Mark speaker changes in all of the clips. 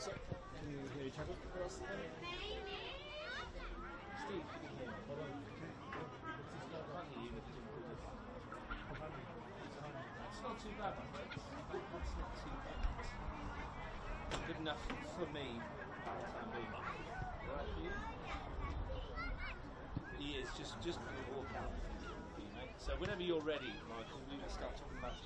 Speaker 1: Can you hear each other? Steve, can you hear me? It's not too bad, my friend. It's not too bad. Good enough for me. Right for you? He is just for the walkout. So whenever you're ready, Michael, we can start talking about it.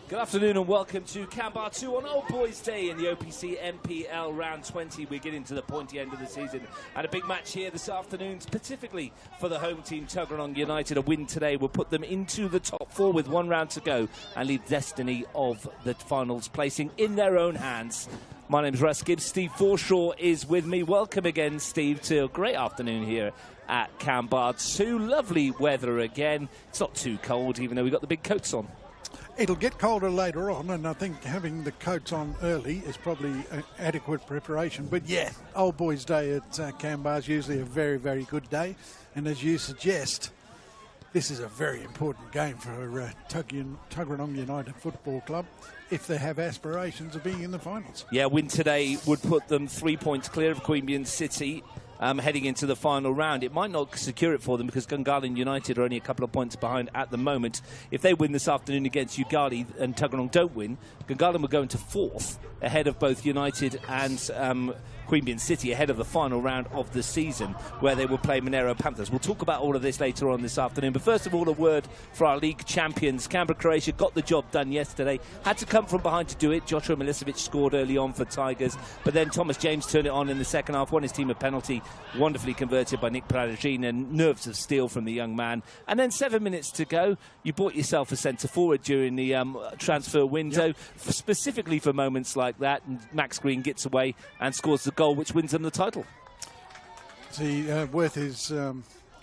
Speaker 1: Good afternoon and welcome to Kambah 2 on Old Boys Day in the OPC NPL round 20. We're getting to the pointy end of the season and a big match here this afternoon, specifically for the home team Tuggeranong United. A win today will put them into the top four with one round to go and leave destiny of the finals placing in their own hands. My name is Russ Gibbs. Steve Forshaw is with me. Welcome again, Steve, to a great afternoon here at Kambah 2. Lovely weather again. It's not too cold, even though we've got the big coats on.
Speaker 2: It'll get colder later on, and I think having the coats on early is probably adequate preparation. But yeah, Old Boys Day at Kambah is usually a very, very good day. And as you suggest, this is a very important game for Tuggeranong United Football Club if they have aspirations of being in the finals.
Speaker 1: Yeah, win today would put them 3 points clear of Queanbeyan City. Heading into the final round. It might not secure it for them because Gungahlin United are only a couple of points behind at the moment. If they win this afternoon against Ugali and Tuggeranong don't win, Gungahlin will go into fourth ahead of both United and Queanbeyan City ahead of the final round of the season where they will play Monero Panthers. We'll talk about all of this later on this afternoon, but first of all a word for our league champions. Canberra Croatia got the job done yesterday, had to come from behind to do it. Joshua Milicevic scored early on for Tigers, but then Thomas James turned it on in the second half, won his team a penalty, wonderfully converted by Nick Pradagin, and nerves of steel from the young man. And then 7 minutes to go, you bought yourself a centre forward during the transfer window, specifically for moments like that, and Max Green gets away and scores the goal which wins them the title.
Speaker 2: See, worth his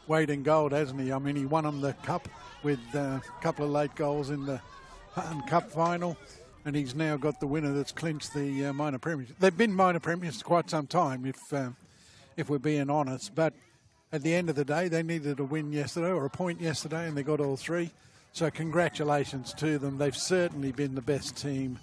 Speaker 2: weight in gold, hasn't he? I mean, he won them the cup with a couple of late goals in the cup final, and he's now got the winner that's clinched the minor premiers. They've been minor premiers for quite some time, if we're being honest, but at the end of the day, they needed a win yesterday or a point yesterday, and they got all three. So congratulations to them. They've certainly been the best team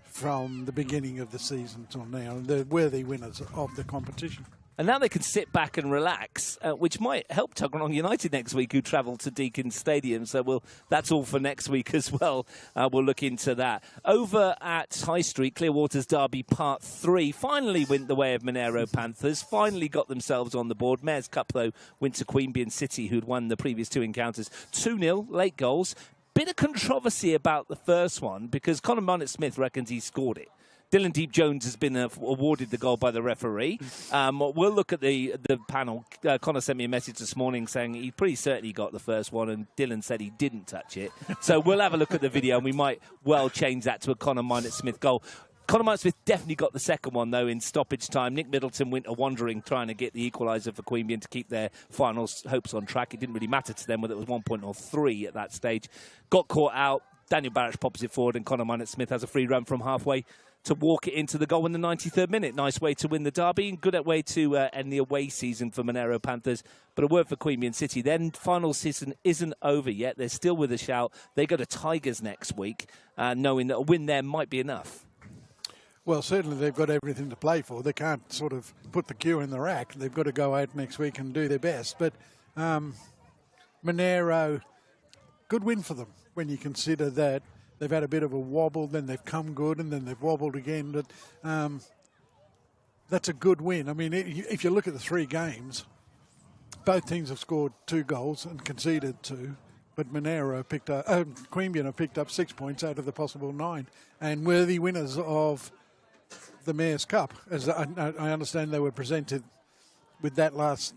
Speaker 2: from the beginning of the season till now. They're worthy winners of the competition.
Speaker 1: And now they can sit back and relax, which might help Tuggeranong United next week, who travel to Deakin Stadium. So that's all for next week as well. We'll look into that. Over at High Street, Clearwater's Derby Part 3 finally went the way of Monero Panthers, finally got themselves on the board. Mayor's Cup, though, went to Queanbeyan City, who'd won the previous two encounters. 2-0, late goals. Bit of controversy about the first one because Conor Barnett-Smith reckons he scored it. Dylan Deep-Jones has been awarded the goal by the referee. We'll look at the panel. Conor sent me a message this morning saying he pretty certainly got the first one, and Dylan said he didn't touch it. So we'll have a look at the video, and we might well change that to a Conor Barnett-Smith goal. Conor Barnett-Smith definitely got the second one, though, in stoppage time. Nick Middleton went a-wandering trying to get the equaliser for Queanbeyan to keep their final hopes on track. It didn't really matter to them whether it was 1 point or 3 at that stage. Got caught out. Daniel Barrett pops it forward, and Conor Barnett-Smith has a free run from halfway to walk it into the goal in the 93rd minute. Nice way to win the derby, and good way to end the away season for Monero Panthers. But a word for Queanbeyan City. Then final season isn't over yet. They're still with a shout. They go to Tigers next week, knowing that a win there might be enough.
Speaker 2: Well, certainly they've got everything to play for. They can't sort of put the cue in the rack. They've got to go out next week and do their best. But Monero, good win for them when you consider that they've had a bit of a wobble, then they've come good, and then they've wobbled again. But that's a good win. I mean, if you look at the 3 games, both teams have scored 2 goals and conceded 2. But Queanbeyan have picked up 6 points out of the possible 9, and worthy winners of the Mayor's Cup. As I understand, they were presented with that last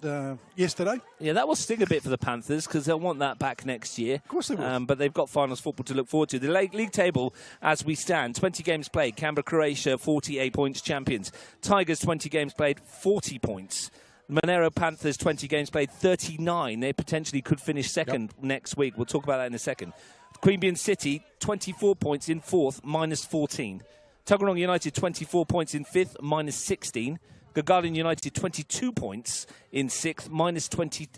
Speaker 2: yesterday.
Speaker 1: Yeah, that will sting a bit for the Panthers because they'll want that back next year.
Speaker 2: Of course they will.
Speaker 1: But they've got finals football to look forward to. The league table, as we stand, 20 games played. Kambah, Croatia, 48 points, champions. Tigers, 20 games played, 40 points. Monero Panthers, 20 games played, 39. They potentially could finish second next week. We'll talk about that in a second. Queanbeyan City, 24 points in 4th, minus 14. Tuggeranong United, 24 points in 5th, minus 16. Gagarin United, 22 points in 6th, minus 20.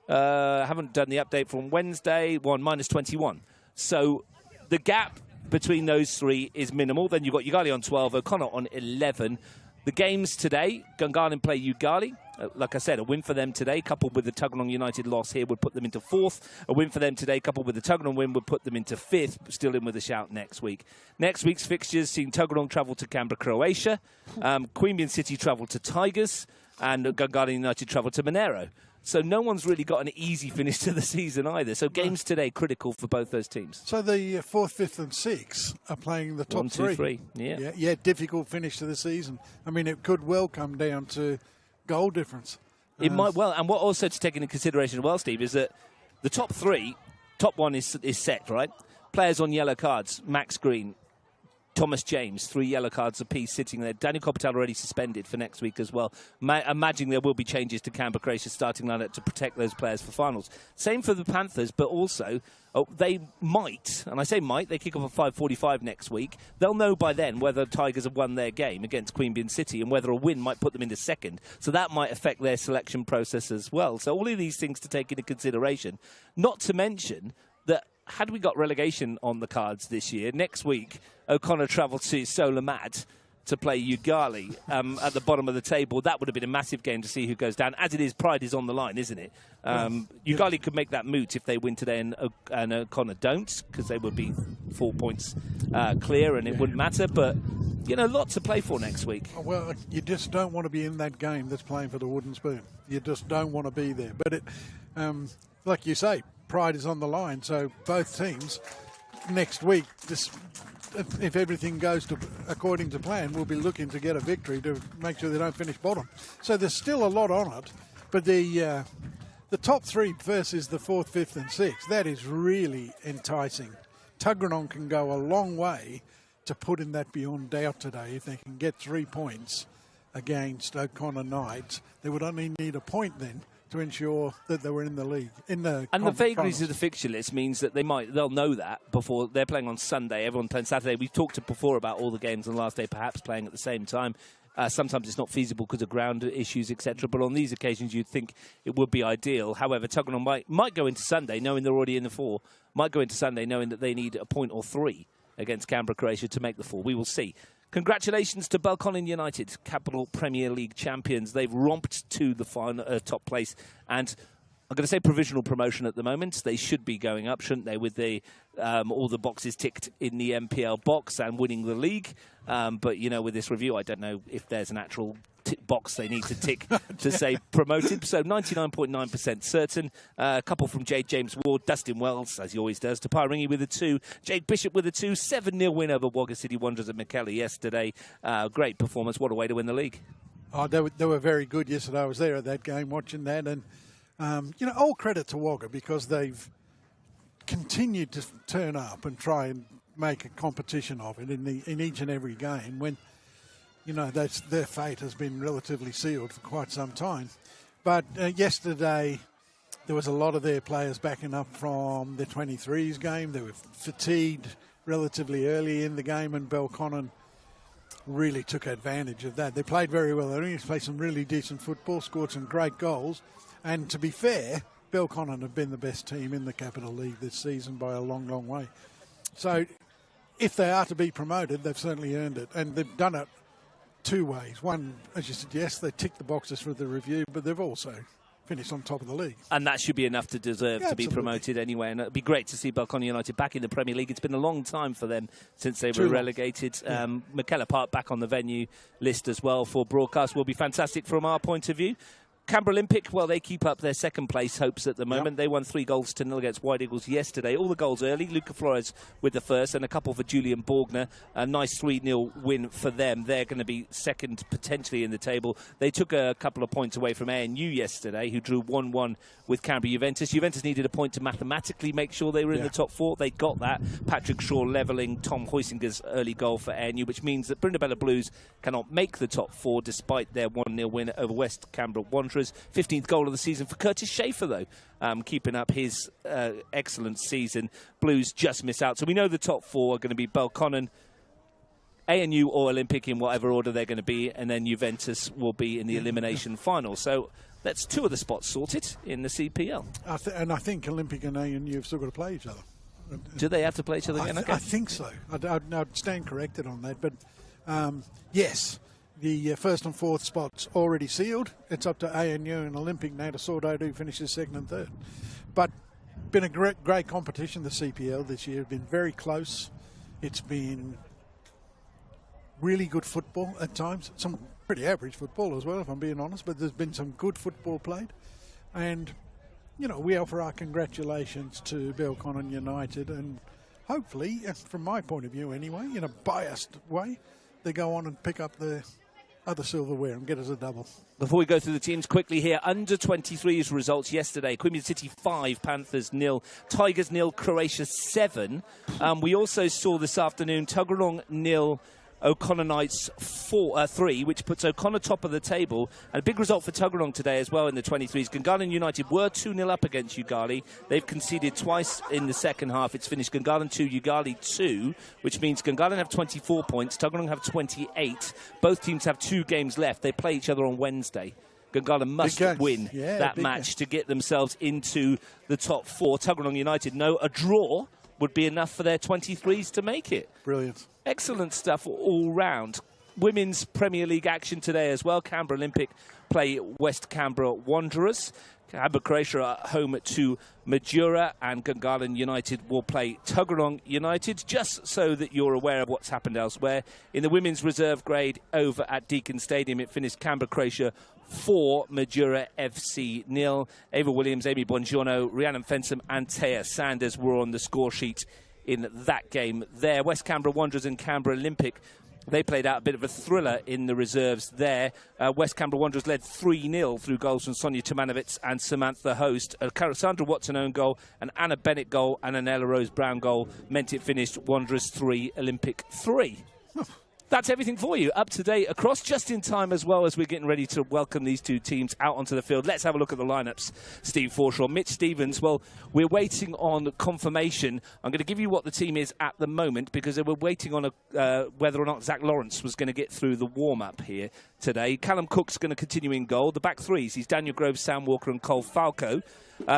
Speaker 1: Haven't done the update from Wednesday, minus 21. So the gap between those 3 is minimal. Then you've got Ugali on 12, O'Connor on 11. The games today, Gungahlin play Ugali. Like I said, a win for them today, coupled with the Tuggeranong United loss here, would put them into 4th. A win for them today, coupled with the Tuggeranong win, would put them into 5th, still in with a shout next week. Next week's fixtures, seeing Tuggeranong travel to Kambah, Croatia. Queanbeyan City travel to Tigers. And Gungahlin United travel to Monero. So no one's really got an easy finish to the season either. So games today critical for both those teams.
Speaker 2: So the 4th, 5th and 6th are playing the top
Speaker 1: 1, 2, 3.
Speaker 2: Yeah, difficult finish to the season. I mean, it could well come down to goal difference.
Speaker 1: It might well. And what also to take into consideration as well, Steve, is that the top 3, top 1 is set, right? Players on yellow cards, Max Green, Thomas James, 3 yellow cards apiece sitting there. Daniel Kopital already suspended for next week as well. Imagine there will be changes to Kambah, Croatia's starting lineup to protect those players for finals. Same for the Panthers, but also they might, and I say might, they kick off at 5:45 next week. They'll know by then whether Tigers have won their game against Queanbeyan City and whether a win might put them into second. So that might affect their selection process as well. So all of these things to take into consideration. Not to mention that had we got relegation on the cards this year, next week O'Connor travelled to Solamad to play Ugali at the bottom of the table. That would have been a massive game to see who goes down. As it is, pride is on the line, isn't it? Ugali could make that moot if they win today and O'Connor don't, because they would be 4 points clear and it wouldn't matter. But, lots to play for next week.
Speaker 2: Well, you just don't want to be in that game that's playing for the wooden spoon. You just don't want to be there. But, like you say, pride is on the line. So both teams next week, if everything goes according to plan, we'll be looking to get a victory to make sure they don't finish bottom. So there's still a lot on it, but the top 3 versus the 4th, 5th and 6th, that is really enticing. Tuggeranong can go a long way to putting that beyond doubt today. If they can get 3 points against O'Connor Knights, they would only need a point then to ensure that they were in the league. And the vagaries
Speaker 1: of the fixture list means that they'll know that before they're playing on Sunday. Everyone playing Saturday. We've talked before about all the games on the last day perhaps playing at the same time. Sometimes it's not feasible because of ground issues, etc. But on these occasions, you'd think it would be ideal. However, Tuggeranong might go into Sunday knowing they're already in the 4. Might go into Sunday knowing that they need a point or 3 against Kambah, Croatia to make the 4. We will see. Congratulations to Belconnen United, Capital Premier League champions. They've romped to the final, top place. And I'm going to say provisional promotion at the moment. They should be going up, shouldn't they, with all the boxes ticked in the NPL box and winning the league. But, with this review, I don't know if there's an actual box they need to tick to say promoted. So 99.9% certain. A couple from James Ward, Dustin Wells, as he always does, to Ringy with a 2, Jake Bishop with a 2, 7-0 win over Wagga City Wanderers at McKellar yesterday. Great performance. What a way to win the league.
Speaker 2: Oh, they were very good yesterday. I was there at that game watching that. And, all credit to Wagga because they've continued to turn up and try and make a competition of it in each and every game when their fate has been relatively sealed for quite some time. But yesterday, there was a lot of their players backing up from the 23s game. They were fatigued relatively early in the game, and Belconnen really took advantage of that. They played very well. They played some really decent football, scored some great goals. And to be fair, Belconnen have been the best team in the Capital League this season by a long, long way. So if they are to be promoted, they've certainly earned it. And they've done it 2 ways. One, as you said, yes, they ticked the boxes for the review, but they've also finish on top of the league.
Speaker 1: And that should be enough to deserve to be
Speaker 2: Absolutely.
Speaker 1: promoted anyway. And it'd be great to see Belconnen United back in the Premier League. It's been a long time for them since they were relegated. McKellar Park back on the venue list as well for broadcast will be fantastic from our point of view. Kambah Olympic, well, they keep up their second place hopes at the moment. They won 3-0 against White Eagles yesterday. All the goals early. Luca Flores with the first and a couple for Julian Borgner. A nice 3-0 win for them. They're going to be second potentially in the table. They took a couple of points away from ANU yesterday, who drew 1-1 with Canberra Juventus. Juventus needed a point to mathematically make sure they were in the top four. They got that. Patrick Shaw levelling Tom Huizinga's early goal for ANU, which means that Brindabella Blues cannot make the top four despite their 1-0 win over West Canberra Wanderers. 15th goal of the season for Curtis Schaefer, though, keeping up his excellent season. Blues just miss out. So we know the top four are going to be Belconnen, ANU or Olympic in whatever order they're going to be, and then Juventus will be in the elimination final. So that's two of the spots sorted in the CPL.
Speaker 2: And I think Olympic and ANU have still got to play each other.
Speaker 1: Do they have to play each other again?
Speaker 2: I think so. I'd stand corrected on that. But, yes, the first and fourth spots already sealed. It's up to ANU and Olympic now to sort out who finishes second and third. But been a great competition, the CPL this year. It's been very close. It's been really good football at times. Some pretty average football as well, if I'm being honest. But there's been some good football played. And, you know, we offer our congratulations to Belconnen United. And hopefully, from my point of view anyway, in a biased way, they go on and pick up the other silverware and get us a double.
Speaker 1: Before we go through the teams quickly here, under 23's results yesterday. Queen City 5, Panthers 0, Tigers 0, Croatia 7. We also saw this afternoon Tuggeranong 0, O'Connor Knights 3, which puts O'Connor top of the table. And a big result for Tuggeranong today as well in the 23s. Gungahlin United were 2-0 up against Ugali. They've conceded twice in the second half. It's finished Gungahlin 2, Ugali 2, which means Gungahlin have 24 points, Tuggeranong have 28. Both teams have 2 games left. They play each other on Wednesday. Gungahlin must win that match to get themselves into the top 4. Tuggeranong United know a draw would be enough for their 23s to make it.
Speaker 2: Brilliant.
Speaker 1: Excellent stuff all round. Women's Premier League action today as well. Canberra Olympic play West Canberra Wanderers. Canberra Croatia are home to Madura, and Gungahlin United will play Tuggeranong United, just so that you're aware of what's happened elsewhere. In the women's reserve grade over at Deakin Stadium, it finished Canberra Croatia 4, Madura FC 0. Ava Williams, Amy Bongiorno, Rhiannon Fensom and Taya Sanders were on the score sheet in that game there. West Canberra Wanderers and Canberra Olympic, they played out a bit of a thriller in the reserves there. West Canberra Wanderers led 3-0 through goals from Sonia Tomanovitz and Samantha Host. A Cassandra Watson own goal, an Anna Bennett goal and an Ella Rose Brown goal meant it finished Wanderers 3, Olympic 3. That's everything for you. Up to date across, just in time as well as we're getting ready to welcome these two teams out onto the field. Let's have a look at the lineups. Steve Forshaw, Mitch Stevens. Well, we're waiting on confirmation. I'm going to give you what the team is at the moment because they were waiting on whether or not Zach Lawrence was going to get through the warm-up here today. Callum Cook's going to continue in goal. The back threes, he's Daniel Groves, Sam Walker and Cole Falco.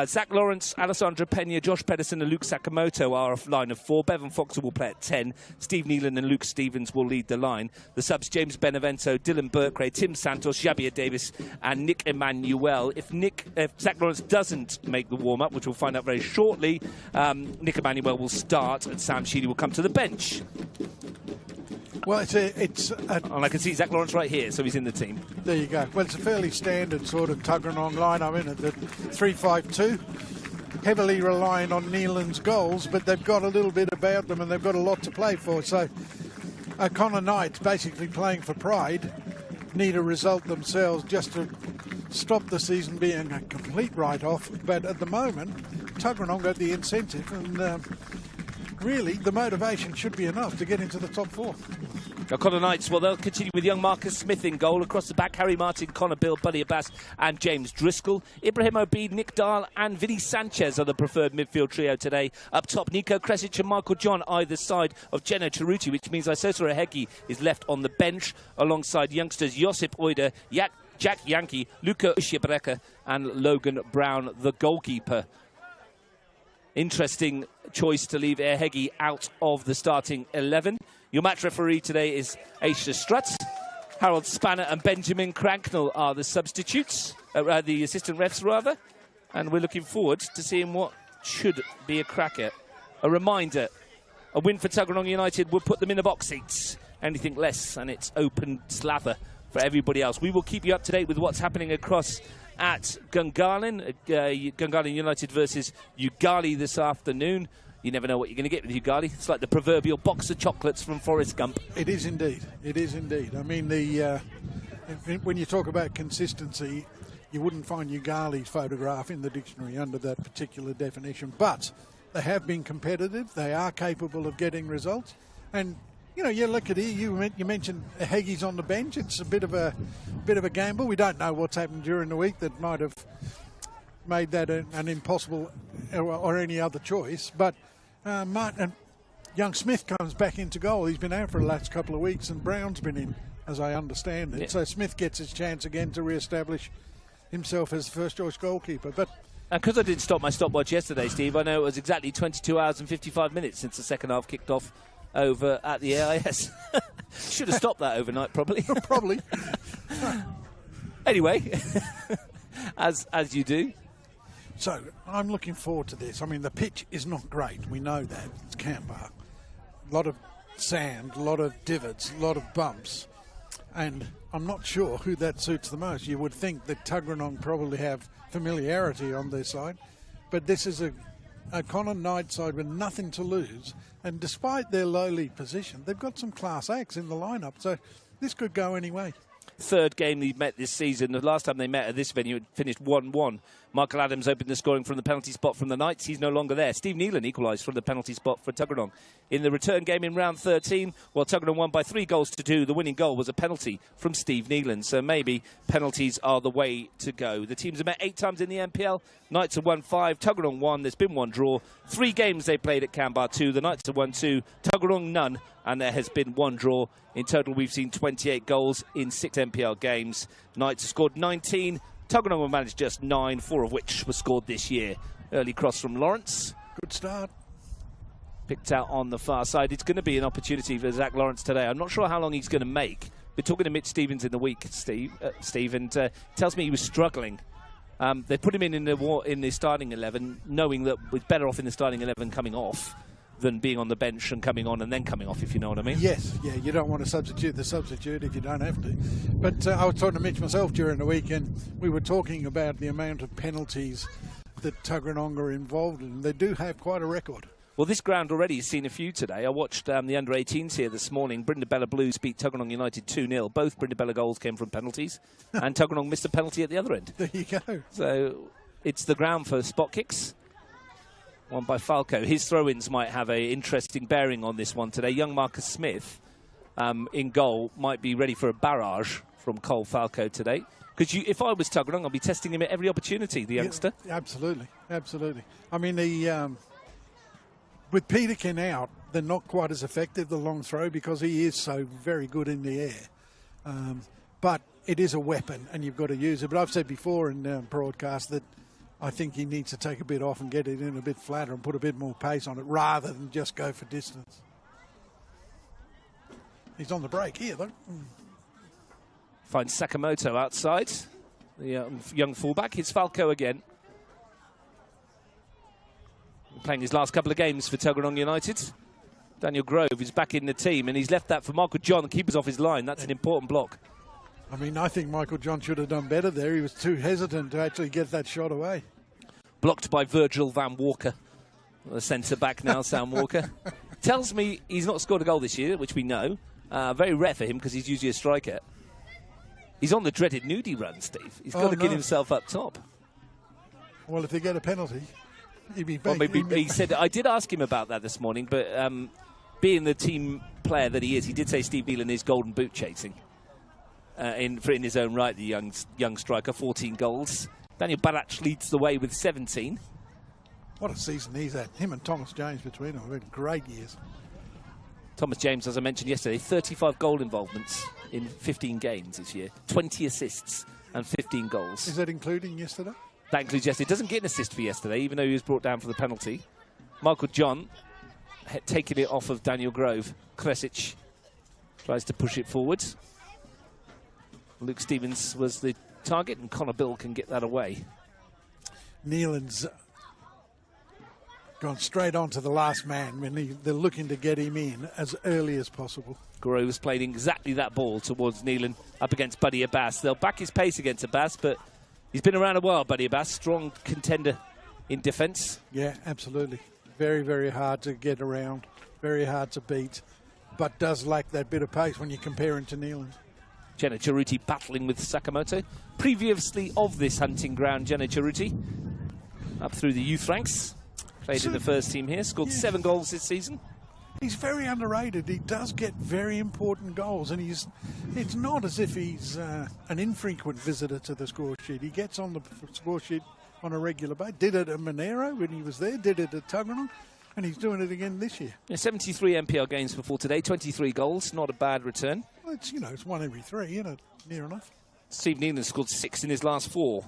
Speaker 1: Zach Lawrence, Alessandra Pena, Josh Pedersen and Luke Sakamoto are a line of 4. Bevan Foxer will play at 10. Steve Neelan and Luke Stevens will lead the line. The subs, James Benevento, Dylan Burkray, Tim Santos, Javier Davis and Nick Emmanuel. If Zach Lawrence doesn't make the warm-up, which we'll find out very shortly, Nick Emmanuel will start and Sam Sheedy will come to the bench.
Speaker 2: Well,
Speaker 1: and I can see Zach Lawrence right here, so he's in the team.
Speaker 2: There you go. Well, it's a fairly standard sort of Tuggeranong line. I'm in at the 3-5-2. Heavily relying on Neelan's goals, but they've got a little bit about them and they've got a lot to play for. So O'Connor Knights, basically playing for pride, need a result themselves just to stop the season being a complete write-off. But at the moment, Tuggeranong got the incentive and really the motivation should be enough to get into the top 4.
Speaker 1: O'Connor Knights, well, they'll continue with young Marcus Smith in goal. Across the back, Harry Martin, Connor Bill, Buddy Abbas and James Driscoll. Ibrahim Obeid, Nick Dahl and Vinny Sanchez are the preferred midfield trio today. Up top, Nico Kresic and Michael John either side of Jenna Charuti, which means Isosara Hegi is left on the bench alongside youngsters Josip Oida, Jack Yankee, Luca Ushibreka and Logan Brown, the goalkeeper. Interesting choice to leave Ehegi out of the starting 11. Your match referee today is Aisha Strutz. Harold Spanner and Benjamin Cranknell are the substitutes, the assistant refs rather, and we're looking forward to seeing what should be a cracker. A reminder, a win for Tuggeranong United would put them in the box seats. Anything less and it's open slather for everybody else. We will keep you up to date with what's happening across at Gungahlin. Gungahlin United versus Ugali this afternoon. You never know what you're going to get with Ugali. It's like the proverbial box of chocolates from Forrest Gump.
Speaker 2: It is indeed. It is indeed. I mean, when you talk about consistency, you wouldn't find Ugali's photograph in the dictionary under that particular definition. But they have been competitive. They are capable of getting results. And you know, you look at it. You mentioned Heggy's on the bench. It's a bit of a gamble. We don't know what's happened during the week that might have made that an impossible or any other choice. But young Smith comes back into goal. He's been out for the last couple of weeks, and Brown's been in, as I understand it. Yeah. So Smith gets his chance again to re-establish himself as first-choice goalkeeper. But
Speaker 1: because I didn't stop my stopwatch yesterday, Steve, I know it was exactly 22 hours and 55 minutes since the second half kicked off over at the AIS. Should have stopped that overnight, probably.
Speaker 2: Probably.
Speaker 1: Anyway, as you do.
Speaker 2: So I'm looking forward to this. I mean, the pitch is not great. We know that. It's Kambah. A lot of sand, a lot of divots, a lot of bumps. And I'm not sure who that suits the most. You would think that Tuggeranong probably have familiarity on their side. But this is a Connor Knight side with nothing to lose. And despite their lowly position, they've got some class acts in the lineup. So this could go any way.
Speaker 1: Third game they've met this season. The last time they met at this venue, it finished 1-1. Michael Adams opened the scoring from the penalty spot from the Knights. He's no longer there. Steve Nealon equalised from the penalty spot for Tuggeranong. In the return game in round 13, while Tuggeranong won by 3-2, the winning goal was a penalty from Steve Nealon. So maybe penalties are the way to go. The teams have met 8 times in the NPL. Knights have won 5, Tuggeranong 1. There's been 1 draw. 3 games they played at Kambah 2. The Knights have won 2, Tuggeranong none. And there has been 1 draw. In total, we've seen 28 goals in 6 NPL games. Knights have scored 19. Tuggeranong have managed just 9, 4 of which were scored this year. Early cross from Lawrence.
Speaker 2: Good start.
Speaker 1: Picked out on the far side. It's going to be an opportunity for Zach Lawrence today. I'm not sure how long he's going to make. We're talking to Mitch Stevens in the week, Steve, and tells me he was struggling. They put him in the starting 11, knowing that we're better off in the starting 11 coming off than being on the bench and coming on and then coming off, if you know what I mean.
Speaker 2: Yes, yeah, you don't want to substitute the substitute if you don't have to. But I was talking to Mitch myself during the week, and we were talking about the amount of penalties that Tuggeranong are involved in. They do have quite a record.
Speaker 1: Well, this ground already has seen a few today. I watched the under-18s here this morning. Brindabella Blues beat Tuggeranong United 2-0. Both Brindabella goals came from penalties, and Tuggeranong missed a penalty at the other end.
Speaker 2: There you go.
Speaker 1: So it's the ground for spot kicks. One by Falco. His throw-ins might have an interesting bearing on this one today. Young Marcus Smith in goal might be ready for a barrage from Cole Falco today. Because if I was Tuggeranong, I'd be testing him at every opportunity, the youngster.
Speaker 2: Yeah, absolutely, absolutely. I mean, with Peterkin out, they're not quite as effective, the long throw, because he is so very good in the air. But it is a weapon, and you've got to use it. But I've said before in broadcast that I think he needs to take a bit off and get it in a bit flatter and put a bit more pace on it rather than just go for distance. He's on the break here, though.
Speaker 1: Finds Sakamoto outside. The young fullback. It's Falco again. Playing his last couple of games for Tuggeranong United. Daniel Grove is back in the team, and he's left that for Michael John. The keeper's off his line. That's an important block.
Speaker 2: I mean, I think Michael John should have done better there. He was too hesitant to actually get that shot away.
Speaker 1: Blocked by Virgil Van Walker, the centre-back now, Sam Walker. Tells me he's not scored a goal this year, which we know. Very rare for him because he's usually a striker. He's on the dreaded nudie run, Steve. He's got to get himself up top.
Speaker 2: Well, if they get a penalty, he'd be back.
Speaker 1: Well, maybe he said, I did ask him about that this morning, but being the team player that he is, he did say Steve Nealon is golden boot chasing. In his own right, the young striker, 14 goals. Daniel Barach leads the way with 17.
Speaker 2: What a season he's had. Him and Thomas James between them have had great years.
Speaker 1: Thomas James, as I mentioned yesterday, 35 goal involvements in 15 games this year. 20 assists and 15 goals.
Speaker 2: Is that including yesterday?
Speaker 1: That includes yesterday. Doesn't get an assist for yesterday, even though he was brought down for the penalty. Michael John had taken it off of Daniel Grove. Kresic tries to push it forwards. Luke Stevens was the target, and Connor Bill can get that away.
Speaker 2: Neelan's gone straight on to the last man when they're looking to get him in as early as possible.
Speaker 1: Groves played exactly that ball towards Neelan up against Buddy Abbas. They'll back his pace against Abbas, but he's been around a while, Buddy Abbas. Strong contender in defence.
Speaker 2: Yeah, absolutely. Very, very hard to get around, very hard to beat, but does lack that bit of pace when you compare him to Neelan.
Speaker 1: Jenna Chiruti battling with Sakamoto. Previously of this hunting ground, Jenna Chiruti up through the youth ranks. Played in the first team here, scored 7 goals this season.
Speaker 2: He's very underrated. He does get very important goals, and it's not as if he's an infrequent visitor to the score sheet. He gets on the score sheet on a regular basis. Did it at Monero when he was there, did it at Tuggeranong, and he's doing it again this year.
Speaker 1: Yeah, 73 NPL games before today, 23 goals, not a bad return.
Speaker 2: Well, it's 1 every 3, near enough.
Speaker 1: Steve Neelan scored 6 in his last 4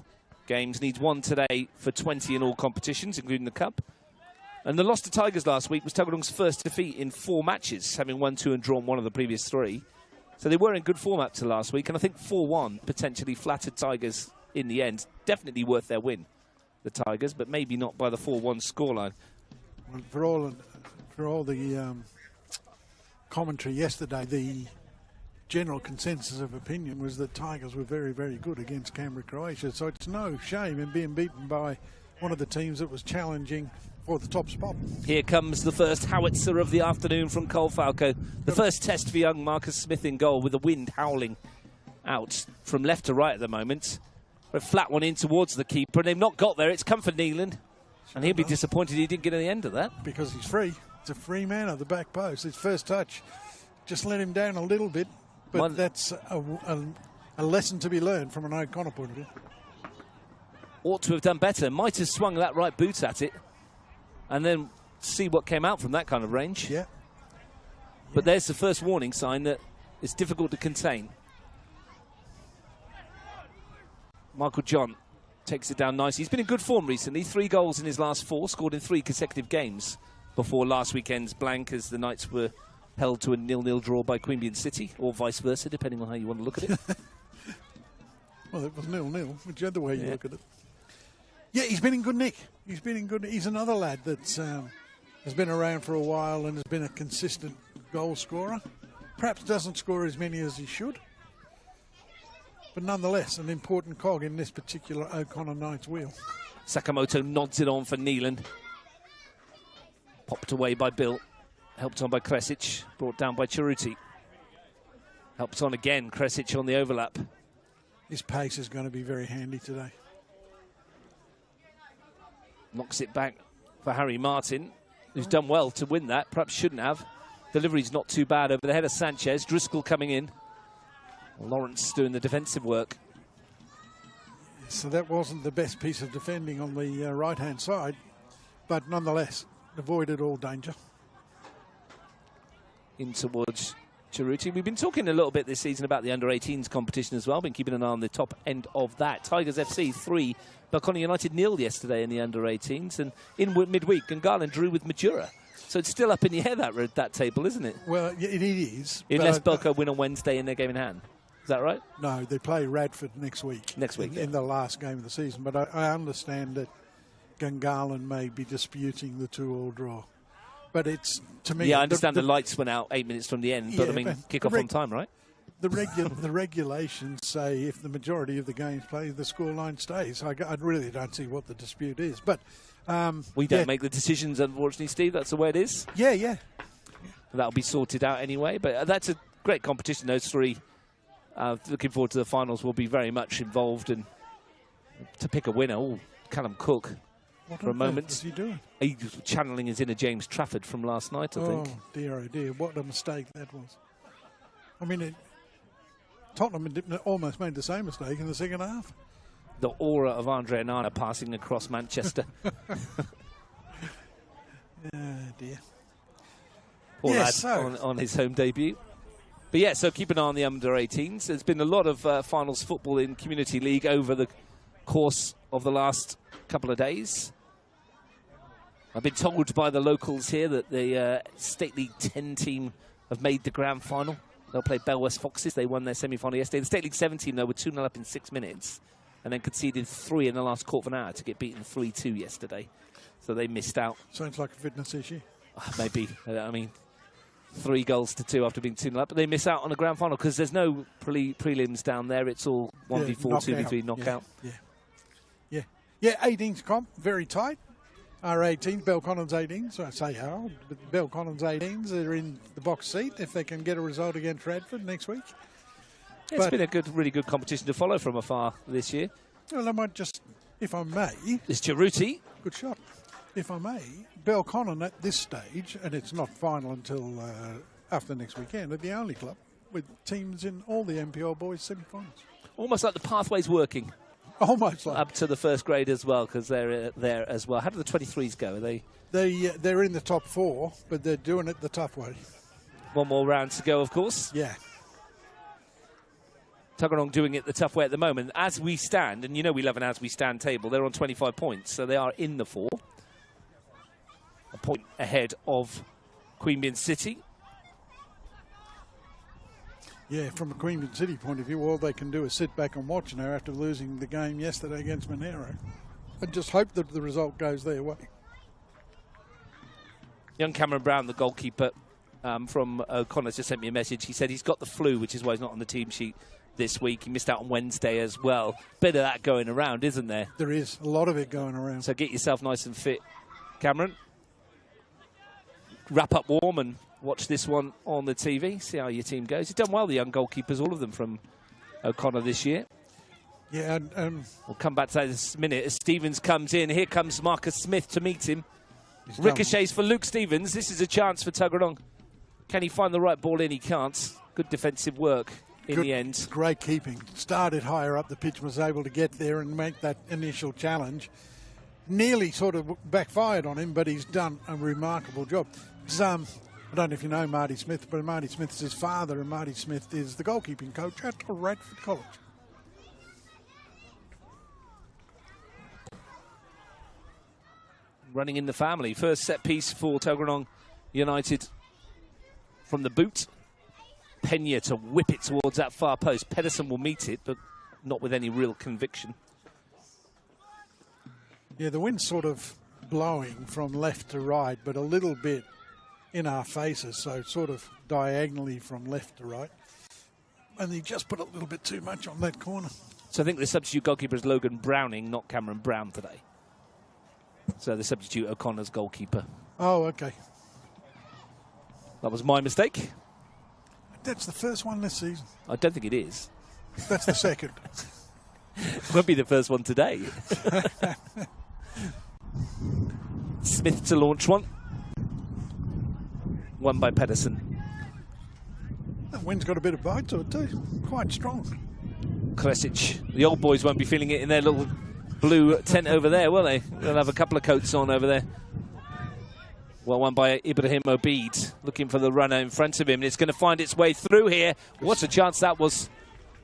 Speaker 1: games, needs 1 today for 20 in all competitions, including the Cup. And the loss to Tigers last week was Tuggeranong's first defeat in 4 matches, having won 2 and drawn 1 of the previous 3. So they were in good form up to last week, and I think 4-1 potentially flattered Tigers in the end. Definitely worth their win, the Tigers, but maybe not by the 4-1 scoreline.
Speaker 2: Well, for all the commentary yesterday, the general consensus of opinion was that Tigers were very, very good against Canberra, Croatia. So it's no shame in being beaten by one of the teams that was challenging for the top spot.
Speaker 1: Here comes the first howitzer of the afternoon from Cole Falco. The first test for young Marcus Smith in goal, with the wind howling out from left to right at the moment. A flat one in towards the keeper, and they've not got there. It's come for Neelan, and he'll be disappointed he didn't get any end of that.
Speaker 2: Because he's free. It's a free man at the back post. His first touch just let him down a little bit, but that's a lesson to be learned from an O'Connor point of view.
Speaker 1: Ought to have done better. Might have swung that right boot at it, and then see what came out from that kind of range.
Speaker 2: Yeah.
Speaker 1: But there's the first warning sign that it's difficult to contain. Michael John takes it down nicely. He's been in good form recently. 3 goals in his last 4, scored in 3 consecutive games before last weekend's blank, as the Knights were held to a 0-0 draw by Queanbeyan City, or vice versa, depending on how you want to look at it.
Speaker 2: Well, it was 0-0, whichever way you look at it. Yeah, he's been in good nick. He's another lad that has been around for a while and has been a consistent goal scorer. Perhaps doesn't score as many as he should, but nonetheless an important cog in this particular O'Connor Knights wheel.
Speaker 1: Sakamoto nods it on for Neelan. Popped away by Bill. Helped on by Kresic. Brought down by Chiruti. Helped on again, Kresic on the overlap.
Speaker 2: His pace is going to be very handy today.
Speaker 1: Knocks it back for Harry Martin, who's done well to win that. Perhaps shouldn't have. Delivery's not too bad over the head of Sanchez. Driscoll coming in. Lawrence doing the defensive work.
Speaker 2: So that wasn't the best piece of defending on the right-hand side, but nonetheless avoided all danger.
Speaker 1: In towards Chiruti. We've been talking a little bit this season about the under-18s competition as well. Been keeping an eye on the top end of that. Tigers FC 3, Belconnen United 0 yesterday in the under-18s, and in midweek, Gungahlin drew with Madura. So it's still up in the air, that table, isn't it?
Speaker 2: Well, it is.
Speaker 1: Unless Belco win on Wednesday in their game in hand. Is that right?
Speaker 2: No, they play Radford next week.
Speaker 1: Next week,
Speaker 2: in the last game of the season. But I understand that Gungahlin may be disputing the 2-2 draw. But it's, to me...
Speaker 1: Yeah, I understand the lights went out 8 minutes from the end, but I mean, kick-off on time, right?
Speaker 2: The regulations say if the majority of the games play, the scoreline stays. I really don't see what the dispute is. But
Speaker 1: we don't make the decisions, unfortunately, Steve. That's the way it is.
Speaker 2: Yeah.
Speaker 1: That'll be sorted out anyway. But that's a great competition, those 3. Looking forward to the finals. Will be very much involved, and to pick a winner, Callum Cook.
Speaker 2: What
Speaker 1: for a moment.
Speaker 2: What's he doing?
Speaker 1: He's channeling his inner James Trafford from last night, I think.
Speaker 2: Oh, dear. What a mistake that was. I mean, Tottenham almost made the same mistake in the second half.
Speaker 1: The aura of Andre Onana passing across Manchester.
Speaker 2: Dear.
Speaker 1: Poor lad on his home debut. But yeah, so keep an eye on the under-18s. There's been a lot of finals football in Community League over the course of the last couple of days. I've been told by the locals here that the State League 10 team have made the grand final. They'll play Bell West Foxes. They won their semi-final yesterday. The State League 17, though, were 2-0 up in 6 minutes and then conceded 3 in the last quarter of an hour to get beaten 3-2 yesterday. So they missed out.
Speaker 2: Sounds like a fitness issue.
Speaker 1: Maybe. I mean, 3 goals to 2 after being 2-0 up. But they miss out on a grand final because there's no prelims down there. It's all 1v4, 2v3 knockout.
Speaker 2: Yeah, 18s comp, very tight. Our 18s, Belconnon's 18s, I say Harold, but Belconnon's 18s are in the box seat if they can get a result against Radford next week.
Speaker 1: It's been a really good competition to follow from afar this year.
Speaker 2: Well, I might just, if I may...
Speaker 1: It's Cheruti.
Speaker 2: Good shot. If I may, Belconnon at this stage, and it's not final until after next weekend, are the only club with teams in all the NPL boys semi-finals.
Speaker 1: Almost like the pathway's working.
Speaker 2: Almost like.
Speaker 1: Up to the first grade as well, because they're there as well. How do the 23s go? Are they?
Speaker 2: They're in the top 4, but they're doing it the tough way.
Speaker 1: One more round to go, of course.
Speaker 2: Yeah.
Speaker 1: Tuggeranong doing it the tough way at the moment. As we stand, and you know we love an as we stand table, they're on 25 points, so they are in the 4. A point ahead of Queanbeyan City.
Speaker 2: Yeah, from a Queanbeyan City point of view, all they can do is sit back and watch now after losing the game yesterday against Monero. And just hope that the result goes their way.
Speaker 1: Young Cameron Brown, the goalkeeper from O'Connor, just sent me a message. He said he's got the flu, which is why he's not on the team sheet this week. He missed out on Wednesday as well. Bit of that going around, isn't there?
Speaker 2: There is a lot of it going around.
Speaker 1: So get yourself nice and fit, Cameron. Wrap up warm and watch this one on the TV. See how your team goes. You've done well, the young goalkeepers, all of them from O'Connor this year.
Speaker 2: Yeah,
Speaker 1: we'll come back to that in a minute as Stevens comes in. Here comes Marcus Smith to meet him. Ricochets for Luke Stevens. This is a chance for Tuggeranong. Can he find the right ball in? He can't. Good defensive work in the end.
Speaker 2: Great keeping. Started higher up the pitch, was able to get there and make that initial challenge. Nearly sort of backfired on him, but he's done a remarkable job. I don't know if you know Marty Smith, but Marty Smith is his father, and Marty Smith is the goalkeeping coach at Radford College.
Speaker 1: Running in the family. First set piece for Tuggeranong United from the boot. Pena to whip it towards that far post. Pedersen will meet it, but not with any real conviction.
Speaker 2: Yeah, the wind's sort of blowing from left to right, but a little bit in our faces, so sort of diagonally from left to right. And he just put a little bit too much on that corner.
Speaker 1: So I think the substitute goalkeeper is Logan Browning, not Cameron Brown today. So the substitute O'Connor's goalkeeper.
Speaker 2: Oh, okay.
Speaker 1: That was my mistake.
Speaker 2: That's the first one this season.
Speaker 1: I don't think it is.
Speaker 2: That's the second.
Speaker 1: It won't be the first one today. Smith to launch one. Won by Pedersen.
Speaker 2: That wind's got a bit of bite to it too. Quite strong.
Speaker 1: Kresic. The old boys won't be feeling it in their little blue tent over there, will they? They'll have a couple of coats on over there. Well won by Ibrahim Obeid. Looking for the runner in front of him. And it's going to find its way through here. What a chance that was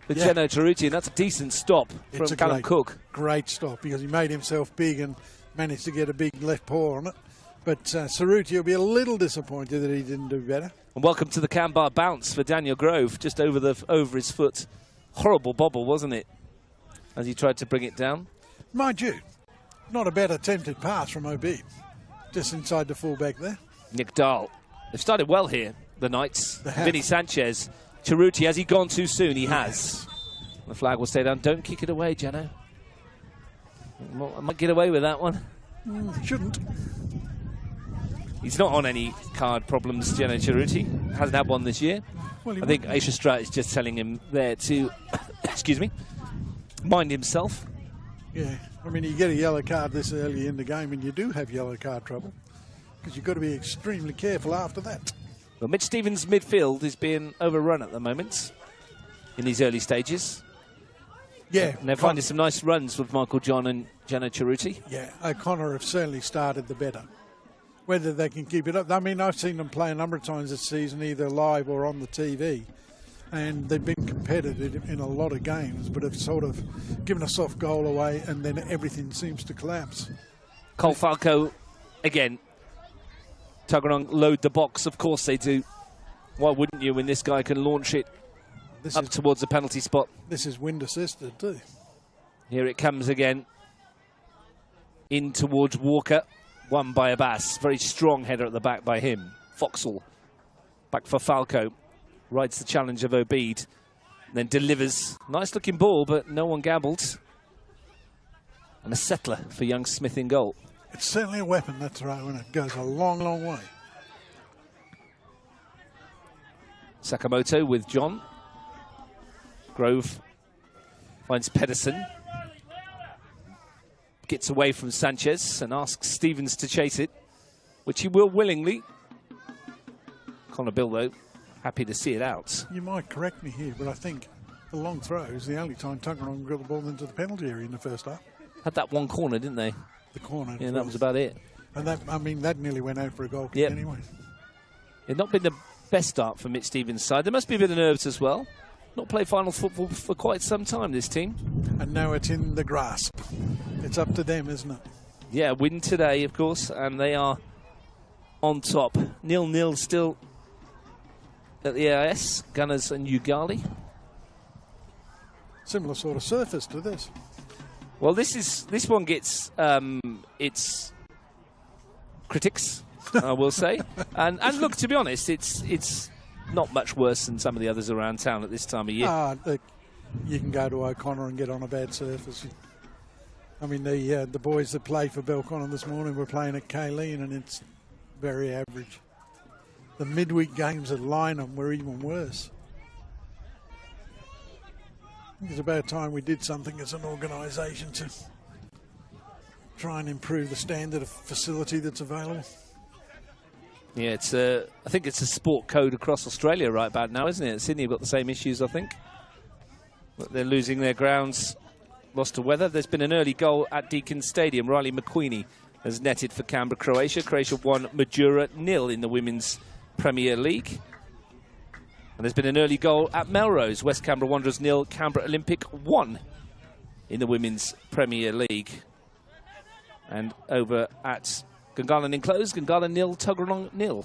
Speaker 1: for Geno Cheruti. And that's a decent stop from Callum Cook.
Speaker 2: Great stop because he made himself big and managed to get a big left paw on it. But Ceruti will be a little disappointed that he didn't do better.
Speaker 1: And welcome to the Kambah bounce for Daniel Grove, just over his foot. Horrible bobble, wasn't it? As he tried to bring it down.
Speaker 2: Mind you, not a bad attempted pass from Obeid. Just inside the fullback there.
Speaker 1: Nick Dahl. They've started well here, the Knights. Vinny Sanchez. Cheruti, has he gone too soon? He has. The flag will stay down. Don't kick it away, Geno. I might get away with that one.
Speaker 2: Shouldn't.
Speaker 1: He's not on any card problems, Geno Cheruti. Hasn't had one this year. Well, I think Aisha Strat is just telling him there to, excuse me, mind himself.
Speaker 2: Yeah, I mean, you get a yellow card this early in the game and you do have yellow card trouble because you've got to be extremely careful after that.
Speaker 1: Well, Mitch Stevens' midfield is being overrun at the moment in these early stages.
Speaker 2: Yeah.
Speaker 1: And they're finding some nice runs with Michael John and Geno Cheruti.
Speaker 2: Yeah, O'Connor have certainly started the better. Whether they can keep it up. I mean, I've seen them play a number of times this season, either live or on the TV. And they've been competitive in a lot of games, but have sort of given a soft goal away and then everything seems to collapse.
Speaker 1: Cole Falco, again, Tuggeranong load the box, of course they do. Why wouldn't you when this guy can launch it up towards the penalty spot?
Speaker 2: This is wind assisted too.
Speaker 1: Here it comes again. In towards Walker. Won by Abbas. Very strong header at the back by him. Foxall. Back for Falco. Rides the challenge of Obeid. Then delivers. Nice looking ball, but no one gambled. And a settler for young Smith in goal.
Speaker 2: It's certainly a weapon, that throw, and it goes a long, long way.
Speaker 1: Sakamoto with John. Grove finds Pedersen. Gets away from Sanchez and asks Stevens to chase it, which he will willingly. Connor Bill, though, happy to see it out.
Speaker 2: You might correct me here, but I think the long throw is the only time Tuggeranong got the ball into the penalty area in the first half.
Speaker 1: Had that one corner, didn't they?
Speaker 2: The corner.
Speaker 1: Yeah, that was about it.
Speaker 2: And that, I mean, that nearly went out for a goal kick anyway.
Speaker 1: It's not been the best start for Mitch Stevens' side. There must be a bit of nerves as well. Not played final football for quite some time, this team.
Speaker 2: And now it's in the grasp. It's up to them, isn't it?
Speaker 1: Yeah, win today, of course, and they are on top. 0-0 still at the AIS. Gunners and Ugali.
Speaker 2: Similar sort of surface to this.
Speaker 1: Well, this one gets its critics, I will say. And look, to be honest, it's not much worse than some of the others around town at this time of year.
Speaker 2: Look, you can go to O'Connor and get on a bad surface. I mean, the boys that play for Belconnen this morning were playing at Kayleen, and it's very average. The midweek games at Lynham were even worse. I think it's about time we did something as an organisation to try and improve the standard of facility that's available.
Speaker 1: Yeah, I think it's a sport code across Australia right about now, isn't it? Sydney have got the same issues, I think. But they're losing their grounds, lost to weather. There's been an early goal at Deakin Stadium. Riley McQueenie has netted for Canberra, Croatia. Croatia won Madura 0 in the Women's Premier League. And there's been an early goal at Melrose. West Canberra Wanderers 0, Canberra Olympic 1 in the Women's Premier League. And over at Gungahlin enclosed, Gungahlin 0, Tuggeranong 0.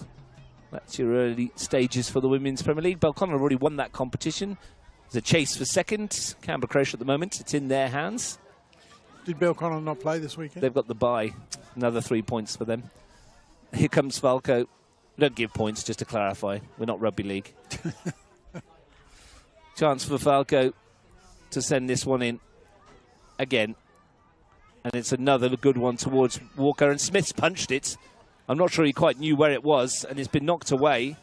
Speaker 1: That's your early stages for the Women's Premier League. Belconnen have already won that competition. There's a chase for second. Canberra, Croatia at the moment. It's in their hands.
Speaker 2: Did Belconnen not play this weekend?
Speaker 1: They've got the bye. Another 3 points for them. Here comes Falco. We don't give points, just to clarify. We're not rugby league. Chance for Falco to send this one in again. And it's another good one towards Walker. And Smith's punched it. I'm not sure he quite knew where it was. And it's been knocked away.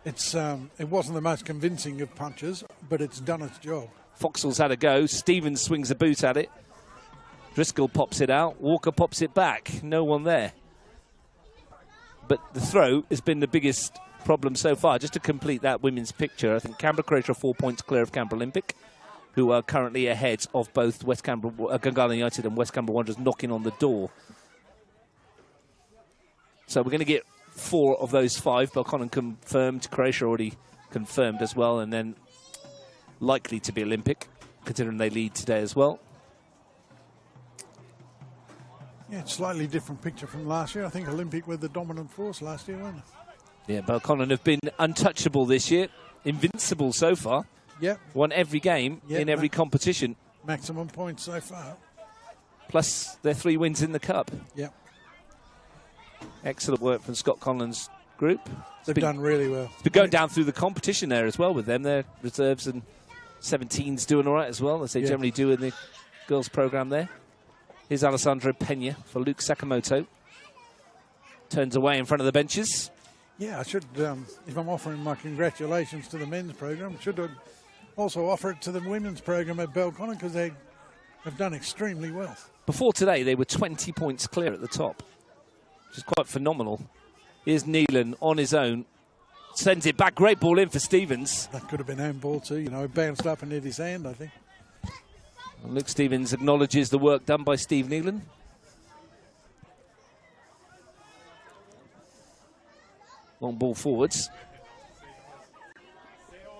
Speaker 2: It wasn't the most convincing of punches, but it's done its job.
Speaker 1: Foxall's had a go. Stevens swings a boot at it. Driscoll pops it out. Walker pops it back. No one there. But the throw has been the biggest problem so far. Just to complete that women's picture, I think Canberra, Croatia are 4 points clear of Canberra Olympic, who are currently ahead of both West Canberra, Gungahlin United and West Canberra Wanderers knocking on the door. So we're going to get 4 of those 5. Belconnen confirmed, Croatia already confirmed as well, and then likely to be Olympic, considering they lead today as well.
Speaker 2: Yeah, it's a slightly different picture from last year. I think Olympic were the dominant force last year, weren't they?
Speaker 1: Yeah, Belconnen have been untouchable this year. Invincible so far.
Speaker 2: Yep.
Speaker 1: Won every game in every competition.
Speaker 2: Maximum points so far.
Speaker 1: Plus their 3 wins in the Cup.
Speaker 2: Yep.
Speaker 1: Excellent work from Scott Conlon's group.
Speaker 2: They've done really well.
Speaker 1: It's been going down through the competition there as well with them. Their reserves and 17s doing all right as well, as they generally do in the girls' programme there. Here's Alessandro Pena for Luke Sakamoto. Turns away in front of the benches.
Speaker 2: Yeah, I should, if I'm offering my congratulations to the men's program, should also offer it to the women's program at Belconnen, because they have done extremely well.
Speaker 1: Before today, they were 20 points clear at the top, which is quite phenomenal. Here's Neelan on his own. Sends it back. Great ball in for Stevens.
Speaker 2: That could have been handball too. You know, it bounced up and hit his hand, I think.
Speaker 1: And Luke Stevens acknowledges the work done by Steve Neelan. Long ball forwards.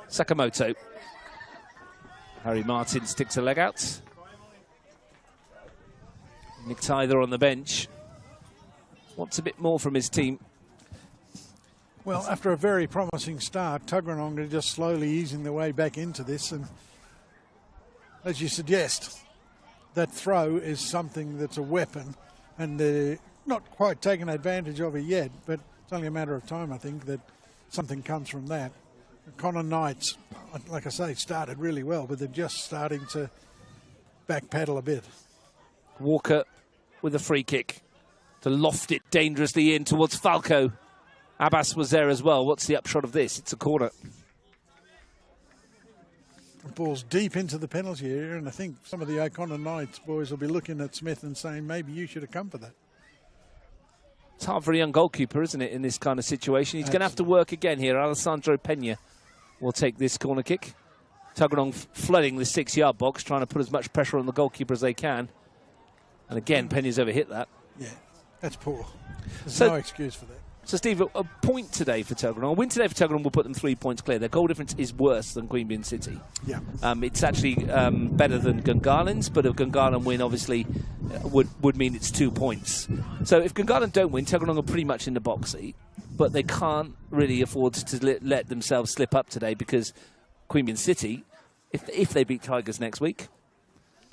Speaker 1: Sakamoto. Harry Martin sticks a leg out. Nick Tyther on the bench. Wants a bit more from his team.
Speaker 2: Well, after a very promising start, Tuggeranong are just slowly easing their way back into this. And as you suggest, that throw is something that's a weapon. And they're not quite taking advantage of it yet, but it's only a matter of time, I think, that something comes from that. Connor Knights, like I say, started really well, but they're just starting to backpedal a bit.
Speaker 1: Walker with a free kick to loft it dangerously in towards Falco. Abbas was there as well. What's the upshot of this? It's a corner.
Speaker 2: The ball's deep into the penalty area, and I think some of the O'Connor Knights boys will be looking at Smith and saying, maybe you should have come for that.
Speaker 1: It's hard for a young goalkeeper, isn't it, in this kind of situation? He's going to have to work again here. Alessandro Pena will take this corner kick. Tuggeranong flooding the 6-yard box, trying to put as much pressure on the goalkeeper as they can. And again, Pena's overhit that.
Speaker 2: Yeah, that's poor. There's
Speaker 1: So-
Speaker 2: no excuse for that.
Speaker 1: So, Steve, a point today for Tuggeranong. A win today for Tuggeranong will put them 3 points clear. Their goal difference is worse than Queanbeyan City.
Speaker 2: Yeah.
Speaker 1: It's actually better than Gungahlon's, but a Gungahlon win obviously would mean it's 2 points. So if Gungahlon don't win, Tuggeranong are pretty much in the box seat, but they can't really afford to let themselves slip up today because Queanbeyan City, if they beat Tigers next week,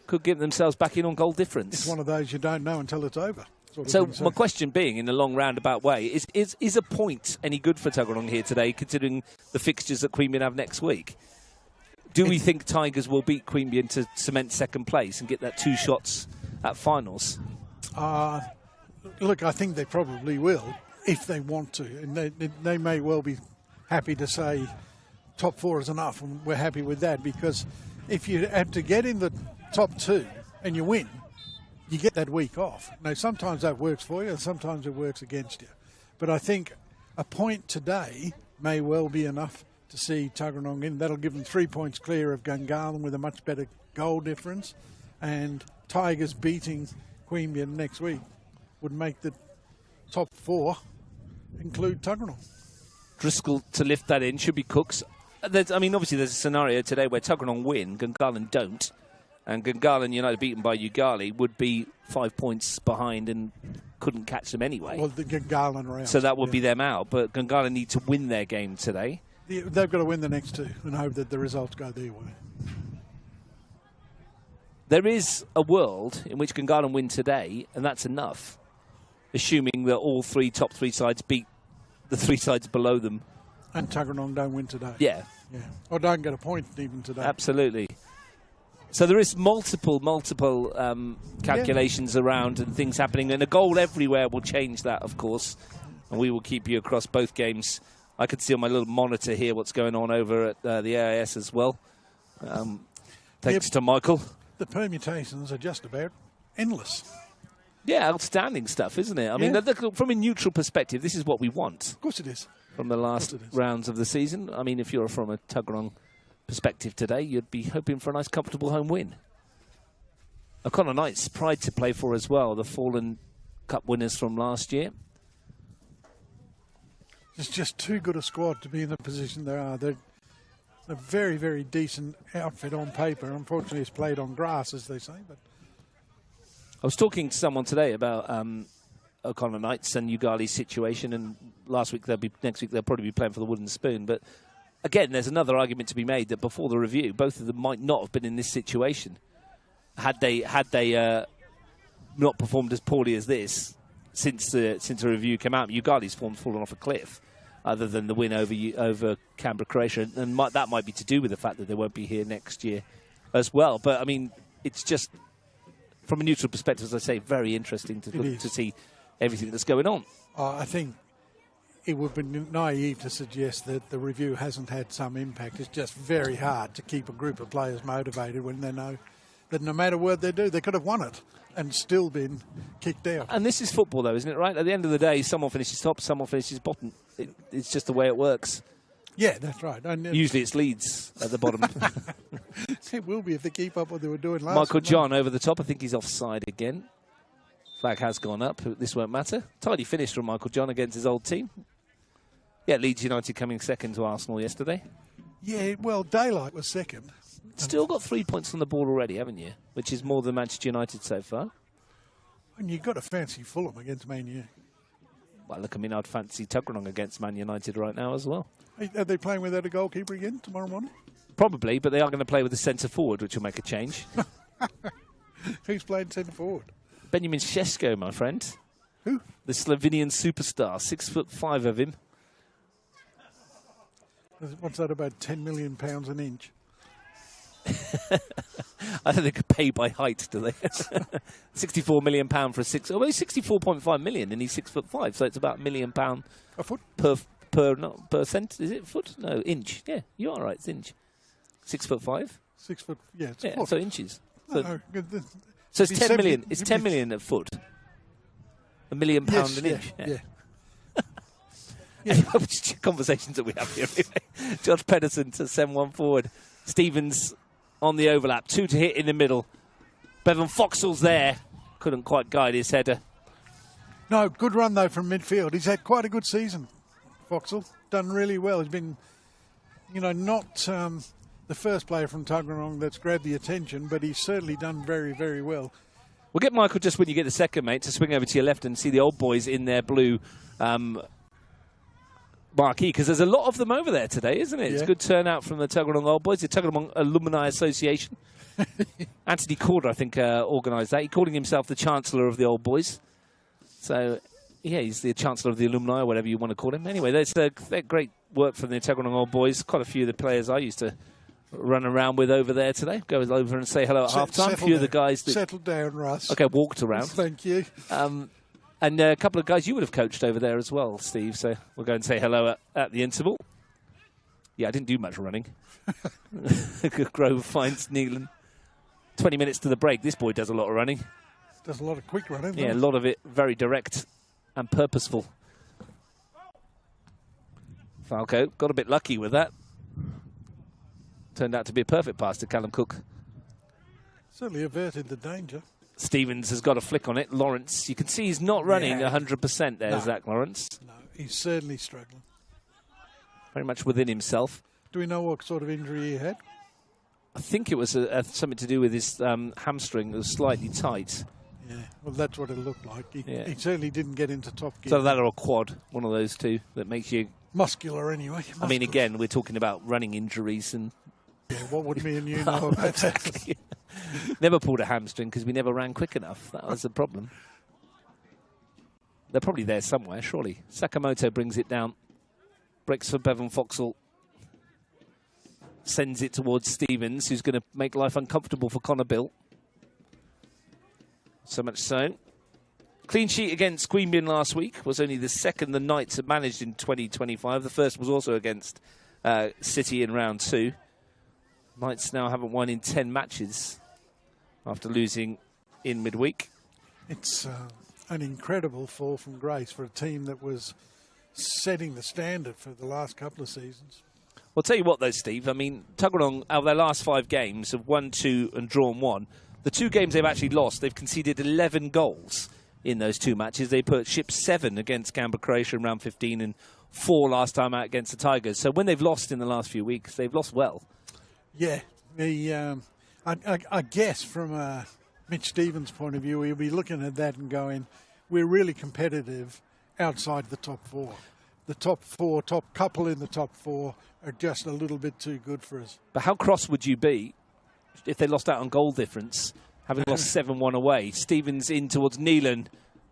Speaker 1: could get themselves back in on goal difference.
Speaker 2: It's one of those you don't know until it's over.
Speaker 1: So my question being, in a long roundabout way, is a point any good for Tuggeranong here today, considering the fixtures that Queanbeyan have next week? Do we think Tigers will beat Queanbeyan to cement second place and get that 2 shots at finals?
Speaker 2: Look, I think they probably will if they want to. And they may well be happy to say top 4 is enough and we're happy with that, because if you have to get in the top 2 and you win, you get that week off. Now, sometimes that works for you and sometimes it works against you. But I think a point today may well be enough to see Tuggeranong in. That'll give them 3 points clear of Gungahlon with a much better goal difference. And Tigers beating Queanbeyan next week would make the top 4 include Tuggeranong.
Speaker 1: Driscoll to lift that in should be Cooks. Obviously there's a scenario today where Tuggeranong win, Gungahlon don't. And Gungahlon United beaten by Ugali would be 5 points behind and couldn't catch them anyway.
Speaker 2: Well, the Gungahlon round.
Speaker 1: So that would be them out. But Gungahlon need to win their game today.
Speaker 2: They've got to win the next 2 and hope that the results go their way.
Speaker 1: There is a world in which Gungahlon win today, and that's enough, assuming that all top 3 sides beat the 3 sides below them.
Speaker 2: And Tuggeranong don't win today.
Speaker 1: Yeah.
Speaker 2: Or don't get a point even today.
Speaker 1: Absolutely. So there is multiple calculations around and things happening, and a goal everywhere will change that, of course. And we will keep you across both games. I can see on my little monitor here what's going on over at the AIS as well. Thanks to Michael.
Speaker 2: The permutations are just about endless.
Speaker 1: Yeah, outstanding stuff, isn't it? I mean, look, from a neutral perspective, this is what we want.
Speaker 2: Of course it is.
Speaker 1: From the last rounds of the season. I mean, if you're from a Tuggeranong perspective today, you'd be hoping for a nice, comfortable home win. O'Connor Knights, pride to play for as well, the fallen cup winners from last year.
Speaker 2: It's just too good a squad to be in the position they are. They're a very, very decent outfit on paper. Unfortunately, it's played on grass, as they say. But
Speaker 1: I was talking to someone today about O'Connor Knights and Ugali's situation, and next week they'll probably be playing for the Wooden Spoon. But again, there's another argument to be made that before the review, both of them might not have been in this situation had they not performed as poorly as this since the review came out. Ugali's form's fallen off a cliff, other than the win over Canberra, Croatia, and that might be to do with the fact that they won't be here next year as well. But I mean, it's just from a neutral perspective, as I say, very interesting to see everything that's going on.
Speaker 2: I think it would be naive to suggest that the review hasn't had some impact. It's just very hard to keep a group of players motivated when they know that no matter what they do, they could have won it and still been kicked out.
Speaker 1: And this is football, though, isn't it, right? At the end of the day, someone finishes top, someone finishes bottom. It's just the way it works.
Speaker 2: Yeah, that's right.
Speaker 1: Usually it's Leeds at the bottom.
Speaker 2: It will be if they keep up what they were doing last
Speaker 1: Michael John over the top. I think he's offside again. Flag has gone up. This won't matter. Tidy finish from Michael John against his old team. Yeah, Leeds United coming second to Arsenal yesterday.
Speaker 2: Yeah, well, Daylight was second.
Speaker 1: Still got 3 points on the board already, haven't you? Which is more than Manchester United so far.
Speaker 2: And you've got to fancy Fulham against Man U.
Speaker 1: Well, look, I mean, I'd fancy Tuggeranong against Man United right now as well.
Speaker 2: Are they playing without a goalkeeper again tomorrow morning?
Speaker 1: Probably, but they are going to play with a centre forward, which will make a change.
Speaker 2: Who's playing centre forward?
Speaker 1: Benjamin Šeško, my friend.
Speaker 2: Who?
Speaker 1: The Slovenian superstar, 6'5" of him.
Speaker 2: What's that, about £10 million an inch?
Speaker 1: I don't think they pay by height, do they? £64 million for a six. Oh, well, he's 64.5 million, and he's 6'5", so it's about £1 million
Speaker 2: a foot
Speaker 1: per cent. Is it foot? No, inch. Yeah, you are right. It's inch. 6'5".
Speaker 2: 6 foot. Yeah, it's
Speaker 1: yeah,
Speaker 2: foot.
Speaker 1: so inches. So,
Speaker 2: no,
Speaker 1: so it's 10 million. It's 10 million a foot. £1 million an inch.
Speaker 2: Yeah.
Speaker 1: Which conversations that we have here anyway. Josh Pedersen to send one forward. Stevens on the overlap. 2 to hit in the middle. Bevan Foxall's there. Couldn't quite guide his header.
Speaker 2: No, good run though from midfield. He's had quite a good season, Foxall. Done really well. He's been, not the first player from Tuggeranong that's grabbed the attention, but he's certainly done very, very well.
Speaker 1: We'll get Michael just when you get the second, mate, to swing over to your left and see the old boys in their blue marquee, because there's a lot of them over there today, isn't it? Yeah. It's a good turnout from the Tuggeranong Old Boys, the Tuggeranong Alumni Association. Anthony Calder, I think, organised that. He's calling himself the Chancellor of the Old Boys. So, yeah, he's the Chancellor of the Alumni, or whatever you want to call him. Anyway, that's great work from the Tuggeranong Old Boys. Quite a few of the players I used to run around with over there today. Go over and say hello at half-time. A few of the guys that...
Speaker 2: Settled down, Russ.
Speaker 1: Okay, walked around.
Speaker 2: Thank you.
Speaker 1: And a couple of guys you would have coached over there as well, Steve. So we'll go and say hello at the interval. Yeah, I didn't do much running. Grove finds Neelan. 20 minutes to the break. This boy does a lot of running.
Speaker 2: Does a lot of quick running.
Speaker 1: Yeah, a lot of it very direct and purposeful. Falco got a bit lucky with that. Turned out to be a perfect pass to Callum Cook.
Speaker 2: Certainly averted the danger.
Speaker 1: Stevens has got a flick on it. Lawrence, you can see he's not running 100% there, Zach Lawrence.
Speaker 2: No, he's certainly struggling.
Speaker 1: Very much within himself.
Speaker 2: Do we know what sort of injury he had?
Speaker 1: I think it was something to do with his hamstring that was slightly tight.
Speaker 2: Yeah, well, that's what it looked like. He certainly didn't get into top gear.
Speaker 1: So that or a quad, one of those two, that makes you...
Speaker 2: Muscular, anyway. Muscular.
Speaker 1: I mean, again, we're talking about running injuries and...
Speaker 2: Yeah, what would me and you know about
Speaker 1: exactly. Never pulled a hamstring because we never ran quick enough. That was the problem. They're probably there somewhere, surely. Sakamoto brings it down. Breaks for Bevan Foxall. Sends it towards Stevens, who's going to make life uncomfortable for Connor Bill. So much so. Clean sheet against Queanbeyan last week was only the second the Knights had managed in 2025. The first was also against City in round 2. Knights now haven't won in 10 matches after losing in midweek.
Speaker 2: It's an incredible fall from grace for a team that was setting the standard for the last couple of seasons.
Speaker 1: Well, I'll tell you what, though, Steve. I mean, Tuggeranong, out of their last 5 games, have won 2 and drawn 1. The 2 games they've actually lost, they've conceded 11 goals in those 2 matches. They put ship 7 against Kambah, Croatia in round 15 and 4 last time out against the Tigers. So when they've lost in the last few weeks, they've lost well.
Speaker 2: Yeah, I guess from Mitch Stevens' point of view, he'll be looking at that and going, we're really competitive outside the top 4. The top couple in the top 4 are just a little bit too good for us.
Speaker 1: But how cross would you be if they lost out on goal difference, having lost 7-1 away? Stevens in towards Neelan,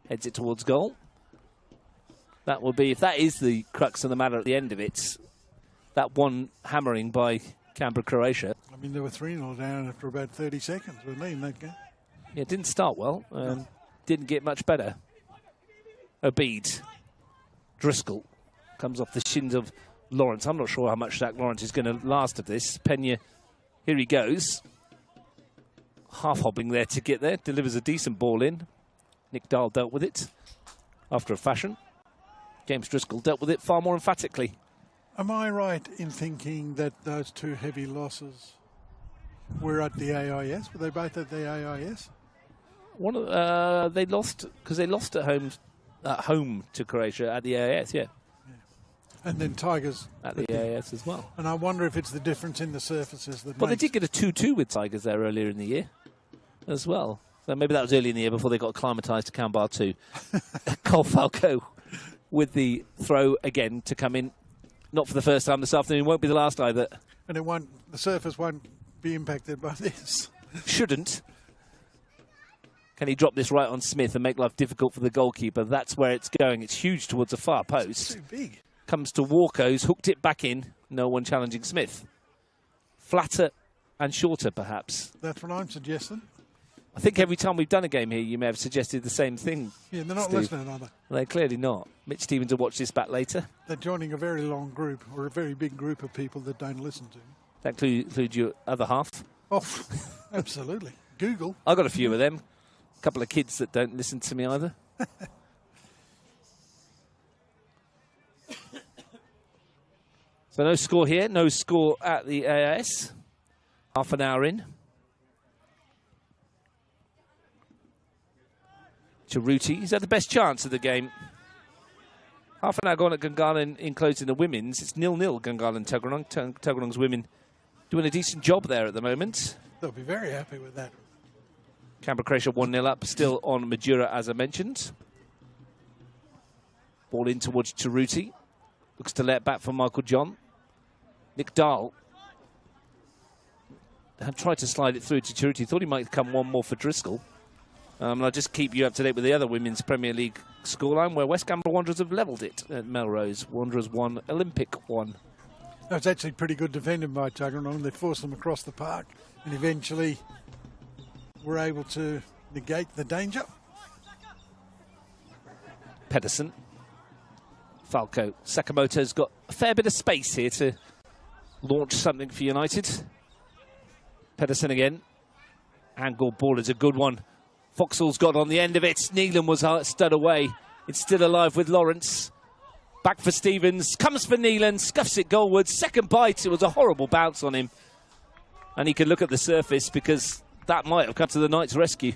Speaker 1: heads it towards goal. That will be, if that is the crux of the matter at the end of it, that one hammering by Kambah, Croatia.
Speaker 2: I mean, they were 3-0 down after about 30 seconds, weren't they, in that game?
Speaker 1: Yeah, it didn't start well. Didn't get much better. Obeid. Driscoll comes off the shins of Lawrence. I'm not sure how much Zach Lawrence is going to last of this. Pena, here he goes. Half hobbling there to get there. Delivers a decent ball in. Nick Dahl dealt with it after a fashion. James Driscoll dealt with it far more emphatically.
Speaker 2: Am I right in thinking that those 2 heavy losses were at the AIS? Were they both at the AIS?
Speaker 1: They lost because they lost at home to Croatia at the AIS, yeah.
Speaker 2: And then Tigers
Speaker 1: at the AIS as well.
Speaker 2: And I wonder if it's the difference in the surfaces that.
Speaker 1: Well, they did get a 2-2 with Tigers there earlier in the year as well. So maybe that was early in the year before they got acclimatised to Kambah too. Cole Falco with the throw again to come in. Not for the first time this afternoon. Won't be the last either.
Speaker 2: And the surface won't be impacted by this.
Speaker 1: Shouldn't. Can he drop this right on Smith and make life difficult for the goalkeeper? That's where it's going. It's huge towards the far post.
Speaker 2: It's too big.
Speaker 1: Comes to Walker, who's hooked it back in. No one challenging Smith. Flatter and shorter, perhaps.
Speaker 2: That's what I'm suggesting.
Speaker 1: I think every time we've done a game here, you may have suggested the same thing.
Speaker 2: Yeah, they're not
Speaker 1: Steve.
Speaker 2: listening, are they?
Speaker 1: They're clearly not. Mitch Stevens will watch this back later.
Speaker 2: They're joining a very long group, or a very big group of people that don't listen to me.
Speaker 1: That includes your other half.
Speaker 2: Oh, absolutely. Google.
Speaker 1: I've got a few of them. A couple of kids that don't listen to me either. So no score here, no score at the AIS. Half an hour in. Charuti, he's had the best chance of the game. Half an hour gone at Gungahlin in closing the women's. It's 0-0 Gungahlin Tuggeranong. Tuggeranong's women doing a decent job there at the moment.
Speaker 2: They'll be very happy with that.
Speaker 1: Canberra Croatia 1-0 up, still on Madura as I mentioned. Ball in towards Charuti. Looks to let back for Michael John. Nick Dahl had tried to slide it through to Charuti. Thought he might come one more for Driscoll. And I'll just keep you up to date with the other Women's Premier League scoreline, where West Canberra Wanderers have levelled it at Melrose. Wanderers 1, Olympic 1.
Speaker 2: That was actually pretty good defending by Tuggeranong. They forced them across the park and eventually were able to negate the danger.
Speaker 1: Pedersen. Falco. Sakamoto's got a fair bit of space here to launch something for United. Pedersen again. Angle ball is a good one. Foxall's got on the end of it. Neelan was stud away. It's still alive with Lawrence. Back for Stevens. Comes for Neelan. Scuffs it goalwards. Second bite. It was a horrible bounce on him. And he could look at the surface because that might have come to the Knights' rescue.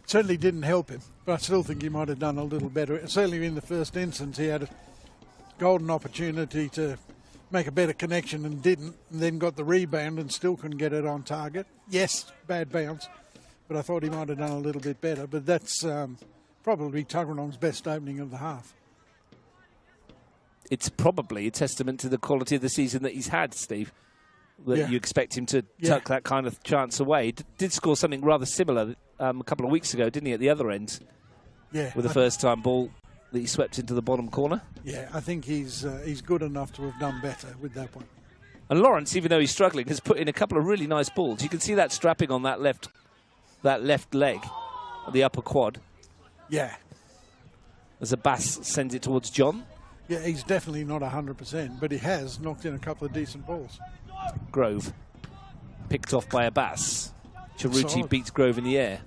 Speaker 2: Certainly didn't help him, but I still think he might have done a little better. Certainly in the first instance, he had a golden opportunity to make a better connection and didn't, and then got the rebound and still couldn't get it on target. Yes, bad bounce, but I thought he might have done a little bit better. But that's probably Tuggeranong's best opening of the half.
Speaker 1: It's probably a testament to the quality of the season that he's had, Steve. That you expect him to tuck that kind of chance away. Did score something rather similar a couple of weeks ago, didn't he, at the other end?
Speaker 2: Yeah.
Speaker 1: With a first-time ball that he swept into the bottom corner.
Speaker 2: Yeah, I think he's good enough to have done better with that one.
Speaker 1: And Lawrence, even though he's struggling, has put in a couple of really nice balls. You can see that strapping on that left leg, the upper quad.
Speaker 2: Yeah.
Speaker 1: As Abbas sends it towards John.
Speaker 2: Yeah, he's definitely not 100%, but he has knocked in a couple of decent balls.
Speaker 1: Grove picked off by Abbas. Charuti beats Grove in the air.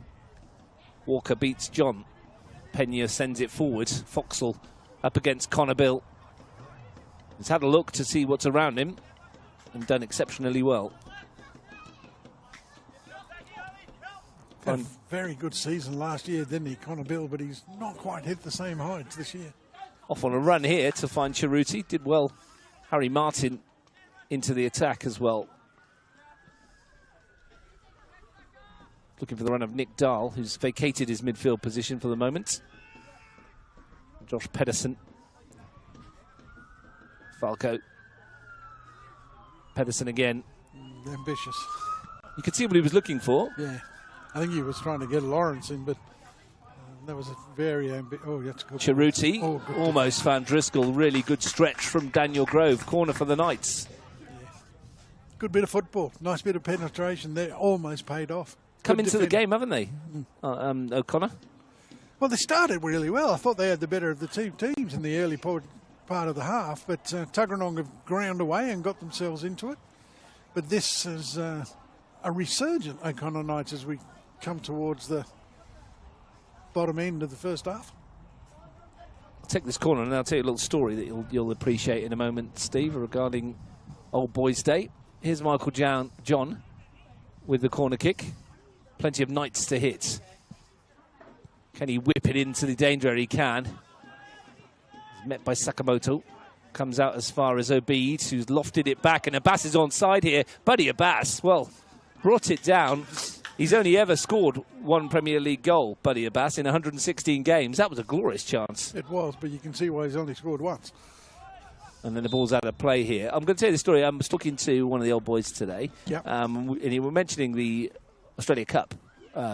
Speaker 1: Walker beats John. Pena sends it forward. Foxall up against Connor Bill. He's had a look to see what's around him and done exceptionally well.
Speaker 2: Had a very good season last year, didn't he, Connor Bill? But he's not quite hit the same heights this year.
Speaker 1: Off on a run here to find Charuti. Did well. Harry Martin into the attack as well. Looking for the run of Nick Dahl, who's vacated his midfield position for the moment. Josh Pedersen. Falco. Pedersen again.
Speaker 2: Ambitious.
Speaker 1: You could see what he was looking for.
Speaker 2: Yeah. I think he was trying to get Lawrence in, but that was a very ambitious. Oh, that's good.
Speaker 1: Charuti almost found Driscoll. Really good stretch from Daniel Grove. Corner for the Knights.
Speaker 2: Good bit of football. Nice bit of penetration there. Almost paid off.
Speaker 1: Come into the game, haven't they? O'Connor?
Speaker 2: Well, they started really well. I thought they had the better of the two teams in the early part of the half, but Tuggeranong have ground away and got themselves into it. But this is a resurgent O'Connor Knights as we come towards the bottom end of the first half.
Speaker 1: I'll take this corner and I'll tell you a little story that you'll appreciate in a moment, Steve, regarding Old Boys Day. Here's Michael John with the corner kick. Plenty of Knights to hit. Can he whip it into the danger area? He can. He's met by Sakamoto. Comes out as far as Obeid, who's lofted it back, and Abbas is onside here. Buddy Abbas, well, brought it down. He's only ever scored one Premier League goal, Buddy Abbas, in 116 games. That was a glorious chance.
Speaker 2: It was, but you can see why he's only scored once.
Speaker 1: And then the ball's out of play here. I'm going to tell you the story. I was talking to one of the old boys today, and he was mentioning the Australia Cup,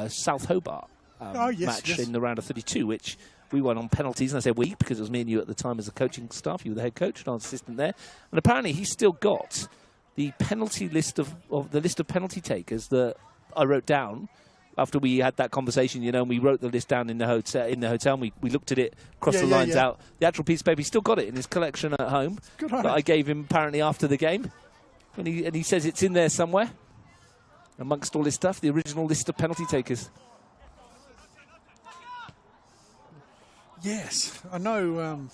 Speaker 1: South Hobart match in the round of 32, which we won on penalties. And I said we, because it was me and you at the time as the coaching staff. You were the head coach, and I was assistant there. And apparently he's still got the penalty list of the list of penalty takers that I wrote down after we had that conversation, you know, and we wrote the list down in the hotel. And we looked at it, crossed the lines out. The actual piece of paper, he's still got it in his collection at home that I gave him apparently after the game. And he says it's in there somewhere amongst all this stuff, the original list of penalty takers.
Speaker 2: Yes, I know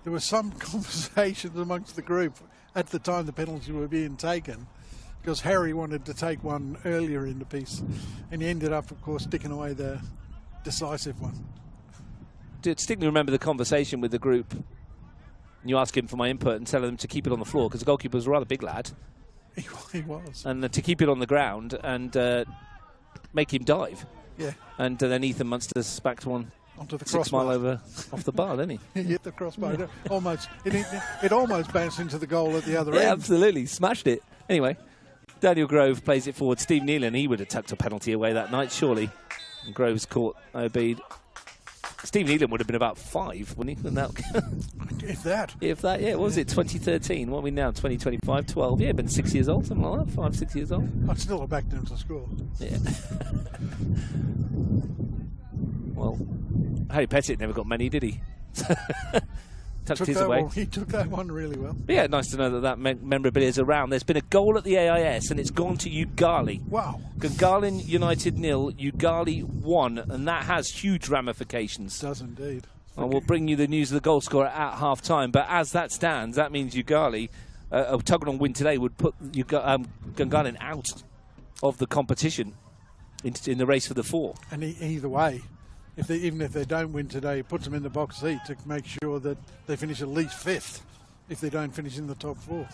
Speaker 2: there was some conversations amongst the group at the time the penalties were being taken, because Harry wanted to take one earlier in the piece, and he ended up, of course, sticking away the decisive one.
Speaker 1: Distinctly remember the conversation with the group. And you ask him for my input and tell them to keep it on the floor, because the goalkeeper was a rather big lad.
Speaker 2: He was.
Speaker 1: And to keep it on the ground and make him dive.
Speaker 2: Yeah.
Speaker 1: And then Ethan Munster's back to one.
Speaker 2: Onto the
Speaker 1: 6 mile over off the bar, didn't he?
Speaker 2: He hit the crossbar. Yeah. It almost bounced into the goal at the other end.
Speaker 1: Absolutely. Smashed it. Anyway, Daniel Grove plays it forward. Steve Nealon, he would have tucked a penalty away that night, surely. And Grove's caught Obeid. Steve Nealon would have been about 5, wouldn't he?
Speaker 2: If that.
Speaker 1: If that, yeah. What was it, 2013? What are we now, 2025, 12? Yeah, been 6 years old, something like that, 5, 6 years old.
Speaker 2: I'd still have backed him to score.
Speaker 1: Yeah. Well, Harry Pettit never got many, did he? Tucked his away.
Speaker 2: He took that one really well.
Speaker 1: But yeah, nice to know that memorabilia is around. There's been a goal at the AIS, and it's gone to Ugali.
Speaker 2: Wow.
Speaker 1: Gungahlin United 0, Ugali 1, and that has huge ramifications.
Speaker 2: It does indeed.
Speaker 1: And we'll bring you the news of the goal scorer at half-time. But as that stands, that means Ugali, a Tuggeranong win today, would put Gungahlin out of the competition in the race for the 4. And
Speaker 2: either way, even if they don't win today, it puts them in the box seat to make sure that they finish at least 5th if they don't finish in the top 4.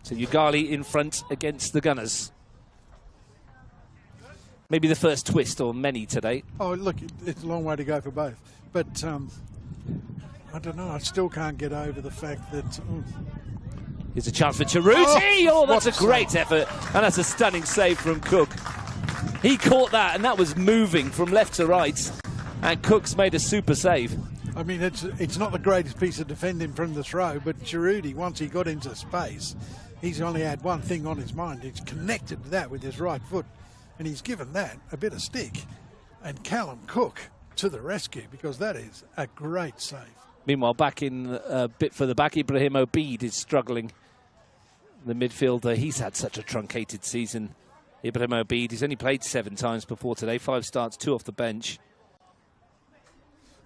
Speaker 1: So Ugali in front against the Gunners. Maybe the first twist or many today.
Speaker 2: Oh, look, it's a long way to go for both. But I don't know, I still can't get over the fact that...
Speaker 1: Here's a chance for Cheruti. Oh, that's a great effort. And that's a stunning save from Cook. He caught that, and that was moving from left to right. And Cook's made a super save.
Speaker 2: I mean, it's not the greatest piece of defending from the throw, but Cheruti, once he got into space, he's only had one thing on his mind. He's connected to that with his right foot, and he's given that a bit of stick. And Callum Cook to the rescue, because that is a great save.
Speaker 1: Meanwhile, back in a bit further back, Ibrahim Obeid is struggling. The midfielder, he's had such a truncated season. Ibrahim Obeid, he's only played 7 times before today, 5 starts, 2 off the bench.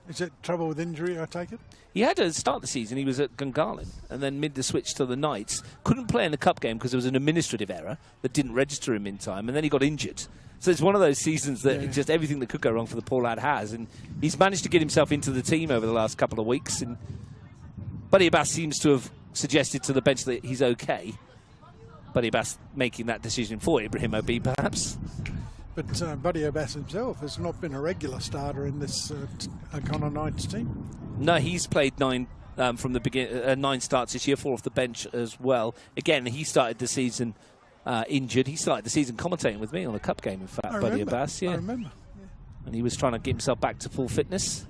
Speaker 2: Is it trouble with injury, I take it?
Speaker 1: He had to start the season, he was at Gungahlin, and then mid the switch to the Knights. Couldn't play in the cup game because there was an administrative error that didn't register him in time, and then he got injured. So it's one of those seasons that just everything that could go wrong for the poor lad has, and he's managed to get himself into the team over the last couple of weeks. And Buddy Abbas seems to have suggested to the bench that he's okay. Buddy Abbas making that decision for Ibrahim Obeid, perhaps.
Speaker 2: But Buddy Abbas himself has not been a regular starter in this O'Connor Knights team.
Speaker 1: No, he's played 9 from the beginning, 9 starts this year, 4 off the bench as well. Again, he started the season injured. He started the season commentating with me on a cup game, in fact, Buddy Abbas. Yeah.
Speaker 2: I remember. Yeah.
Speaker 1: And he was trying to get himself back to full fitness.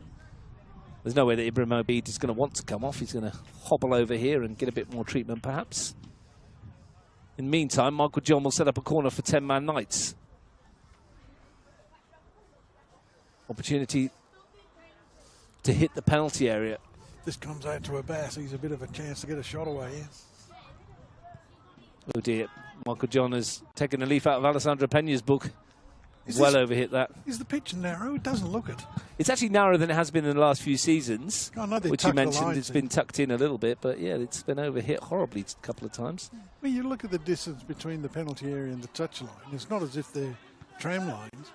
Speaker 1: There's no way that Ibrahim Obeid is going to want to come off. He's going to hobble over here and get a bit more treatment, perhaps. In the meantime, Michael John will set up a corner for 10-man Knights. Opportunity to hit the penalty area.
Speaker 2: This comes out to Abbas. He's a bit of a chance to get a shot away here.
Speaker 1: Oh dear. Michael John has taken a leaf out of Alessandro Pena's book. Well overhit that.
Speaker 2: Is the pitch narrow? It doesn't look it.
Speaker 1: It's actually narrower than it has been in the last few seasons.
Speaker 2: I know
Speaker 1: which you mentioned, it's been tucked in a little bit, but yeah, it's been overhit horribly a couple of times.
Speaker 2: Well, you look at the distance between the penalty area and the touch line. It's not as if they're tram lines.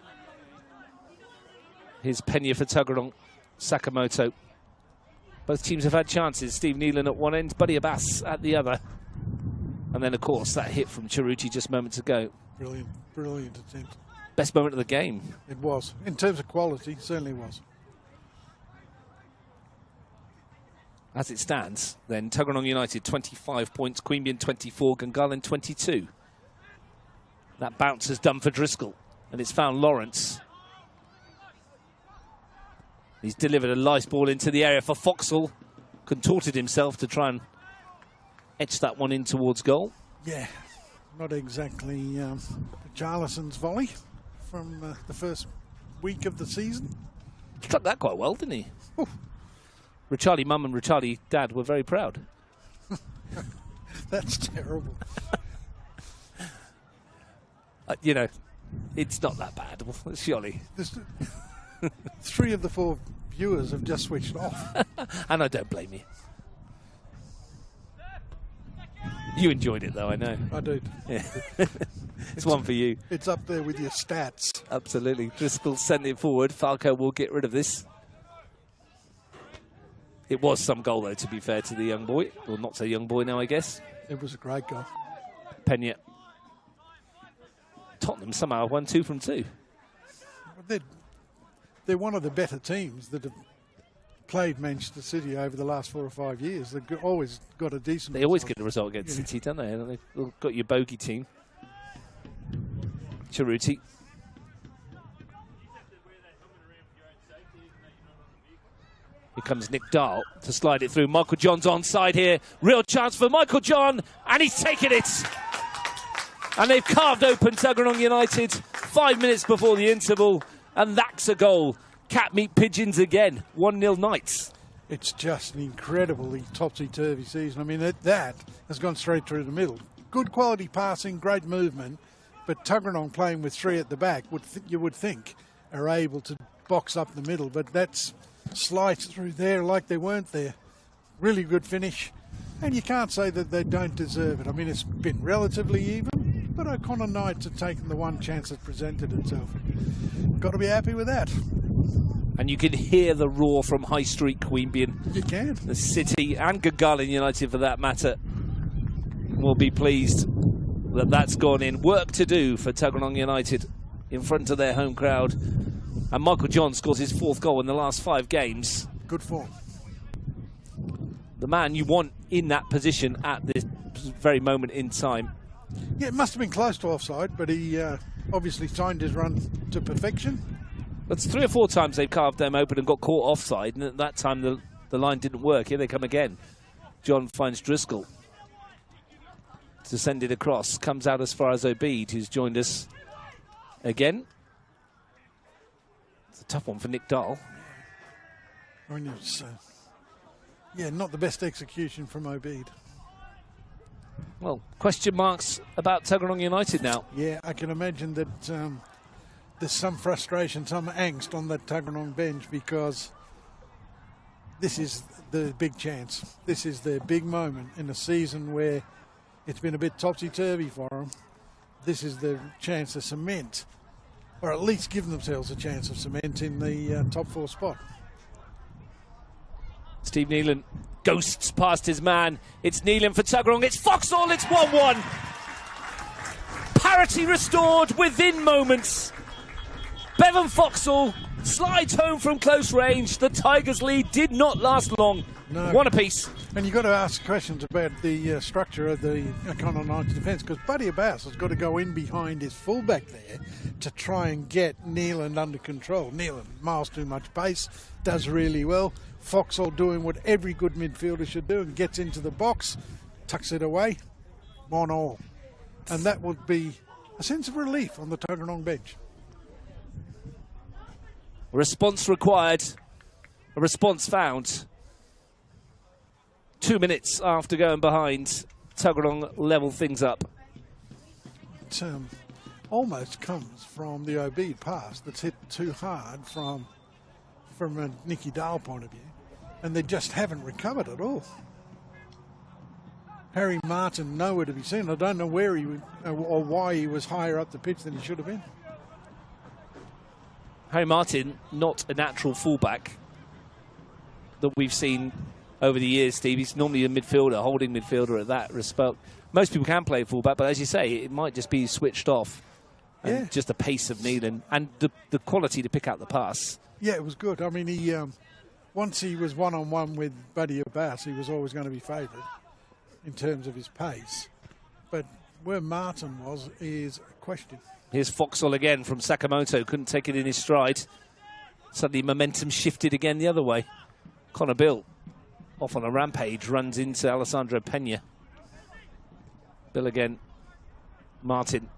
Speaker 1: Here's Pena for Tuggeranong, Sakamoto. Both teams have had chances. Steve Nealon at one end, Buddy Abbas at the other. And then, of course, that hit from Cheruti just moments ago.
Speaker 2: Brilliant, brilliant attempt.
Speaker 1: Best moment of the game.
Speaker 2: It was. In terms of quality, certainly was.
Speaker 1: As it stands, then Tuggeranong United 25 points, Queanbeyan 24, Gungahlin 22. That bounce has done for Driscoll, and it's found Lawrence. He's delivered a nice ball into the area for Foxall. Contorted himself to try and etch that one in towards goal.
Speaker 2: Yeah, not exactly Jarlison's volley from the first week of the season.
Speaker 1: Struck that quite well, didn't he? Richarlie mum and Richarlie dad were very proud.
Speaker 2: That's terrible.
Speaker 1: You know, it's not that bad, surely.
Speaker 2: 3 of the 4 viewers have just switched off.
Speaker 1: And I don't blame you. You enjoyed it, though, I know.
Speaker 2: I did.
Speaker 1: Yeah. It's one for you.
Speaker 2: It's up there with your stats.
Speaker 1: Absolutely. Driscoll sent it forward. Falco will get rid of this. It was some goal, though, to be fair to the young boy. Well, not so young boy now, I guess.
Speaker 2: It was a great goal.
Speaker 1: Pena. Tottenham somehow won 2 from 2.
Speaker 2: They're one of the better teams that have played Manchester City over the last 4 or 5 years. They've always got a decent
Speaker 1: They always
Speaker 2: result.
Speaker 1: get a result against City, don't they? They've got your bogey team. Cerruti. Here comes Nick Dahl to slide it through. Michael John's onside here. Real chance for Michael John, and he's taken it. And they've carved open Tuggeranong United 5 minutes before the interval, and that's a goal. Cat meet pigeons again. 1-0 Knights.
Speaker 2: It's just an incredibly topsy-turvy season. I mean, that has gone straight through the middle. Good quality passing, great movement, but Tuggeranong playing with 3 at the back, you would think, are able to box up the middle, but that's sliced through there like they weren't there. Really good finish, and you can't say that they don't deserve it. I mean, it's been relatively even, but O'Connor Knights have taken the one chance that presented itself. Got to be happy with that.
Speaker 1: And you can hear the roar from High Street Queanbeyan.
Speaker 2: You can.
Speaker 1: The City and Gungahlin United, for that matter, will be pleased that that's gone in. Work to do for Tuggeranong United in front of their home crowd. And Michael John scores his 4th goal in the last 5 games.
Speaker 2: Good form.
Speaker 1: The man you want in that position at this very moment in time.
Speaker 2: Yeah, it must have been close to offside, but he obviously timed his run to perfection.
Speaker 1: That's 3 or 4 times they've carved them open and got caught offside, and at that time the line didn't work. Here they come again. John finds Driscoll to send it across. Comes out as far as Obeid, who's joined us again. It's a tough one for Nick Dahl.
Speaker 2: I mean, it's, yeah, not the best execution from Obeid.
Speaker 1: Well, question marks about Tuggeranong United now.
Speaker 2: Yeah, I can imagine that there's some frustration, some angst on that Tuggeranong bench, because this is the big chance. This is their big moment in a season where it's been a bit topsy-turvy for them. This is their chance to cement, or at least give themselves a chance of cement in the top 4 spot.
Speaker 1: Steve Neelan ghosts past his man. It's Neelan for Tuggeranong. It's Foxall. It's 1-1. Parity restored within moments. Bevan Foxall slides home from close range. The Tigers' lead did not last long.
Speaker 2: No.
Speaker 1: 1 apiece.
Speaker 2: And you've got to ask questions about the structure of the O'Connor Knights defence, because Buddy Abbas has got to go in behind his fullback there to try and get Neelan under control. Neelan, miles too much pace, does really well. Foxall doing what every good midfielder should do and gets into the box, tucks it away, 1-1. And that would be a sense of relief on the Tuggeranong bench.
Speaker 1: A response required, a response found. 2 minutes after going behind, Tuggeranong level things up.
Speaker 2: It almost comes from the Obeid pass that's hit too hard from a Nicky Dahl point of view, and they just haven't recovered at all. Harry Martin nowhere to be seen. I don't know where he or why he was higher up the pitch than he should have been.
Speaker 1: Harry Martin, not a natural fullback that we've seen over the years, Steve. He's normally a midfielder, holding midfielder at that respect. Most people can play fullback, but as you say, it might just be switched off. And just the pace of Neelan and the quality to pick out the pass.
Speaker 2: Yeah, it was good. I mean, he once he was one-on-one with Buddy Abbas, he was always going to be favoured in terms of his pace. But where Martin was is a question.
Speaker 1: Here's Foxall again from Sakamoto. Couldn't take it in his stride. Suddenly momentum shifted again the other way. Connor Bill off on a rampage, runs into Alessandro Pena. Bill again. Martin.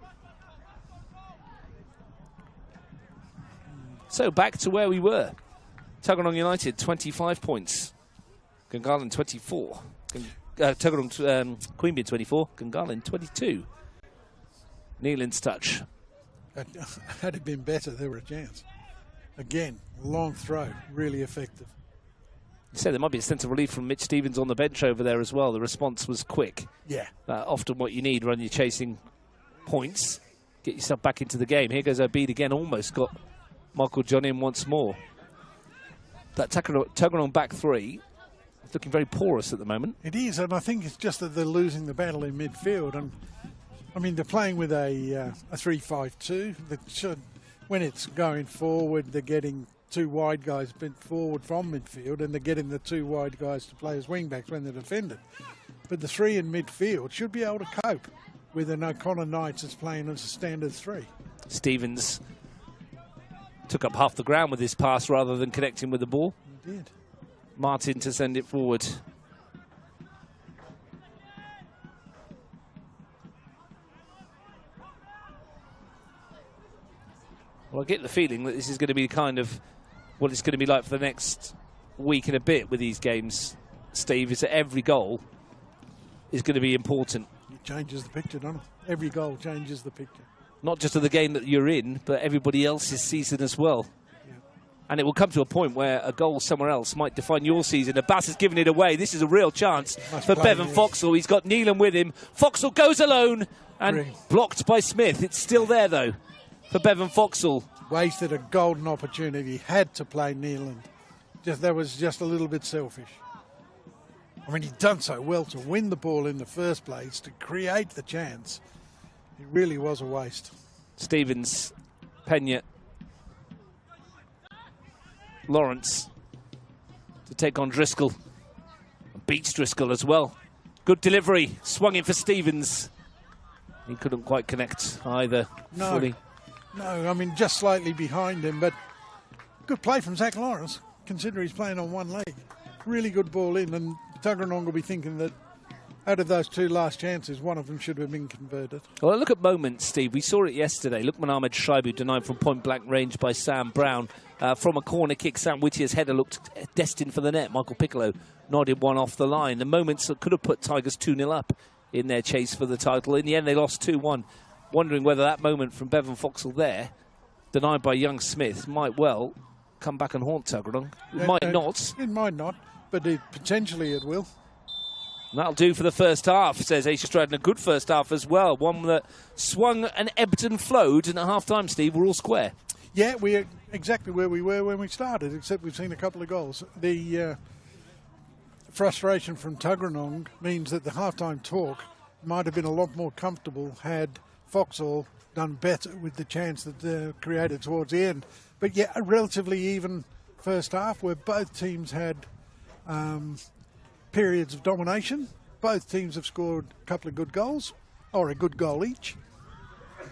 Speaker 1: So back to where we were. Tuggeranong United, 25 points. Gungahlin, 24. Tuggeranong Queanbeyan, 24. Gungahlin, 22. Neelan's touch.
Speaker 2: Had it been better, there were a chance. Again, long throw, really effective.
Speaker 1: You said there might be a sense of relief from Mitch Stevens on the bench over there as well. The response was quick.
Speaker 2: Yeah.
Speaker 1: Often what you need when you're chasing points. Get yourself back into the game. Here goes Obeid again, almost got Michael John in once more. That Tuggeranong back three is looking very porous at the moment.
Speaker 2: It is, and I think it's just that they're losing the battle in midfield. And I mean, they're playing with a 3-5-2. That should, when it's going forward, they're getting two wide guys forward from midfield, and they're getting the two wide guys to play as wing backs when they're defended. But the three in midfield should be able to cope with an O'Connor Knights that's playing as a standard three.
Speaker 1: Stevens took up half the ground with his pass rather than connecting with the ball.
Speaker 2: He did.
Speaker 1: Martin to send it forward. Well, I get the feeling that this is going to be kind of what it's going to be like for the next week and a bit with these games, Steve, is that every goal is going to be important.
Speaker 2: It changes the picture, doesn't it? Every goal changes the picture.
Speaker 1: Not just of the game that you're in, but everybody else's season as well. Yeah. And it will come to a point where a goal somewhere else might define your season. Abbas has given it away. This is a real chance for Bevan Foxall. He's got Neelan with him. Foxall goes alone and blocked by Smith. It's still there, though, for Bevan Foxall.
Speaker 2: Wasted a golden opportunity. Had to play Neelan. That was just a little bit selfish. I mean, he'd done so well to win the ball in the first place, to create the chance. It really was a waste.
Speaker 1: Stevens, Pena, Lawrence to take on Driscoll. Beats Driscoll as well. Good delivery. Swung in for Stevens. He couldn't quite connect either fully.
Speaker 2: No, I mean, just slightly behind him, but good play from Zach Lawrence, considering he's playing on one leg. Really good ball in, and Tuggeranong will be thinking that out of those two last chances, one of them should have been converted.
Speaker 1: Well, look at moments, Steve. We saw it yesterday. Lukman Ahmed Shaibu denied from point-blank range by Sam Brown. From a corner kick, Sam Whittier's header looked destined for the net. Michael Piccolo nodded one off the line. The moments that could have put Tigers 2-0 up in their chase for the title. In the end, they lost 2-1. Wondering whether that moment from Bevan Foxall there, denied by young Smith, might well come back and haunt Tuggeranong. It might not.
Speaker 2: It might not, but potentially it will.
Speaker 1: That'll do for the first half, says Aisha Stratton. A good first half as well. One that swung and ebbed and flowed, and at half-time, Steve, we're all square.
Speaker 2: Yeah, we're exactly where we were when we started, except we've seen a couple of goals. The frustration from Tuggeranong means that the half-time talk might have been a lot more comfortable had Foxall done better with the chance that they created towards the end. But yeah, a relatively even first half where both teams had periods of domination. Both teams have scored a couple of good goals, or a good goal each.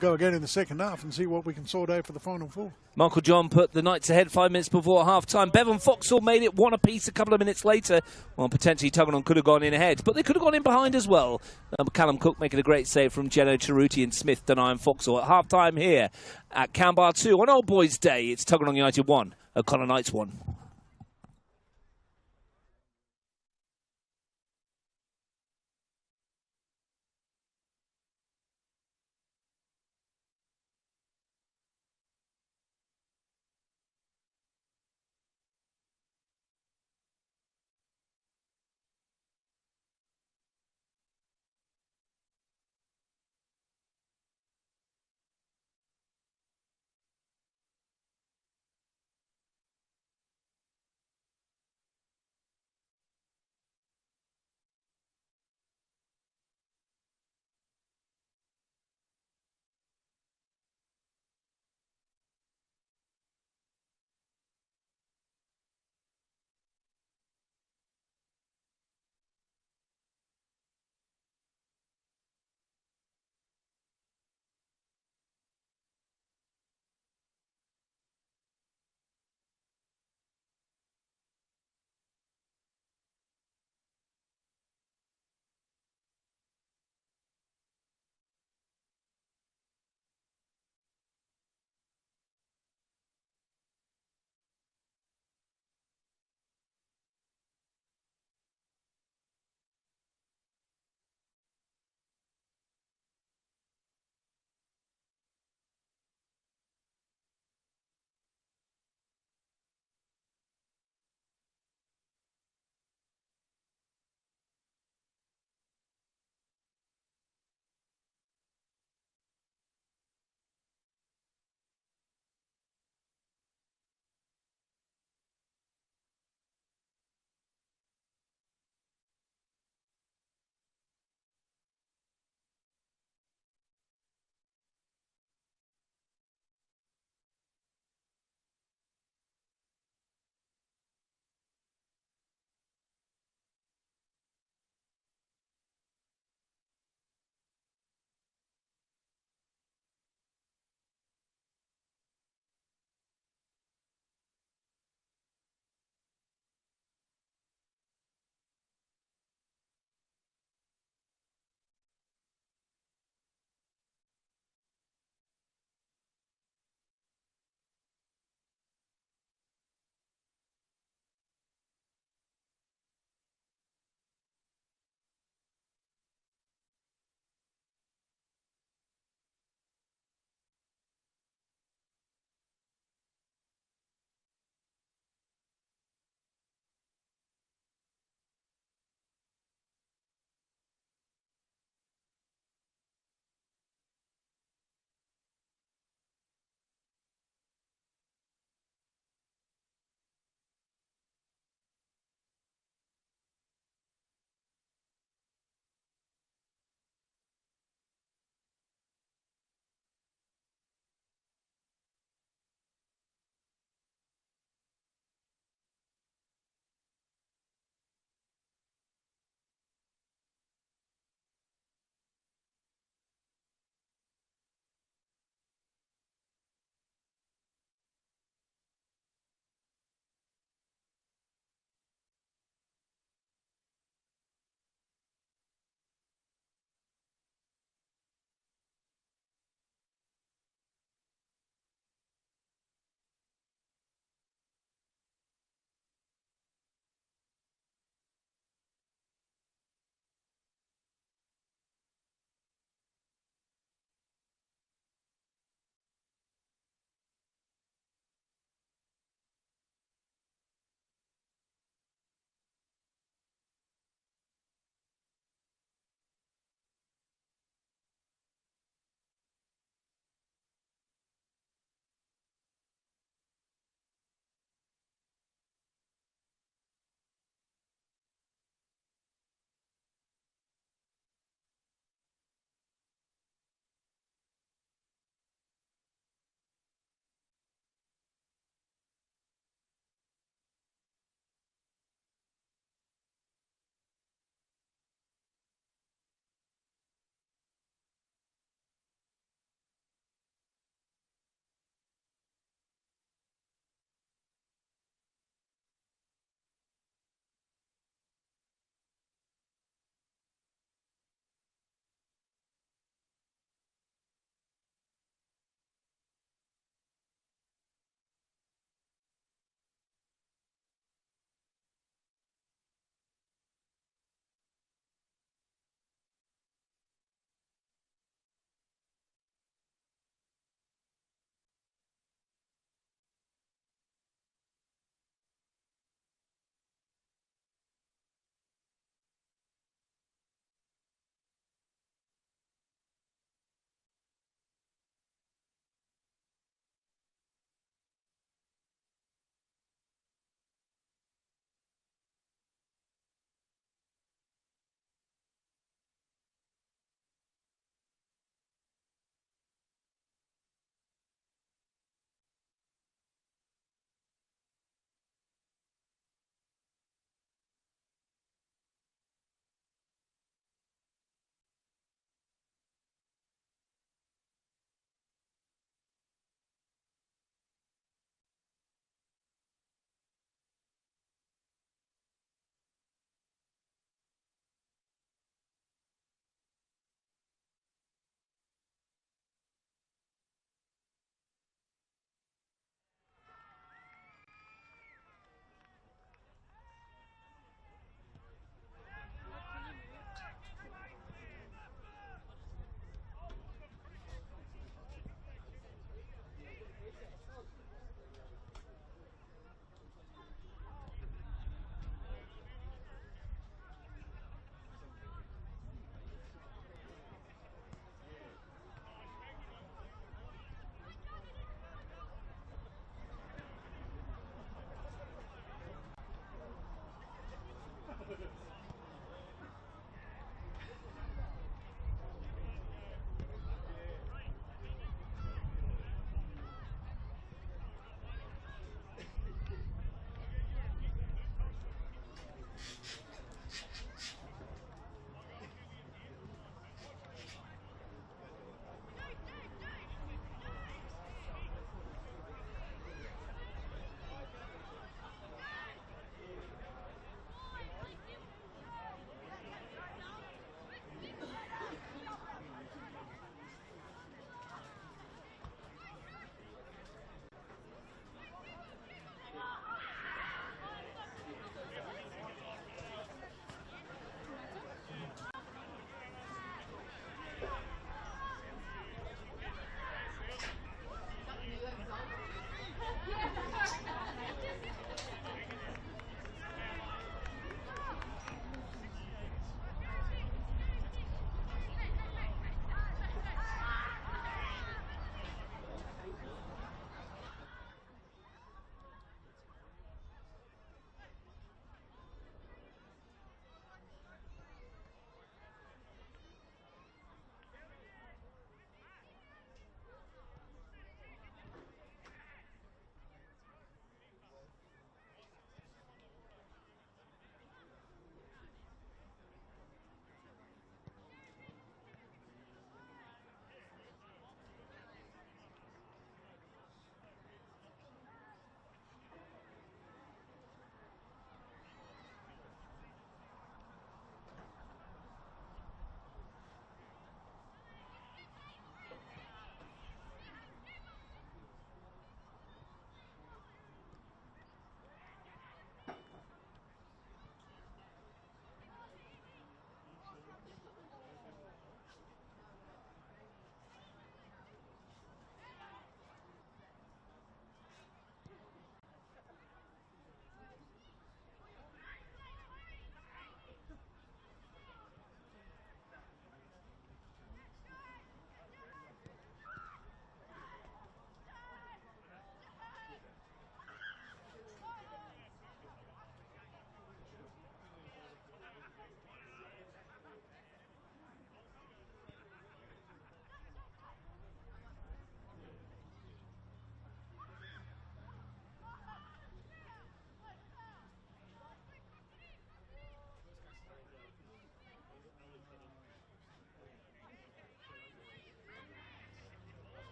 Speaker 2: Go again in the second half and see what we can sort out for the final four.
Speaker 1: Michael John put the Knights ahead 5 minutes before half-time. Bevan Foxall made it one apiece a couple of minutes later. Well, potentially Tuggeranong could have gone in ahead, but they could have gone in behind as well. Callum Cook making a great save from Geno Cerruti and Smith denying Foxall. At half-time here at Kambah 2 on Old Boys Day, it's Tuggeranong United 1, O'Connor Knights 1.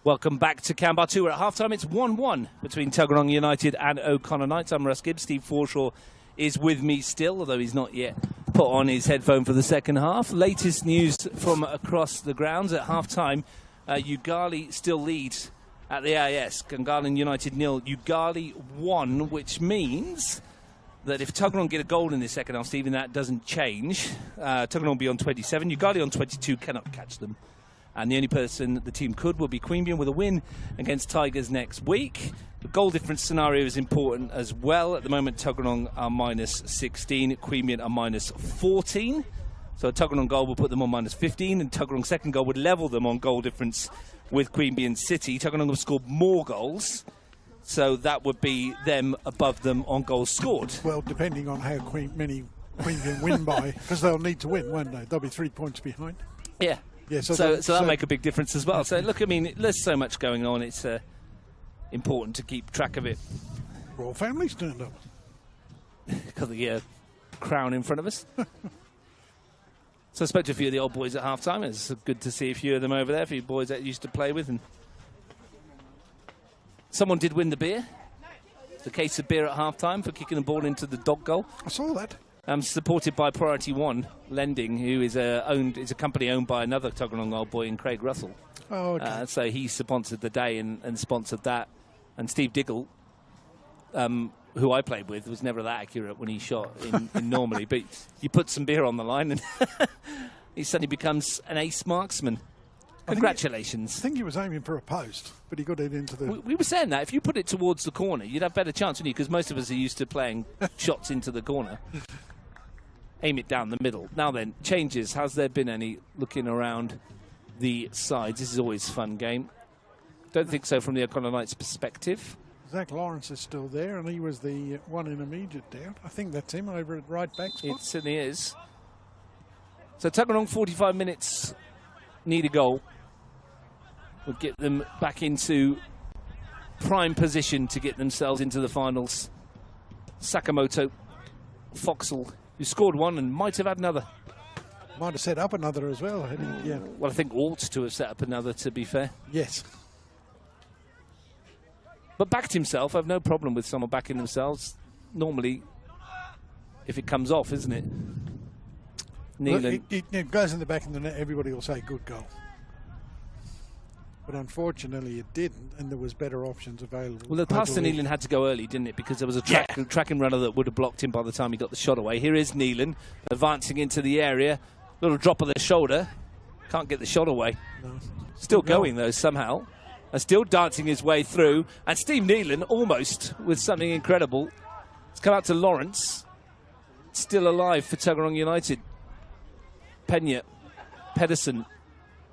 Speaker 1: Welcome back to Kambah 2. We're at half-time. It's 1-1 between Tuggeranong United and O'Connor Knights. I'm Russ Gibbs. Steve Forshaw is with me still, although he's not yet put on his headphone for the second half. Latest news from across the grounds at half-time. Ugali still leads at the AIS. Gungahlin United 0, Ugali 1, which means that if Tuggeranong get a goal in the second half, Stephen, that doesn't change. Tuggeranong will be on 27. Ugali on 22, cannot catch them. And the only person that the team could will be Queanbeyan with a win against Tigers next week. The goal difference scenario is important as well. At the moment, Tuggeranong are minus 16, Queanbeyan are minus 14. So a Tuggeranong goal will put them on minus 15, and Tuggeranong's second goal would level them on goal difference with Queanbeyan City. Tuggeranong have scored more goals, so that would be them above them on goals scored.
Speaker 2: Well, depending on how many Queanbeyan win by, because they'll need to win, won't they? They'll be 3 points behind.
Speaker 1: Yeah.
Speaker 2: Yeah, so
Speaker 1: that'll make a big difference as well. So, look, I mean, there's so much going on. It's important to keep track of it.
Speaker 2: Royal family's turned up.
Speaker 1: Got the crown in front of us. So I spoke to a few of the old boys at half-time. It's good to see a few of them over there, a few boys that I used to play with. And someone did win the beer. It's a case of beer at half-time for kicking the ball into the dog goal.
Speaker 2: I saw that.
Speaker 1: Supported by Priority One Lending, who is a company owned by another Tuggeranong old boy in Craig Russell.
Speaker 2: Oh, okay.
Speaker 1: So he sponsored the day and sponsored that. And Steve Diggle, who I played with, was never that accurate when he shot in normally. But you put some beer on the line and he suddenly becomes an ace marksman. Congratulations.
Speaker 2: I think he was aiming for a post, but he got it into the...
Speaker 1: We were saying that. If you put it towards the corner, you'd have better chance, wouldn't you? Because most of us are used to playing shots into the corner. Aim it down the middle. Now then, changes. Has there been any looking around the sides? This is always a fun game. Don't think so from the O'Connor Knights' perspective.
Speaker 2: Zach Lawrence is still there, and he was the one in immediate doubt. I think that's him over at right back spot.
Speaker 1: It certainly is. So Tuggeranong, 45 minutes, need a goal. Would get them back into prime position to get themselves into the finals. Sakamoto, Foxall, who scored one and might have had another.
Speaker 2: Might have set up another as well. Yeah.
Speaker 1: Well, I think ought to have set up another, to be fair.
Speaker 2: Yes.
Speaker 1: But backed himself. I have no problem with someone backing themselves. Normally, if it comes off, isn't it?
Speaker 2: Well, it goes in the back of the net. Everybody will say good goal. But unfortunately, it didn't, and there was better options available.
Speaker 1: Well, the pass to Neelan had to go early, didn't it? Because there was a tracking runner that would have blocked him by the time he got the shot away. Here is Neelan advancing into the area. Little drop of the shoulder. Can't get the shot away. No. Still going, though, somehow. And still dancing his way through. And Steve Neelan, almost, with something incredible. It's come out to Lawrence. Still alive for Tuggeranong United. Pena, Pedersen.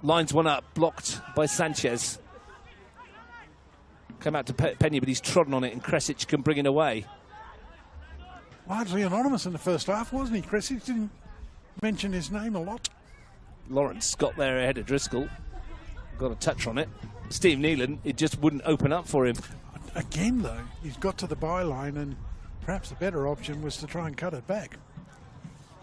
Speaker 1: Lines one up, blocked by Sanchez. Come out to Pena, but he's trodden on it, and Kresic can bring it away.
Speaker 2: Largely anonymous in the first half, wasn't he? Kresic didn't mention his name a lot.
Speaker 1: Lawrence got there ahead of Driscoll. Got a touch on it. Steve Neelan, it just wouldn't open up for him.
Speaker 2: Again, though, he's got to the byline, and perhaps the better option was to try and cut it back.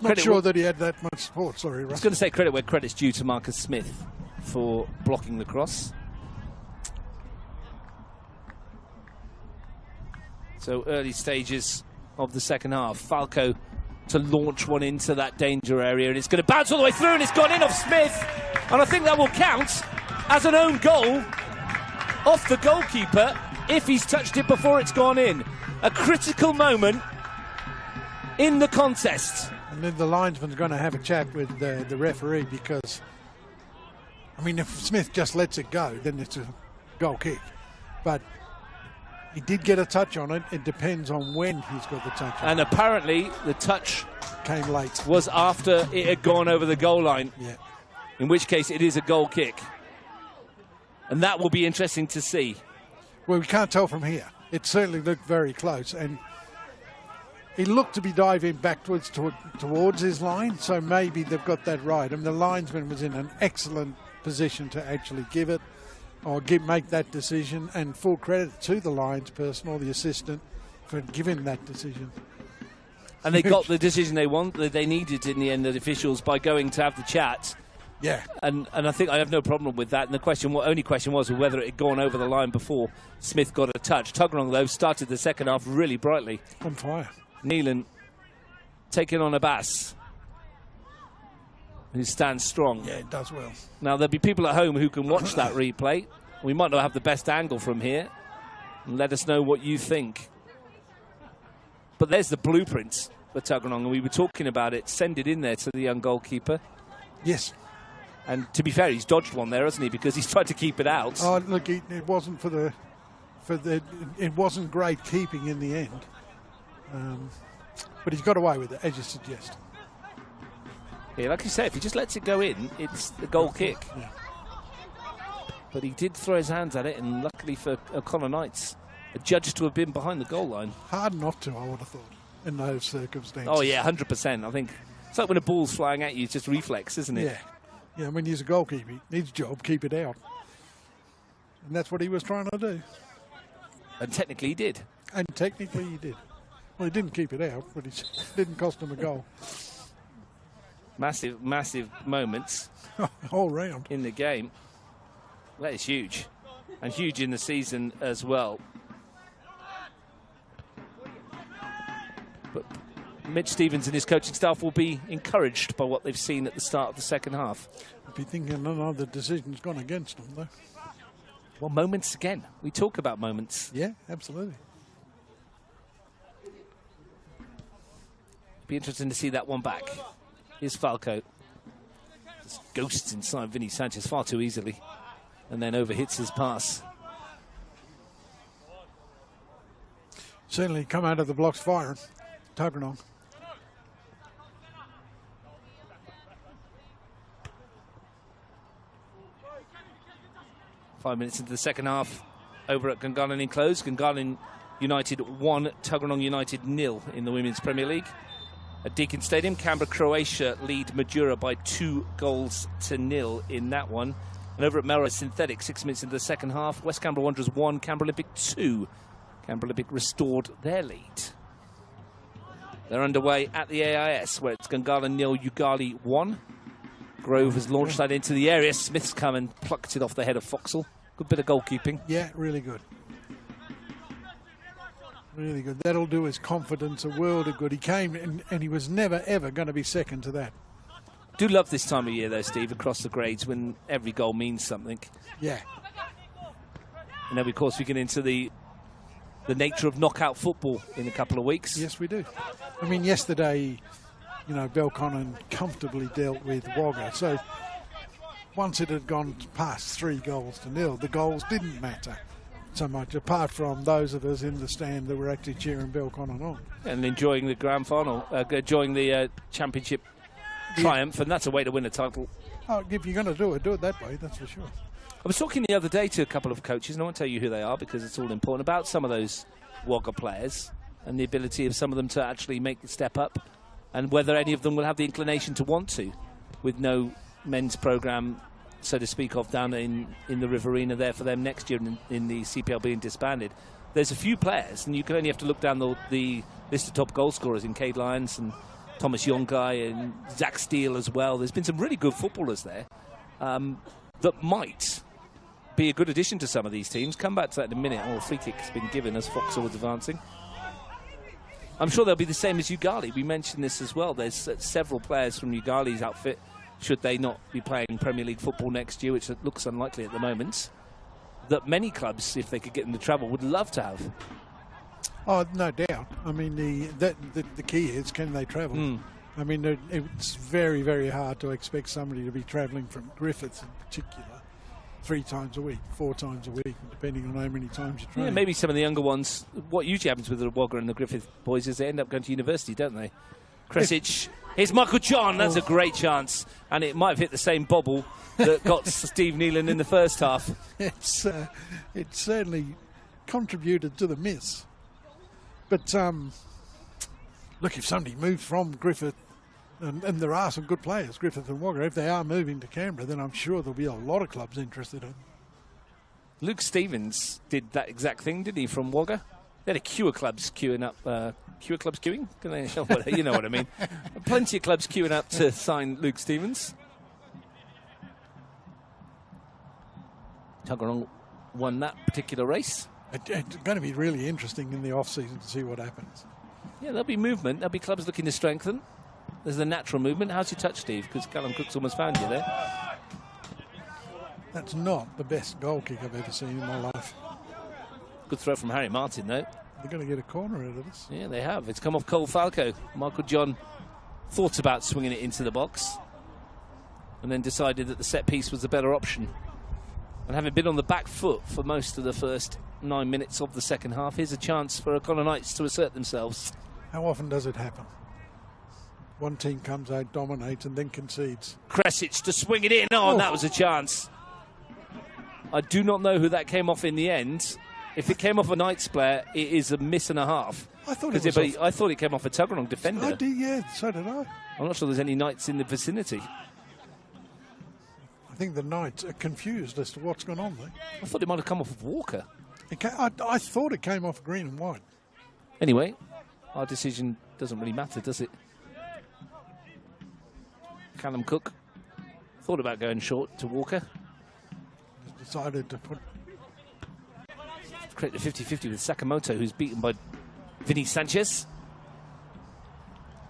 Speaker 2: Not sure that he had that much support, sorry, Russ.
Speaker 1: I was going to say credit where credit's due to Marcus Smith for blocking the cross. So early stages of the second half. Falco to launch one into that danger area, and it's going to bounce all the way through, and it's gone in off Smith. And I think that will count as an own goal off the goalkeeper if he's touched it before it's gone in. A critical moment in the contest.
Speaker 2: And then the linesman's going to have a chat with the referee, because, I mean, if Smith just lets it go, then it's a goal kick. But he did get a touch on it. It depends on when he's got the touch on it.
Speaker 1: And apparently the touch
Speaker 2: came late.
Speaker 1: Was after it had gone over the goal line.
Speaker 2: Yeah.
Speaker 1: In which case it is a goal kick. And that will be interesting to see.
Speaker 2: Well, we can't tell from here. It certainly looked very close. And he looked to be diving backwards towards his line, so maybe they've got that right. And the linesman was in an excellent position to actually give it, or make that decision, and full credit to the lines person or the assistant for giving that decision.
Speaker 1: And they got the decision they needed in the end, the officials, by going to have the chat.
Speaker 2: Yeah.
Speaker 1: And I think I have no problem with that. And the only question was whether it had gone over the line before Smith got a touch. Tuggeranong, though, started the second half really brightly.
Speaker 2: On fire.
Speaker 1: Neelan taking on Abbas, who stands strong.
Speaker 2: Yeah, it does well.
Speaker 1: Now, there'll be people at home who can watch that replay. We might not have the best angle from here. And let us know what you think. But there's the blueprint for Tuggeranong, and we were talking about it. Send it in there to the young goalkeeper.
Speaker 2: Yes.
Speaker 1: And to be fair, he's dodged one there, hasn't he? Because he's tried to keep it out.
Speaker 2: Oh, look, it wasn't it wasn't great keeping in the end. But he's got away with it, as you suggest.
Speaker 1: Yeah, like you say, if he just lets it go in, it's the goal kick.
Speaker 2: Yeah.
Speaker 1: But he did throw his hands at it, and luckily for O'Connor Knights, adjudged to have been behind the goal line.
Speaker 2: Hard not to, I would have thought, in those circumstances.
Speaker 1: Oh, yeah, 100%. I think it's like when a ball's flying at you, it's just reflex, isn't it?
Speaker 2: Yeah. Yeah, when he's a goalkeeper, his job, keep it out. And that's what he was trying to do.
Speaker 1: And technically he did.
Speaker 2: And technically he did. Well, he didn't keep it out, but it didn't cost him a goal.
Speaker 1: Massive, massive moments.
Speaker 2: All round.
Speaker 1: In the game. That is huge. And huge in the season as well. But Mitch Stevens and his coaching staff will be encouraged by what they've seen at the start of the second half.
Speaker 2: I'll be thinking none of the decisions gone against them, though.
Speaker 1: Well, moments again. We talk about moments.
Speaker 2: Yeah, absolutely.
Speaker 1: Be interesting to see that one back. Here's Falco. Just ghosts inside Vinny Sanchez far too easily. And then overhits his pass.
Speaker 2: Certainly come out of the blocks firing. Tuggeranong.
Speaker 1: 5 minutes into the second half over at Gungahlin Enclosed. Gungahlin United 1, Tuggeranong United 0 in the Women's Premier League. At Deakin Stadium, Canberra, Croatia lead Madura by 2-0 in that one. And over at Melrose Synthetic, 6 minutes into the second half, West Canberra Wanderers 1, Canberra Olympic 2. Canberra Olympic restored their lead. They're underway at the AIS, where it's Gungahlin 0, Ugali 1. Grove has launched that into the area. Smith's come and plucked it off the head of Foxall. Good bit of goalkeeping.
Speaker 2: Yeah, really good. Really good. That'll do his confidence a world of good. He came and he was never, ever going to be second to that.
Speaker 1: Do love this time of year, though, Steve, across the grades when every goal means something.
Speaker 2: Yeah.
Speaker 1: And then, of course, we get into the nature of knockout football in a couple of weeks.
Speaker 2: Yes, we do. I mean, yesterday, you know, Belconnen comfortably dealt with Wagga. So once it had gone past 3-0, the goals didn't matter so much, apart from those of us in the stand that were actually cheering Belconnen on. And
Speaker 1: enjoying the grand final, enjoying the championship triumph, and that's a way to win a title.
Speaker 2: Oh, if you're going to do it that way, that's for sure.
Speaker 1: I was talking the other day to a couple of coaches, and I won't tell you who they are because it's all important, about some of those Wagga players and the ability of some of them to actually make the step up, and whether any of them will have the inclination to want to, with no men's programme, so to speak, of down in the Riverina there for them next year in the CPL being disbanded. There's a few players, and you can only have to look down the list of top goal scorers in Cade Lyons and Thomas Yongai and Zach Steele as well. There's been some really good footballers there that might be a good addition to some of these teams. Come back to that in a minute. Oh, a free kick has been given as Foxall was advancing. I'm sure they'll be the same as Ugali. We mentioned this as well. There's several players from Ugali's outfit, should they not be playing Premier League football next year, which looks unlikely at the moment, that many clubs, if they could get them to travel, would love to have. Oh, no doubt. I mean, the key is, can they travel? I mean, it's very, very hard to expect somebody to be travelling from Griffith in particular 3 times a week, 4 times a week, depending on how many times you train. Yeah, maybe some of the younger ones. What usually happens with the Wagga and the Griffith boys is they end up going to university, don't they? Kresic. Here's Michael John. That's a great chance. And it might have hit the same bobble that got Steve Neelan in the first half. It certainly contributed to the miss. But, look, if somebody moved from Griffith, and there are some good players, Griffith and Wagga, if they are moving to Canberra, then I'm sure there'll be a lot of clubs interested in. Luke Stevens did that exact thing, didn't he, from Wagga? There are queue clubs queuing up. Queue clubs queuing? You know what I mean. Plenty of clubs queuing up to sign Luke Stevens. Tuggeranong won that particular race.
Speaker 2: It's going to be really interesting in the off-season to see what happens.
Speaker 1: Yeah, there'll be movement. There'll be clubs looking to strengthen. There's the natural movement. How's your touch, Steve? Because Callum Cook's almost found you there.
Speaker 2: That's not the best goal kick I've ever seen in my life.
Speaker 1: Good throw from Harry Martin, though.
Speaker 2: They're going to get a corner out of this.
Speaker 1: Yeah, they have. It's come off Cole Falco. Michael John thought about swinging it into the box and then decided that the set piece was the better option. And having been on the back foot for most of the first 9 minutes of the second half, here's a chance for O'Connor Knights to assert themselves.
Speaker 2: How often does it happen? One team comes out, dominates, and then concedes.
Speaker 1: Kresic to swing it in. Oh, and that was a chance. I do not know who that came off in the end. If it came off a Knights player, it is a miss and a half.
Speaker 2: I thought
Speaker 1: I thought it came off a Tuggeranong defender.
Speaker 2: I did, yeah, so did I.
Speaker 1: I'm not sure there's any Knights in the vicinity.
Speaker 2: I think the Knights are confused as to what's gone on there.
Speaker 1: I thought it might have come off of Walker.
Speaker 2: I thought it came off green and white.
Speaker 1: Anyway, our decision doesn't really matter, does it? Callum Cook thought about going short to Walker.
Speaker 2: Just decided to
Speaker 1: create the 50-50 with Sakamoto, who's beaten by Vinny Sanchez.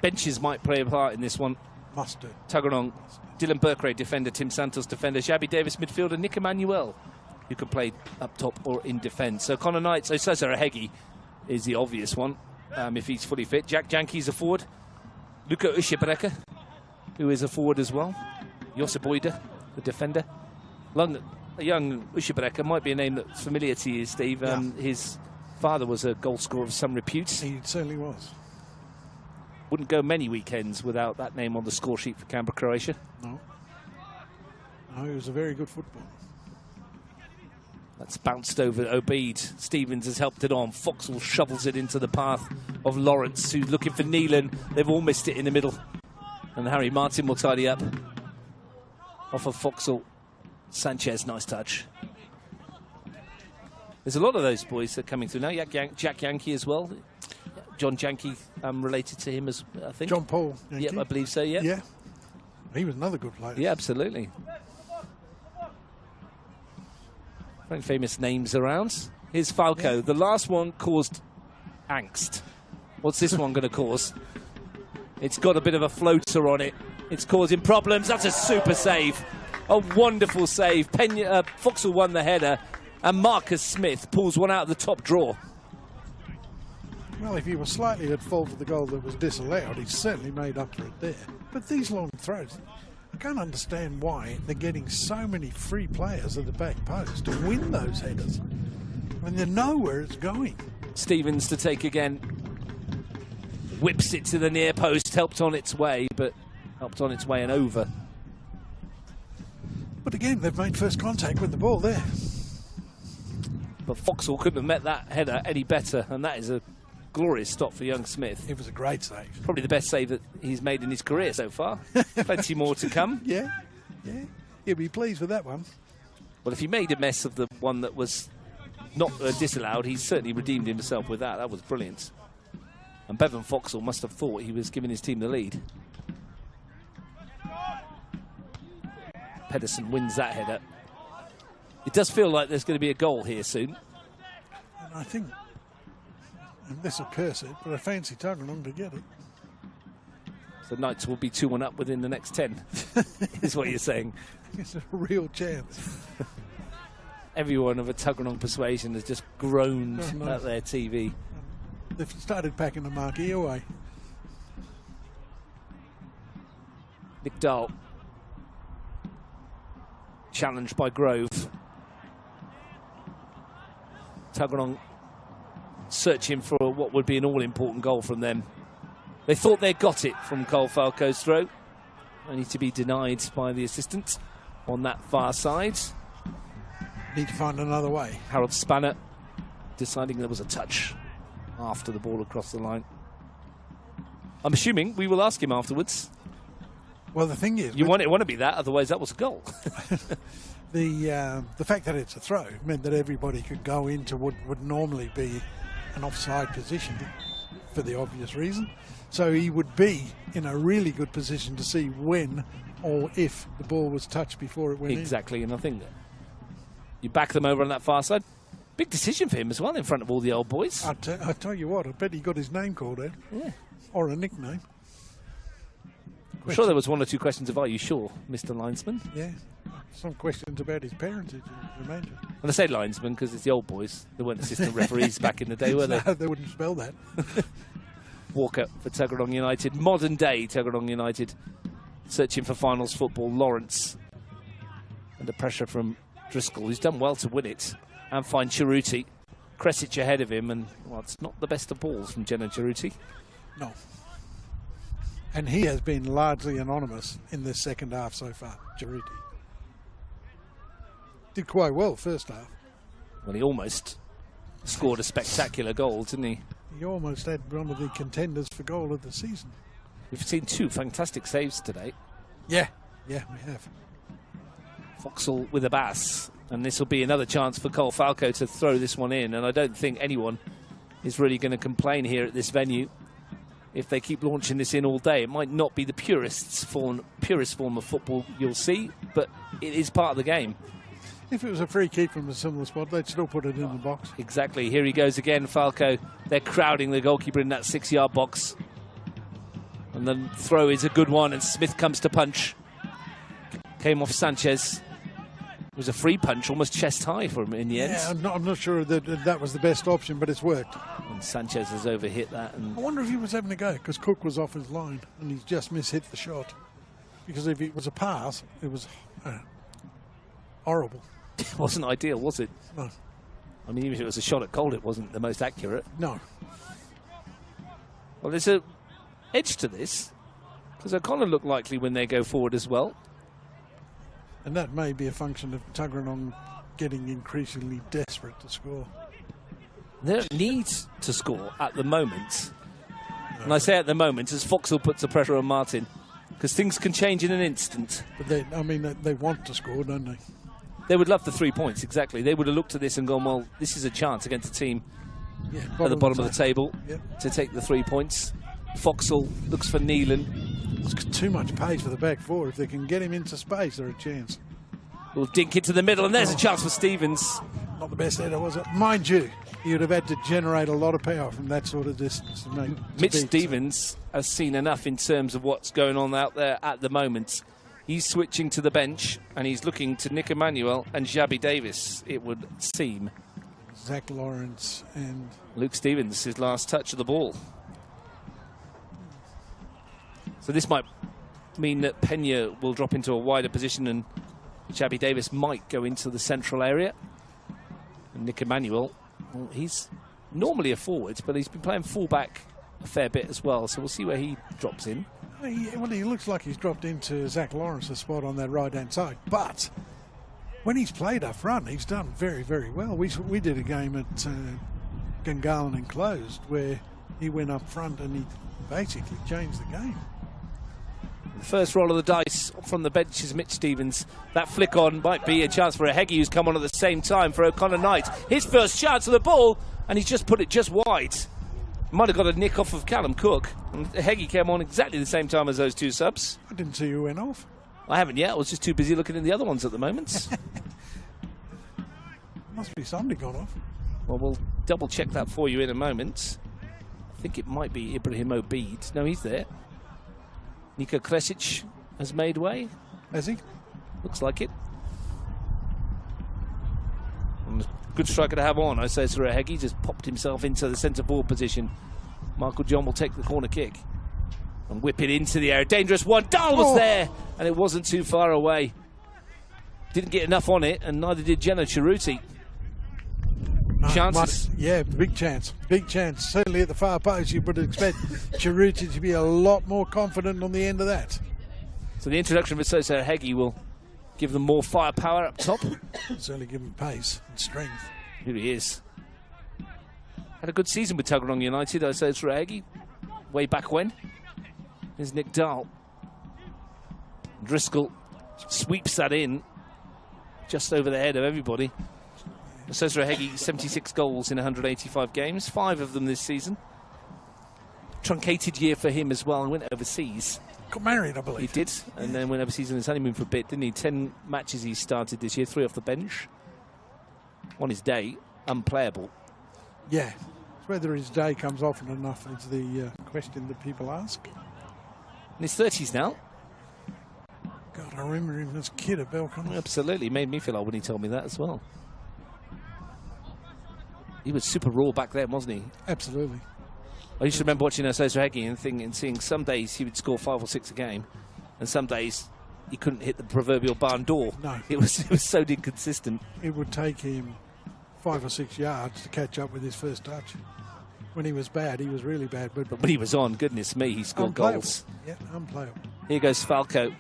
Speaker 1: Benches might play a part in this one.
Speaker 2: Must do.
Speaker 1: Tuggeranong, Dylan Burkray, defender, Tim Santos, defender, Shabby Davis, midfielder, Nick Emmanuel, who can play up top or in defence. So Connor Knights, Cesar Ahegi is the obvious one, if he's fully fit. Jack Janke's a forward. Luka Ushibreka, who is a forward as well. Josip Boyda, the defender. A young Ushibreka might be a name that's familiar to you, Steve. His father was a goal scorer of some repute.
Speaker 2: He certainly was.
Speaker 1: Wouldn't go many weekends without that name on the score sheet for Canberra, Croatia.
Speaker 2: No, he was a very good footballer.
Speaker 1: That's bounced over Obeid. Stevens has helped it on. Foxall shovels it into the path of Lawrence, who's looking for Neelan. They've all missed it in the middle. And Harry Martin will tidy up. Off of Foxall. Sanchez, nice touch. There's a lot of those boys that are coming through now. Jack Yankee as well. John Yankee related to him, as I think.
Speaker 2: John Paul Yankee.
Speaker 1: Yep, I believe so, yeah.
Speaker 2: Yeah. He was another good player.
Speaker 1: Yeah, absolutely. Very famous names around. Here's Falco. Yeah. The last one caused angst. What's this one going to cause? It's got a bit of a floater on it. It's causing problems. That's a super save. A wonderful save. Foxall won the header, and Marcus Smith pulls one out of the top drawer.
Speaker 2: Well, if he was slightly at fault for the goal that was disallowed, he certainly made up for it there. But these long throws, I can't understand why they're getting so many free players at the back post to win those headers when they know where it's going.
Speaker 1: Stevens to take again. Whips it to the near post, helped on its way and over.
Speaker 2: But again, they've made first contact with the ball there.
Speaker 1: But Foxall couldn't have met that header any better, and that is a glorious stop for young Smith.
Speaker 2: It was a great save.
Speaker 1: Probably the best save that he's made in his career so far. Plenty more to come.
Speaker 2: Yeah. He'll be pleased with that one.
Speaker 1: Well, if he made a mess of the one that was not disallowed, he's certainly redeemed himself with that. That was brilliant. And Bevan Foxall must have thought he was giving his team the lead. Pedersen wins that header. It does feel like there's going to be a goal here soon.
Speaker 2: And I think, and this will curse it, but I fancy Tuggeranong to get it.
Speaker 1: So Knights will be 2-1 up within the next 10, is what you're saying.
Speaker 2: It's a real chance.
Speaker 1: Everyone of a Tuggeranong persuasion has just groaned at their TV.
Speaker 2: They've started packing the marquee away.
Speaker 1: Nick Dahl. Challenged by Grove. Tuggeranong searching for what would be an all-important goal from them. They thought they got it from Cole Falco's throw, only to be denied by the assistant on that far side.
Speaker 2: Need to find another way.
Speaker 1: Harold Spanner deciding there was a touch after the ball across the line. I'm assuming we will ask him afterwards.
Speaker 2: Well, the thing is,
Speaker 1: it want to be that, otherwise that was a goal.
Speaker 2: The fact that it's a throw meant that everybody could go into what would normally be an offside position for the obvious reason. So he would be in a really good position to see when or if the ball was touched before it went in.
Speaker 1: Exactly, and I think that you back them over on that far side. Big decision for him as well in front of all the old boys.
Speaker 2: I tell you what, I bet he got his name called out.
Speaker 1: Yeah.
Speaker 2: Or a nickname.
Speaker 1: I'm sure there was one or two questions of, are you sure, Mr. Linesman?
Speaker 2: Yeah. Some questions about his parentage, I imagine.
Speaker 1: And I say linesman because it's the old boys. They weren't assistant referees back in the day, were they?
Speaker 2: No, they wouldn't spell that.
Speaker 1: Walker for Tuggeranong United. Modern day Tuggeranong United. Searching for finals football. Lawrence under pressure from Driscoll, who's done well to win it and find Cerruti. Kresic ahead of him, and well, it's not the best of balls from Jenna Cerruti.
Speaker 2: No. And he has been largely anonymous in this second half so far, Cerruti. Did quite well first half.
Speaker 1: Well, he almost scored a spectacular goal, didn't he?
Speaker 2: He almost had one of the contenders for goal of the season.
Speaker 1: We've seen two fantastic saves today.
Speaker 2: Yeah, we have.
Speaker 1: Foxall with a bass, and this will be another chance for Cole Falco to throw this one in, and I don't think anyone is really going to complain here at this venue if they keep launching this in all day. It might not be the purest form of football you'll see, but it is part of the game.
Speaker 2: If it was a free kick from a similar spot, they'd still put it in the box.
Speaker 1: Exactly. Here he goes again, Falco. They're crowding the goalkeeper in that 6-yard box. And the throw is a good one, and Smith comes to punch. Came off Sanchez. It was a free punch, almost chest high for him in the end.
Speaker 2: Yeah, I'm not sure that was the best option, but it's worked.
Speaker 1: And Sanchez has overhit that. And
Speaker 2: I wonder if he was having a go, because Cook was off his line, and he's just mishit the shot. Because if it was a pass, it was horrible.
Speaker 1: it wasn't ideal, was it?
Speaker 2: No.
Speaker 1: I mean, even if it was a shot at goal, it wasn't the most accurate.
Speaker 2: No.
Speaker 1: Well, there's an edge to this, because O'Connor look likely when they go forward as well.
Speaker 2: And that may be a function of Tuggeranong getting increasingly desperate to score.
Speaker 1: They don't need to score at the moment. No. And I say at the moment as Foxall puts the pressure on Martin, because things can change in an instant.
Speaker 2: But they want to score, don't they?
Speaker 1: They would love the 3 points, exactly. They would have looked at this and gone, well, this is a chance against a team at the bottom of the table to take the 3 points. Foxall looks for Neelan.
Speaker 2: It's too much pace for the back four. If they can get him into space, there's a chance.
Speaker 1: We'll dink into the middle, and there's a chance for Stevens.
Speaker 2: Not the best header, was it? Mind you, he would have had to generate a lot of power from that sort of distance to make.
Speaker 1: Mitch Stevens has seen enough in terms of what's going on out there at the moment. He's switching to the bench, and he's looking to Nick Emmanuel and Xabi Davis, it would seem.
Speaker 2: Zach Lawrence and
Speaker 1: Luke Stevens, his last touch of the ball. So this might mean that Pena will drop into a wider position and Xabi Davis might go into the central area. And Nick Emmanuel, well, he's normally a forward, but he's been playing fullback a fair bit as well. So we'll see where he drops in.
Speaker 2: He looks like he's dropped into Zach Lawrence's spot on that right-hand side. But when he's played up front, he's done very, very well. We did a game at Gungahlin Enclosed where he went up front and he basically changed the game.
Speaker 1: The first roll of the dice from the bench is Mitch Stevens. That flick on might be a chance for a Heggie, who's come on at the same time for O'Connor Knight. His first chance of the ball, and he's just put it just wide. Might have got a nick off of Callum Cook. And Heggie came on exactly the same time as those two subs.
Speaker 2: I didn't see who went off.
Speaker 1: I haven't yet. I was just too busy looking at the other ones at the moment.
Speaker 2: Must be somebody gone off.
Speaker 1: Well, we'll double check that for you in a moment. I think it might be Ibrahim Obeid. No, he's there. Niko Kresic has made way.
Speaker 2: Has he?
Speaker 1: Looks like it. And good striker to have on. I say Sir Heggie just popped himself into the centre forward position. Michael John will take the corner kick and whip it into the air. Dangerous one. Dahl was there, and it wasn't too far away. Didn't get enough on it, and neither did Jenna Cerruti. Chances.
Speaker 2: Yeah, big chance. Big chance. Certainly at the far post, you would expect Cerruti to be a lot more confident on the end of that.
Speaker 1: So the introduction of Sosa Heggie will give them more firepower up top.
Speaker 2: Certainly give them pace and strength.
Speaker 1: Here he is. Had a good season with Tuggeranong United, Sosa Heggie. Way back when. Here's Nick Dahl. Driscoll sweeps that in just over the head of everybody. Cesar Heggie, 76 goals in 185 games, 5 of them this season. Truncated year for him as well. He went overseas.
Speaker 2: Got married, I believe.
Speaker 1: He did, and then went overseas on his honeymoon for a bit, didn't he? 10 matches he started this year, 3 off the bench. On his day, unplayable.
Speaker 2: Yeah. It's whether his day comes often enough is the question that people ask.
Speaker 1: In his 30s now.
Speaker 2: God, I remember him as a kid at Belcon.
Speaker 1: Absolutely. Made me feel old when he told me that as well. He was super raw back then, wasn't he?
Speaker 2: Absolutely.
Speaker 1: I used to remember watching Cesar Heggie and seeing some days he would score 5 or 6 a game, and some days he couldn't hit the proverbial barn door.
Speaker 2: No.
Speaker 1: It was so inconsistent.
Speaker 2: It would take him 5 or 6 yards to catch up with his first touch. When he was bad, he was really bad. But
Speaker 1: when he was on, goodness me, he scored goals.
Speaker 2: Yeah, unplayable.
Speaker 1: Here goes Falco.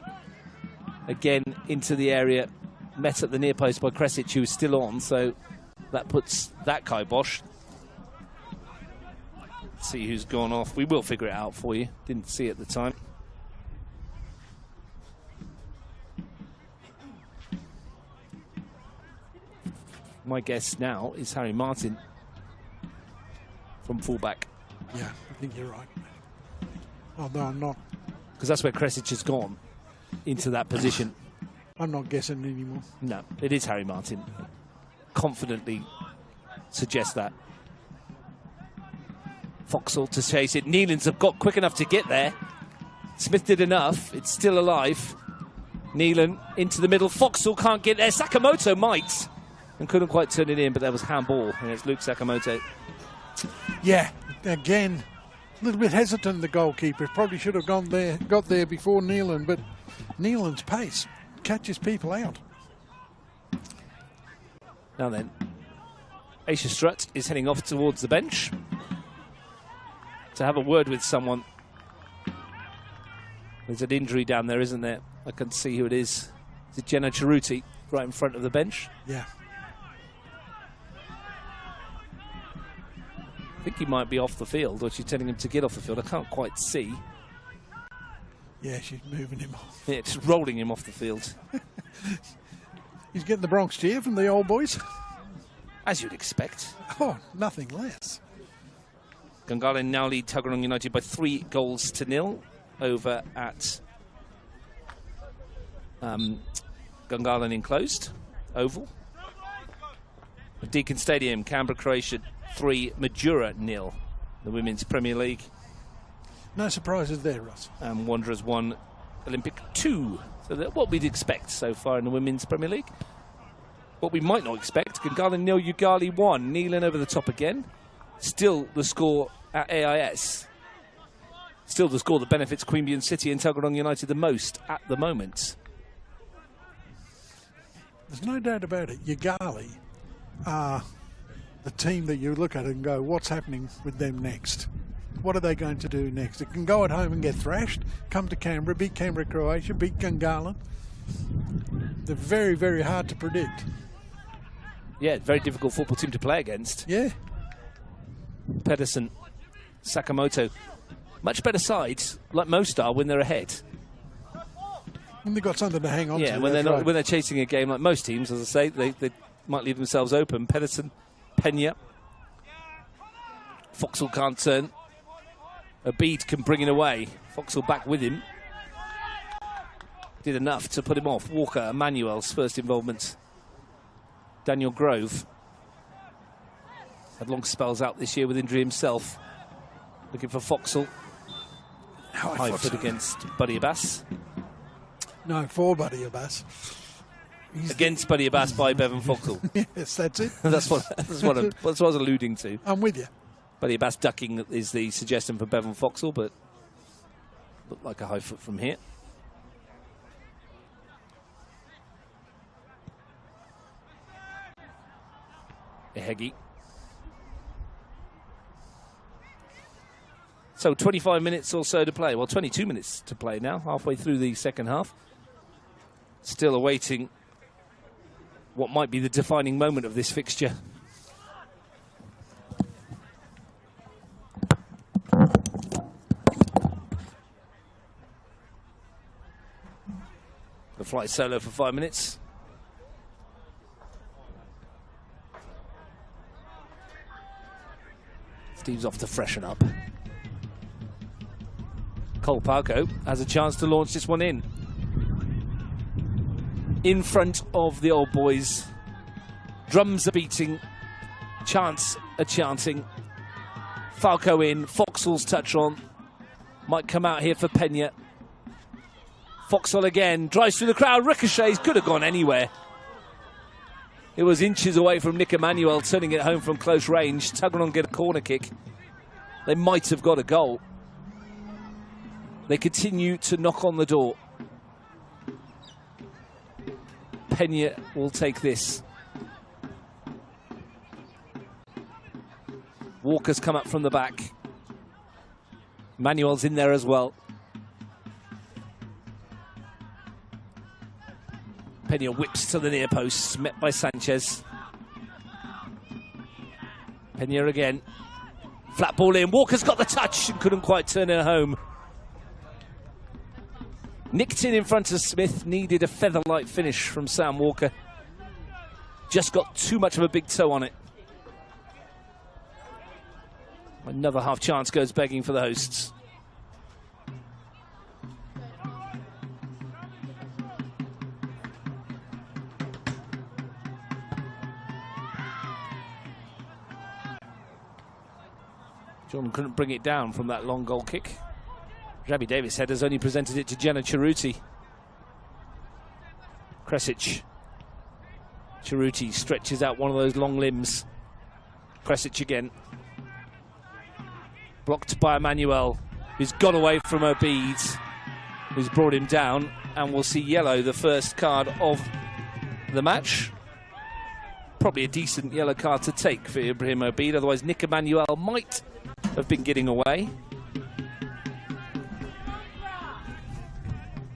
Speaker 1: Again into the area. Met at the near post by Kresic, who was still on, so that puts that kibosh. See who's gone off. We will figure it out for you. Didn't see it at the time. My guess now is Harry Martin from fullback.
Speaker 2: Yeah, I think you're right. Although I'm not.
Speaker 1: Because that's where Kresic has gone, into that position.
Speaker 2: I'm not guessing anymore.
Speaker 1: No, it is Harry Martin. Confidently suggest that. Foxall to chase it. Nealon's have got quick enough to get there. Smith did enough. It's still alive. Nealon into the middle. Foxall can't get there. Sakamoto might. And couldn't quite turn it in, but that was handball. And it's Luke Sakamoto.
Speaker 2: Yeah, again, a little bit hesitant, the goalkeeper. Probably should have got there before Nealon, but Nealon's pace catches people out.
Speaker 1: Now then, Aisha Strutt is heading off towards the bench to have a word with someone. There's an injury down there, isn't there? I can see who it is. Is it Jenna Cerruti right in front of the bench?
Speaker 2: Yeah.
Speaker 1: I think he might be off the field, or she's telling him to get off the field. I can't quite see.
Speaker 2: Yeah, she's moving him off.
Speaker 1: Yeah, just rolling him off the field.
Speaker 2: He's getting the Bronx cheer from the old boys.
Speaker 1: As you'd expect.
Speaker 2: Oh, nothing less.
Speaker 1: Gungahlin now lead Tuggeranong United by 3-0 over at Gungahlin enclosed oval. At Deakin Stadium, Canberra Croatia 3, Madura 0. The Women's Premier League.
Speaker 2: No surprises there, Russ.
Speaker 1: And Wanderers 1, Olympic 2. So that's what we'd expect so far in the Women's Premier League. What we might not expect, Gungahlin 0, Ugali 1. Nealon over the top again. Still the score at AIS. Still the score that benefits Queanbeyan City and Tuggeranong United the most at the moment.
Speaker 2: There's no doubt about it. Ugali are the team that you look at and go, what's happening with them next? What are they going to do next? It can go at home and get thrashed, come to Canberra, beat Canberra Croatia, beat Gungahlin. They're very, very hard to predict.
Speaker 1: Yeah, very difficult football team to play against.
Speaker 2: Yeah.
Speaker 1: Pedersen, Sakamoto. Much better sides, like most are, when they're ahead.
Speaker 2: When they've got something to hang on to.
Speaker 1: Yeah, when they're chasing a game like most teams, as I say, they might leave themselves open. Pedersen, Pena. Foxall can't turn. Abid can bring it away. Foxall back with him. Did enough to put him off. Walker, Emmanuel's first involvement. Daniel Grove. Had long spells out this year with injury himself. Looking for Foxall. High foot against Buddy Abbas.
Speaker 2: No, for Buddy Abbas.
Speaker 1: Against Buddy Abbas by Bevan Foxall.
Speaker 2: Yes, that's it.
Speaker 1: that's what I was alluding to.
Speaker 2: I'm with you.
Speaker 1: Buddy Abbas ducking is the suggestion for Bevan Foxall, but looked like a high foot from here. Ehegi. So 25 minutes or so to play. Well, 22 minutes to play now, halfway through the second half. Still awaiting what might be the defining moment of this fixture. The flight solo for 5 minutes. Steve's off to freshen up. Cole Parko has a chance to launch this one in front of the old boys. Drums are beating, chants are chanting. Falco in, Foxall's touch on. Might come out here for Pena. Foxall again, drives through the crowd, ricochets, could have gone anywhere. It was inches away from Nick Emanuel, turning it home from close range. Tuggeranong get a corner kick. They might have got a goal. They continue to knock on the door. Pena will take this. Walker's come up from the back. Manuel's in there as well. Pena whips to the near post, met by Sanchez. Pena again. Flat ball in. Walker's got the touch and couldn't quite turn it home. Nicked in front of Smith. Needed a feather-light finish from Sam Walker. Just got too much of a big toe on it. Another half chance goes begging for the hosts. John couldn't bring it down from that long goal kick. Rabbi Davis has only presented it to Jenna Cerruti. Kresic. Cerruti stretches out one of those long limbs. Kresic again. Blocked by Emmanuel, who's gone away from Obid, who's brought him down, and we'll see yellow, the first card of the match. Probably a decent yellow card to take for Ibrahim Obid, otherwise Nick Emmanuel might have been getting away.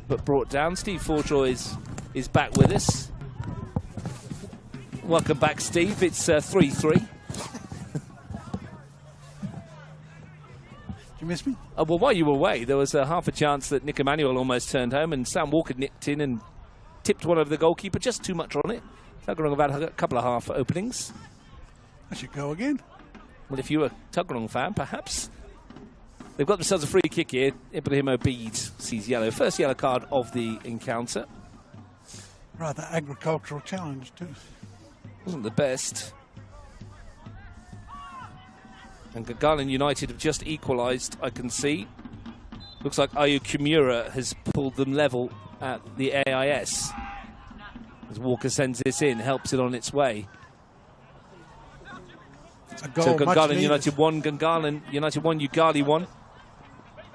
Speaker 1: But brought down. Steve Forshaw is back with us. Welcome back, Steve. It's 3-3.
Speaker 2: Did you miss me?
Speaker 1: Well, while you were away, there was half a chance that Nick Emanuel almost turned home, and Sam Walker nipped in and tipped one over the goalkeeper, just too much on it. Tuggeranong have had a couple of half openings.
Speaker 2: I should go again.
Speaker 1: Well, if you were a Tuggeranong fan, perhaps. They've got themselves a free kick here. Ibrahim Obid sees yellow. First yellow card of the encounter.
Speaker 2: Rather agricultural challenge, too.
Speaker 1: Wasn't the best. And Gungahlin United have just equalised, I can see. Looks like Ayu Kimura has pulled them level at the AIS. As Walker sends this in, helps it on its way.
Speaker 2: A goal
Speaker 1: So Gungahlin
Speaker 2: much
Speaker 1: United 1, Gungahlin United 1, Ugali 1.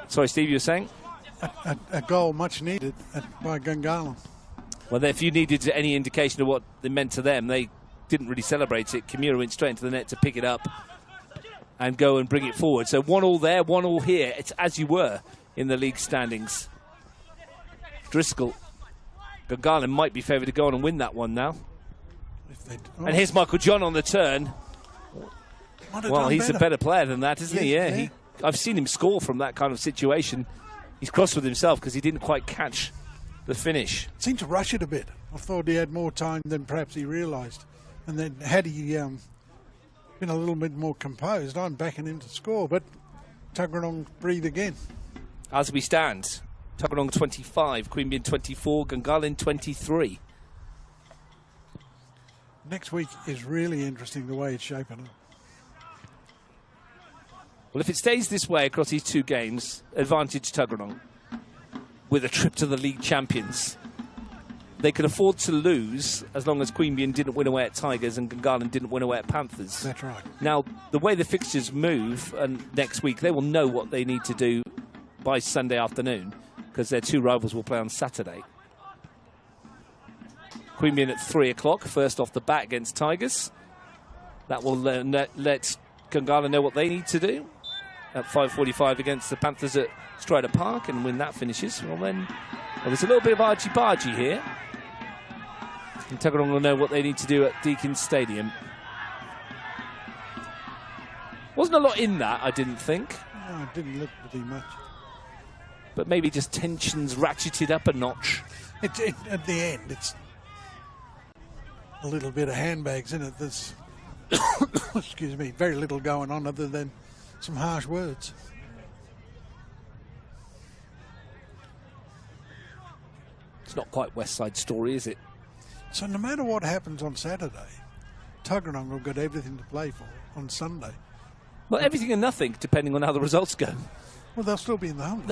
Speaker 1: Sorry, Steve, you were saying?
Speaker 2: A goal much needed by Gungahlin.
Speaker 1: Well, if you needed any indication of what it meant to them, they didn't really celebrate it. Kimura went straight into the net to pick it up and go and bring it forward. So 1-1 there, 1-1 here. It's as you were in the league standings. Driscoll. Gungahlin might be favoured to go on and win that one now. And here's Michael John on the turn. Well, he's a better player than that, isn't he? Yeah. I've seen him score from that kind of situation. He's cross with himself because he didn't quite catch the finish.
Speaker 2: Seemed to rush it a bit. I thought he had more time than perhaps he realised. And then had he been a little bit more composed, I'm backing him to score. But Tuggeranong breathe again.
Speaker 1: As we stand, Tuggeranong 25, Queanbeyan 24, Gungahlin 23.
Speaker 2: Next week is really interesting the way it's shaping up.
Speaker 1: Well, if it stays this way across these two games, advantage Tuggeranong with a trip to the league champions. They could afford to lose as long as Queanbeyan didn't win away at Tigers and Gungahlin didn't win away at Panthers.
Speaker 2: That's right.
Speaker 1: Now, the way the fixtures move and next week, they will know what they need to do by Sunday afternoon because their two rivals will play on Saturday. Queanbeyan at 3 o'clock, first off the bat against Tigers. That will let Gungahlin know what they need to do. At 5:45 against the Panthers at Strider Park, and when that finishes, well then, there's a little bit of argy-bargy here. And Tuggeranong will know what they need to do at Deakin Stadium. Wasn't a lot in that, I didn't think.
Speaker 2: No, it didn't look pretty much.
Speaker 1: But maybe just tensions ratcheted up a notch.
Speaker 2: At the end, it's a little bit of handbags in it. There's, excuse me, very little going on other than some harsh words.
Speaker 1: It's not quite West Side Story, is it?
Speaker 2: So no matter what happens on Saturday, Tuggeranong will got everything to play for on Sunday.
Speaker 1: Well, everything and nothing, depending on how the results go.
Speaker 2: Well, they'll still be in the hunt.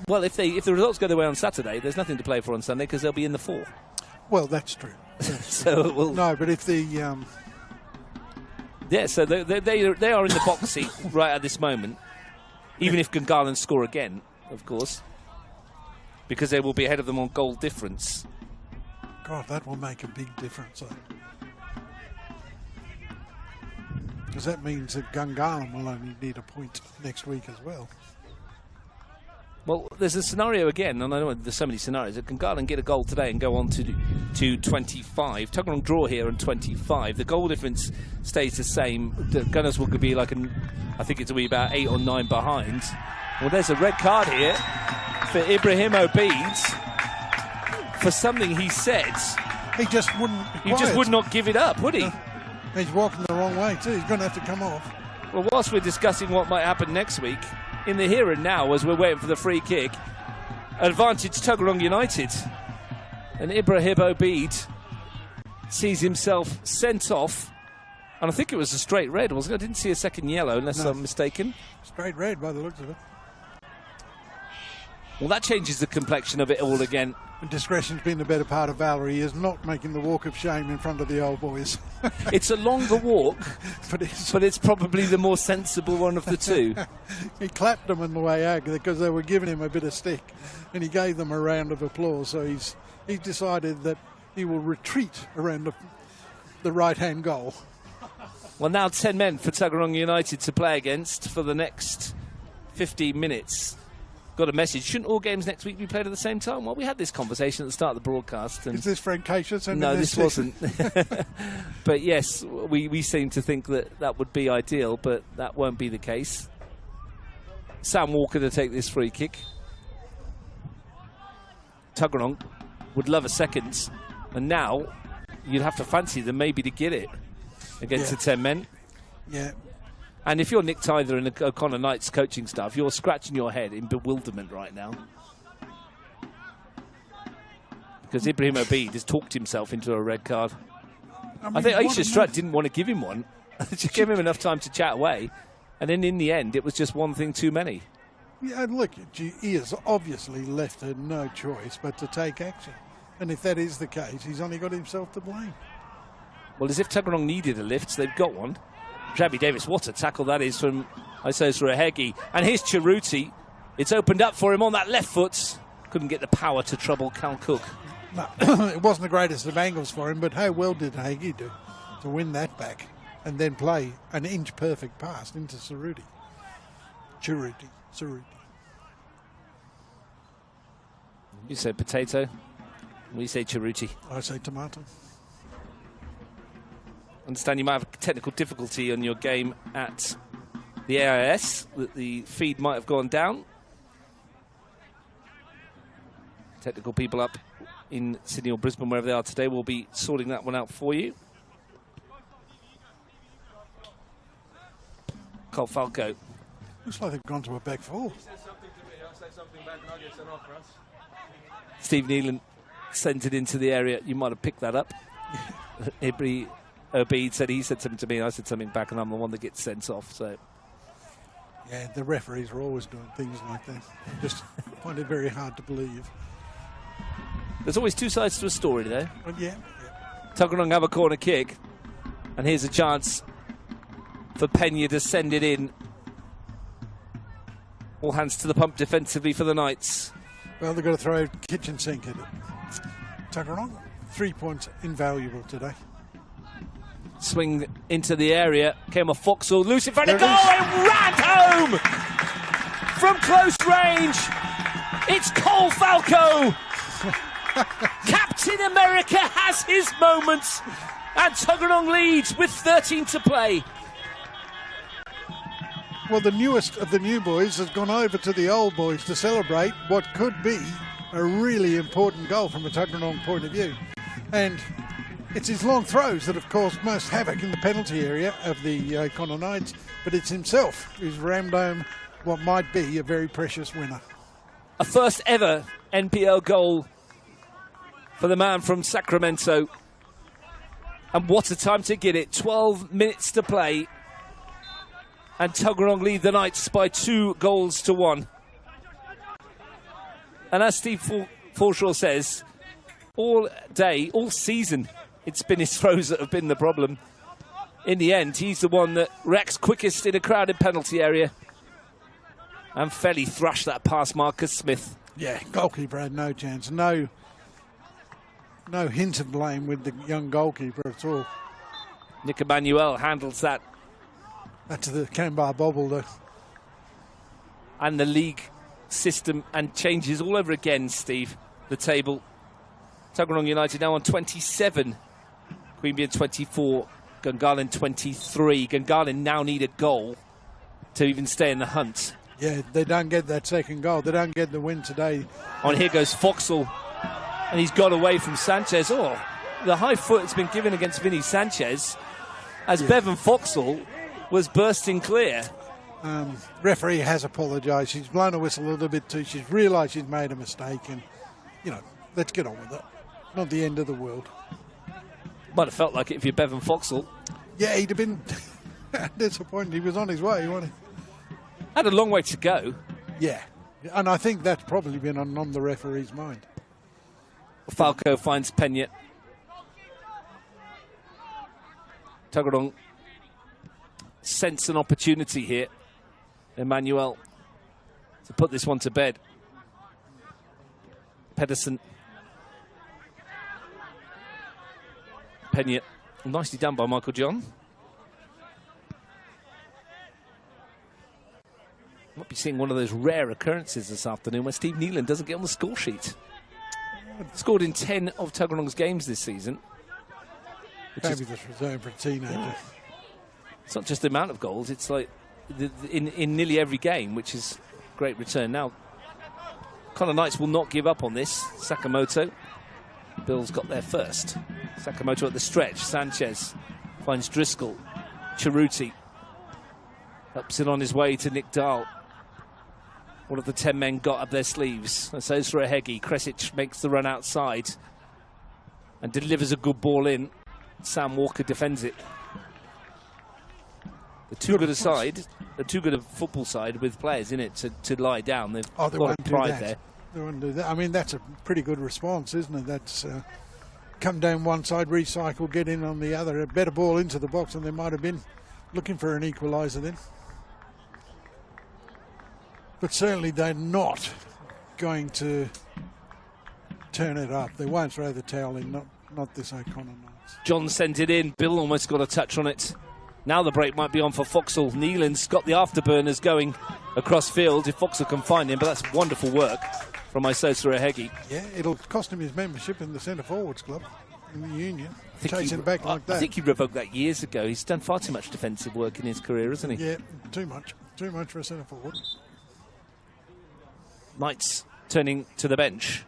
Speaker 1: Well, if the results go their way on Saturday, there's nothing to play for on Sunday because they'll be in the 4.
Speaker 2: Well, that's true.
Speaker 1: So we'll,
Speaker 2: no, but if the
Speaker 1: yeah, so they are in the box seat right at this moment, even if Gungahlin score again, of course, because they will be ahead of them on goal difference.
Speaker 2: God, that will make a big difference. Because that means that Gungahlin will only need a point next week as well.
Speaker 1: Well, there's a scenario again, and I know there's so many scenarios, that Gungahlin get a goal today and go on to 25. Tuggeranong draw here on 25. The goal difference stays the same. The Gunners will be like, I think it's will be about 8 or 9 behind. Well, there's a red card here for Ibrahim Obeid for something he said.
Speaker 2: He just wouldn't.
Speaker 1: He just would not give it up, would he?
Speaker 2: He's walking the wrong way too. He's going to have to come off.
Speaker 1: Well, whilst we're discussing what might happen next week, in the here and now, as we're waiting for the free kick, advantage Tuggeranong United. And Ibrahim Obeid sees himself sent off. And I think it was a straight red, wasn't it? I didn't see a second yellow, unless I'm mistaken.
Speaker 2: Straight red by the looks of it.
Speaker 1: Well, that changes the complexion of it all again.
Speaker 2: And discretion's been the better part of Valerie. He is not making the walk of shame in front of the old boys.
Speaker 1: It's a longer walk, but it's probably the more sensible one of the two.
Speaker 2: He clapped them on the way out because they were giving him a bit of stick, and he gave them a round of applause. So he's decided that he will retreat around the right-hand goal.
Speaker 1: Well, now 10 men for Tuggeranong United to play against for the next 15 minutes. Got a message. Shouldn't all games next week be played at the same time? Well, we had this conversation at the start of the broadcast. And
Speaker 2: is this Frank Casius?
Speaker 1: No, this wasn't. But yes, we seem to think that would be ideal, but that won't be the case. Sam Walker to take this free kick. Tuggeranong would love a second, and now you'd have to fancy them maybe to get it against the 10 men.
Speaker 2: Yeah.
Speaker 1: And if you're Nick Tyther and O'Connor Knight's coaching staff, you're scratching your head in bewilderment right now. Because Ibrahim Obeid has talked himself into a red card. I think Aisha Strutt didn't want to give him one. She gave him enough time to chat away. And then in the end, it was just one thing too many.
Speaker 2: Yeah, and look, he has obviously left her no choice but to take action. And if that is the case, he's only got himself to blame.
Speaker 1: Well, as if Tuggeranong needed a lift, so they've got one. Jabby Davis, what a tackle that is from Isos Rahegi. And here's Chiruti. It's opened up for him on that left foot. Couldn't get the power to trouble Cal Cook.
Speaker 2: No, it wasn't the greatest of angles for him, but how well did Hagi do to win that back and then play an inch-perfect pass into Chiruti.
Speaker 1: You say potato, we say Chiruti.
Speaker 2: I say tomato.
Speaker 1: Understand you might have a technical difficulty on your game at the AIS, that the feed might have gone down. Technical people up in Sydney or Brisbane, wherever they are today, will be sorting that one out for you. Cole Falco.
Speaker 2: Looks like they've gone to a back four.
Speaker 1: Steve Neelan sent it into the area. You might have picked that up. Ibrahim Obeid said he said something to me, and I said something back, and I'm the one that gets sent off. So,
Speaker 2: yeah, the referees are always doing things like that. Just find it very hard to believe.
Speaker 1: There's always two sides to a story, though.
Speaker 2: Well, yeah.
Speaker 1: Tuggeranong have a corner kick, and here's a chance for Pena to send it in. All hands to the pump defensively for the Knights.
Speaker 2: Well, they've got to throw a kitchen sink at it. Tuggeranong, 3 points invaluable today.
Speaker 1: Swing into the area. Came a Foxall loose in front of goal and ran home from close range. It's Cole Falco. Captain America has his moments, and Tuggeranong leads with 13 to play.
Speaker 2: Well, the newest of the new boys has gone over to the old boys to celebrate what could be a really important goal from a Tuggeranong point of view. And It's his long throws that have caused most havoc in the penalty area of the O'Connor Knights, but it's himself who's rammed home what might be a very precious winner.
Speaker 1: A first ever NPL goal for the man from Sacramento. And what a time to get it. 12 minutes to play. And Tuggeranong lead the Knights by 2-1. And as Steve Forshaw says, all day, all season, it's been his throws that have been the problem. In the end, he's the one that reacts quickest in a crowded penalty area. And fairly thrashed that past Marcus Smith.
Speaker 2: Yeah, goalkeeper had no chance. No hint of blame with the young goalkeeper at all.
Speaker 1: Nick Emmanuel handles that.
Speaker 2: That's the Kambah bobble, though.
Speaker 1: And the league system and changes all over again, Steve. The table. Tuggeranong United now on 27. Queanbeyan 24. Gungahlin 23. Gungahlin now need a goal to even stay in the hunt.
Speaker 2: Yeah, they don't get that second goal. They don't get the win today.
Speaker 1: On here goes Foxall. And he's got away from Sanchez. Oh, the high foot has been given against Vinny Sanchez as Bevan Foxall was bursting clear.
Speaker 2: Referee has apologised. She's blown a whistle a little bit too. She's realised she's made a mistake and, let's get on with it. Not the end of the world.
Speaker 1: Might have felt like it if you're Bevan Foxall.
Speaker 2: Yeah, he'd have been disappointed. He was on his way, wasn't he?
Speaker 1: Had a long way to go.
Speaker 2: Yeah, and I think that's probably been on the referee's mind.
Speaker 1: Falco finds Pena. Tuggeranong sense an opportunity here. Emmanuel to put this one to bed. Pedersen. Pena. Nicely done by Michael John. Might be seeing one of those rare occurrences this afternoon where Steve Neelan doesn't get on the score sheet. Scored in 10 of Tuggeranong's games this season.
Speaker 2: Fabulous return for a teenager.
Speaker 1: It's not just the amount of goals, it's like in nearly every game, which is a great return. Now, Connor Knights will not give up on this. Sakamoto. Bill's got there first. Sakamoto at the stretch. Sanchez finds Driscoll. Cerruti ups it on his way to Nick Dahl. One of the 10 men got up their sleeves. That's Osra Hegi. Kresic makes the run outside and delivers a good ball in. Sam Walker defends it. The too good a side, the too good a football side with players in it to lie down. They've got a pride there.
Speaker 2: They won't do that. I mean, that's a pretty good response, isn't it? That's come down one side, recycle, get in on the other. A better ball into the box, and they might have been looking for an equaliser then. But certainly they're not going to turn it up. They won't throw the towel in, not this O'Connor Knights.
Speaker 1: John sent it in. Bill almost got a touch on it. Now the break might be on for Foxall. Neelan's got the afterburners going across field if Foxall can find him, but that's wonderful work from Isosa Ahegi.
Speaker 2: Yeah, it'll cost him his membership in the centre forwards club in the union. Chasing back like that.
Speaker 1: I think he revoked that years ago. He's done far too much defensive work in his career, hasn't he?
Speaker 2: Yeah, too much. Too much for a centre forward.
Speaker 1: Knights turning to the bench.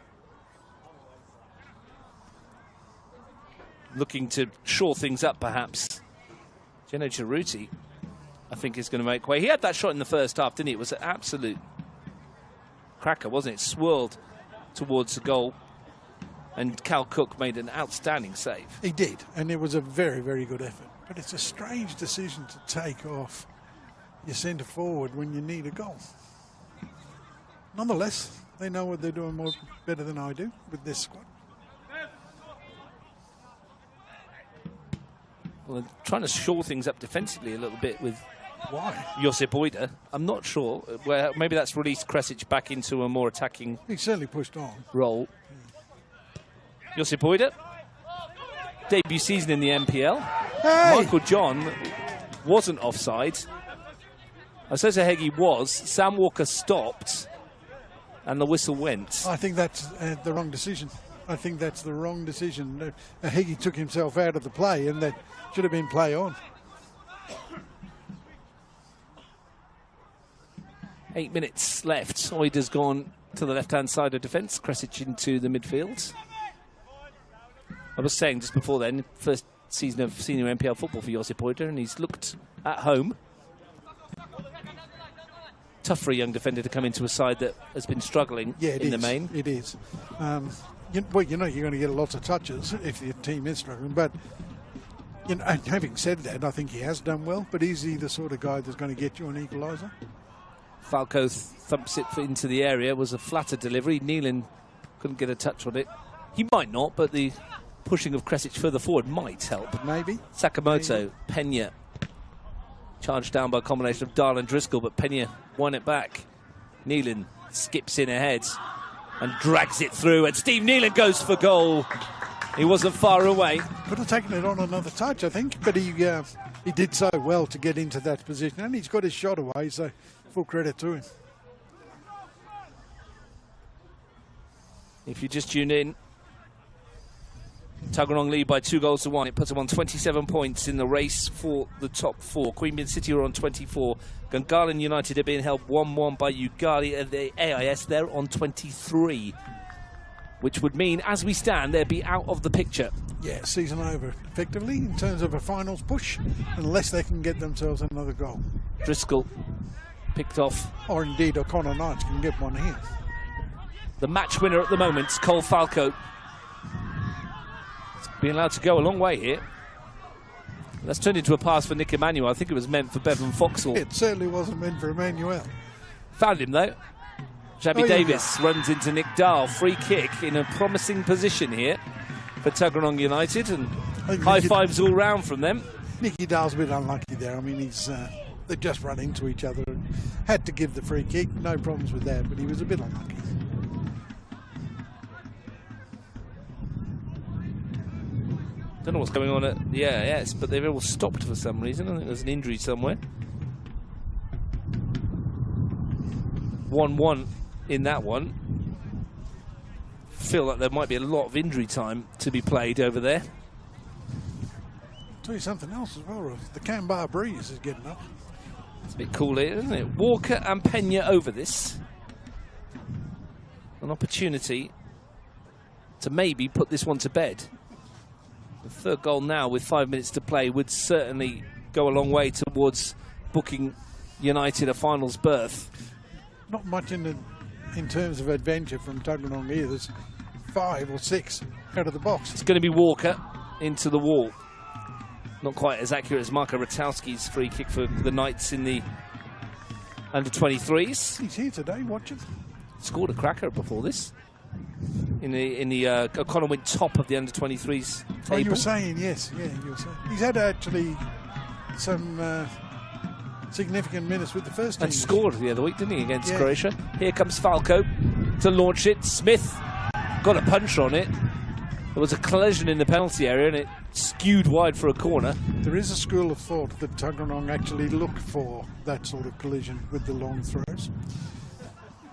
Speaker 1: Looking to shore things up, perhaps. Geno Cerruti, I think, is going to make way. He had that shot in the first half, didn't he? It was an absolute cracker, wasn't it? Swirled towards the goal. And Cal Cook made an outstanding save.
Speaker 2: He did, and it was a very, very good effort. But it's a strange decision to take off your centre forward when you need a goal. Nonetheless, they know what they're doing better than I do with this squad.
Speaker 1: Well, they're trying to shore things up defensively a little bit with
Speaker 2: Josip
Speaker 1: Oida. I'm not sure. Maybe that's released Kresic back into a more attacking
Speaker 2: He certainly pushed on.
Speaker 1: Role. Josip Oida, debut season in the NPL.
Speaker 2: Hey!
Speaker 1: Michael John wasn't offside. Isosa Hegi was. Sam Walker stopped. And the whistle went.
Speaker 2: I think that's the wrong decision. I think that's the wrong decision. Higgy took himself out of the play, and that should have been play on.
Speaker 1: 8 minutes left. Oida's gone to the left-hand side of defence. Kresic into the midfield. I was saying just before then, first season of senior NPL football for Josip Poiter, and he's looked at home. Tough for a young defender to come into a side that has been struggling in the main.
Speaker 2: It is. Well, you know you're going to get lots of touches if your team is struggling, but you know, having said that, I think he has done well, but is he the sort of guy that's going to get you an equaliser?
Speaker 1: Falco thumps it into the area. Was a flatter delivery. Nealon couldn't get a touch on it. He might not, but the pushing of Kresic further forward might help.
Speaker 2: Maybe.
Speaker 1: Sakamoto, maybe. Pena. Charged down by a combination of Dahl and Driscoll, but Pena won it back. Nealon skips in ahead and drags it through, and Steve Nealon goes for goal. He wasn't far away.
Speaker 2: Could have taken it on another touch, I think, but he did so well to get into that position, and he's got his shot away, so full credit to him.
Speaker 1: If you just tune in, Tuggeranong lead by 2-1. It puts them on 27 points in the race for the top 4. Queanbeyan City are on 24. Gungahlin United are being held 1-1 by Ugali and the AIS. They're on 23, which would mean, as we stand, they'd be out of the picture.
Speaker 2: Yeah, season over, effectively, in terms of a finals push, unless they can get themselves another goal.
Speaker 1: Driscoll picked off.
Speaker 2: Or indeed, O'Connor Knights can get one here.
Speaker 1: The match winner at the moment, Cole Falco. Being allowed to go a long way here. That's turned into a pass for Nick Emmanuel. I think it was meant for Bevan Foxall.
Speaker 2: It certainly wasn't meant for Emmanuel.
Speaker 1: Found him though. Jabby Davis runs into Nick Dahl. Free kick in a promising position here for Tuggeranong United, and high fives all round from them.
Speaker 2: Nicky Dahl's a bit unlucky there. I mean, they just run into each other and had to give the free kick. No problems with that, but he was a bit unlucky.
Speaker 1: Don't know what's going on at the AIS, but they've all stopped for some reason. I think there's an injury somewhere. 1-1 in that one. Feel like there might be a lot of injury time to be played over there.
Speaker 2: I'll tell you something else as well, Ruth. The Kambah breeze is getting up.
Speaker 1: It's a bit cool here, isn't it? Walker and Pena over this. An opportunity to maybe put this one to bed. The third goal now with 5 minutes to play would certainly go a long way towards booking United a finals berth.
Speaker 2: Not much in terms of adventure from Tuggeranong here. There's 5 or 6 out of the box.
Speaker 1: It's going to be Walker into the wall. Not quite as accurate as Marko Ratowski's free kick for the Knights in the under-23s.
Speaker 2: He's here today, watching.
Speaker 1: Scored a cracker before this. O'Connor went top of the under-23s table.
Speaker 2: Oh, you were saying, yes. Yeah, you were saying. He's had actually some significant minutes with the first team.
Speaker 1: And scored the other week, didn't he, against Croatia? Here comes Falco to launch it. Smith got a punch on it. There was a collision in the penalty area and it skewed wide for a corner.
Speaker 2: There is a school of thought that Tuggeranong actually look for that sort of collision with the long throws.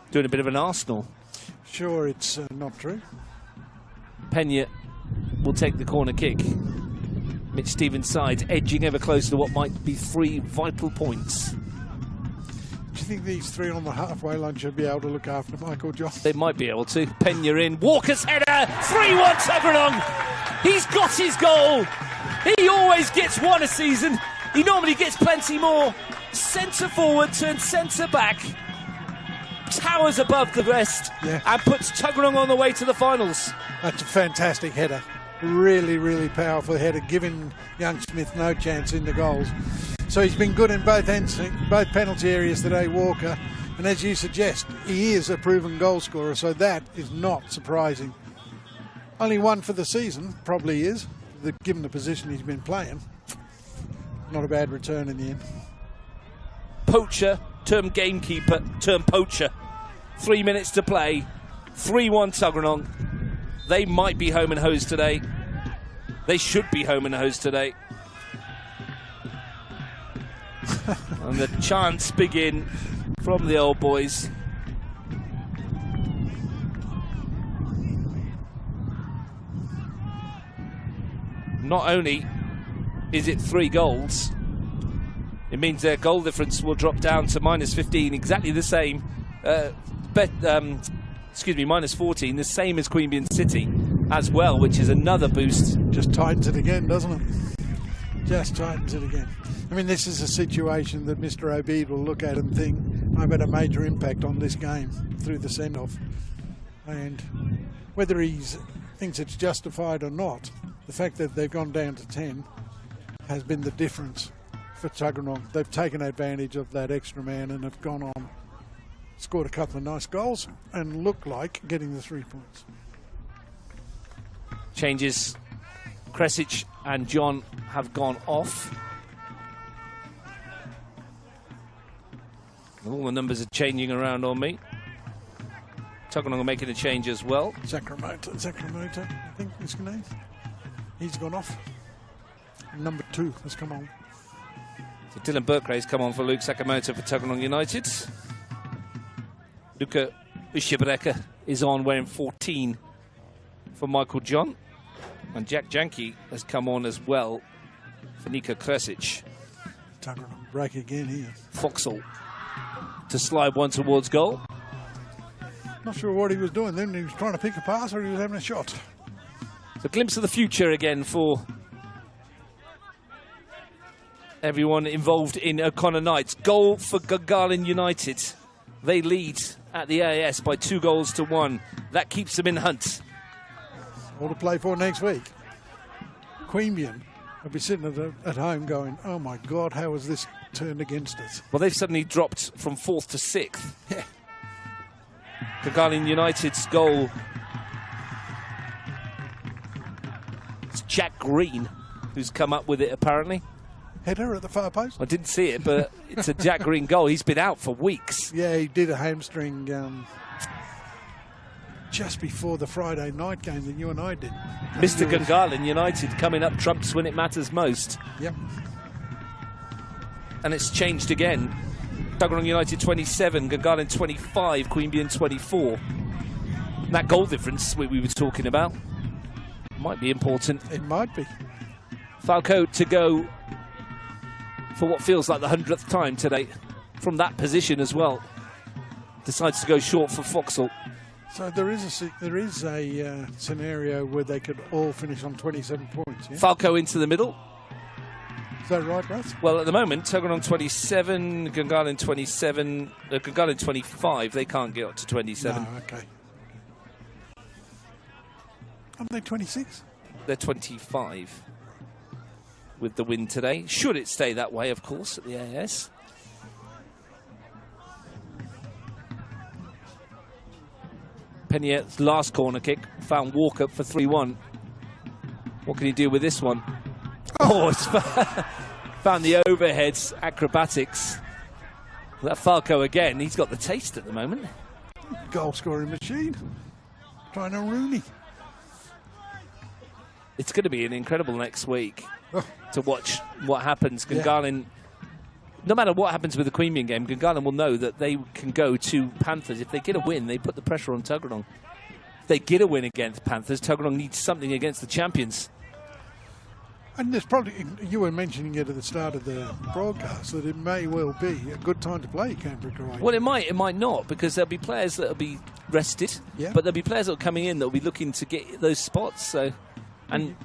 Speaker 1: Doing a bit of an Arsenal.
Speaker 2: Sure, it's not true.
Speaker 1: Pena will take the corner kick. Mitch Stevens' side edging ever closer to what might be 3 vital points.
Speaker 2: Do you think these 3 on the halfway line should be able to look after Michael John?
Speaker 1: They might be able to. Pena in. Walker's header. 3-1 Tuggeranong. He's got his goal. He always gets one a season. He normally gets plenty more. Centre forward turned centre back. Towers above the rest and puts Tuggeranong on the way to the finals.
Speaker 2: That's a fantastic header. Really, really powerful header, giving young Smith no chance in the goals. So he's been good in both ends, both penalty areas today, Walker. And as you suggest, he is a proven goal scorer, so that is not surprising. Only one for the season, probably is, given the position he's been playing. Not a bad return in the end.
Speaker 1: Poacher, term gamekeeper, term poacher. 3 minutes to play. 3-1 Tuggeranong. They might be home and hosed today. They should be home and hosed today. And the chants begin from the old boys. Not only is it 3 goals, it means their goal difference will drop down to -15, exactly the same. -14, the same as Queanbeyan City. as well, which is another boost.
Speaker 2: Just tightens it again, doesn't it? Just tightens it again. I mean, this is a situation that Mr. Obeid will look at and think, I've had a major impact on this game through the send-off. And whether he thinks it's justified or not, the fact that they've gone down to 10 has been the difference for Tuggeranong. They've taken advantage of that extra man and have gone on, scored a couple of nice goals and look like getting the 3 points.
Speaker 1: Changes. Kresic and John have gone off. All the numbers are changing around on me. Tuggeranong are making a change as well.
Speaker 2: Sakamoto, I think is his name. He's gone off. Number 2 has come on.
Speaker 1: So Dylan Burkray's come on for Luke Sakamoto for Tuggeranong United. Luca Ushibreka is on wearing 14 for Michael John. And Jack Janke has come on as well for Nico Kresic.
Speaker 2: Tuggeranong break again here.
Speaker 1: Foxall to slide one towards goal.
Speaker 2: Not sure what he was doing then. He was trying to pick a pass or he was having a shot.
Speaker 1: A glimpse of the future again for everyone involved in O'Connor Knights. Goal for Gungahlin United. They lead at the AIS by 2-1. That keeps them in hunt.
Speaker 2: All to play for next week. Queanbeyan will be sitting at home going, oh my God, how has this turned against us?
Speaker 1: Well, they've suddenly dropped from 4th to 6th.
Speaker 2: Yeah.
Speaker 1: Gungahlin United's goal. It's Jack Green who's come up with it apparently.
Speaker 2: Header at the far post?
Speaker 1: I didn't see it, but it's a Jack Green goal. He's been out for weeks.
Speaker 2: Yeah, he did a hamstring just before the Friday night game that you and I did.
Speaker 1: Mr. Gungahlin United coming up trumps when it matters most.
Speaker 2: Yep.
Speaker 1: And it's changed again. Tuggeranong United 27, Gungahlin 25, Queanbeyan 24. And that goal difference we were talking about might be important.
Speaker 2: It might be.
Speaker 1: Falco to go for what feels like the 100th time today from that position as well. Decides to go short for Foxall.
Speaker 2: So there is a scenario where they could all finish on 27 points. Yeah?
Speaker 1: Falco into the middle.
Speaker 2: Is that right, Russ?
Speaker 1: Well, at the moment, Tuggeranong 27, Gungahlin 27, Gungahlin 25. They can't get up to 27.
Speaker 2: No, okay. Aren't they 26?
Speaker 1: They're 25 with the win today. Should it stay that way, of course, at the AIS. Penier's last corner kick found Walker for 3-1. What can he do with this one? Oh, it's found the overheads, acrobatics. That Falco again, he's got the taste at the moment.
Speaker 2: Goal scoring machine. Trying to Rooney.
Speaker 1: It's going to be an incredible next week to watch what happens. Gungahlin, no matter what happens with the Queanbeyan game, Gungahlin will know that they can go to Panthers. If they get a win, they put the pressure on Tuggeranong. If they get a win against Panthers, Tuggeranong needs something against the champions.
Speaker 2: And there's probably, you were mentioning it at the start of the broadcast, that it may well be a good time to play Canberra Croatia.
Speaker 1: Well, it might not, because there'll be players that will be rested, but there'll be players that are coming in that will be looking to get those spots. So, and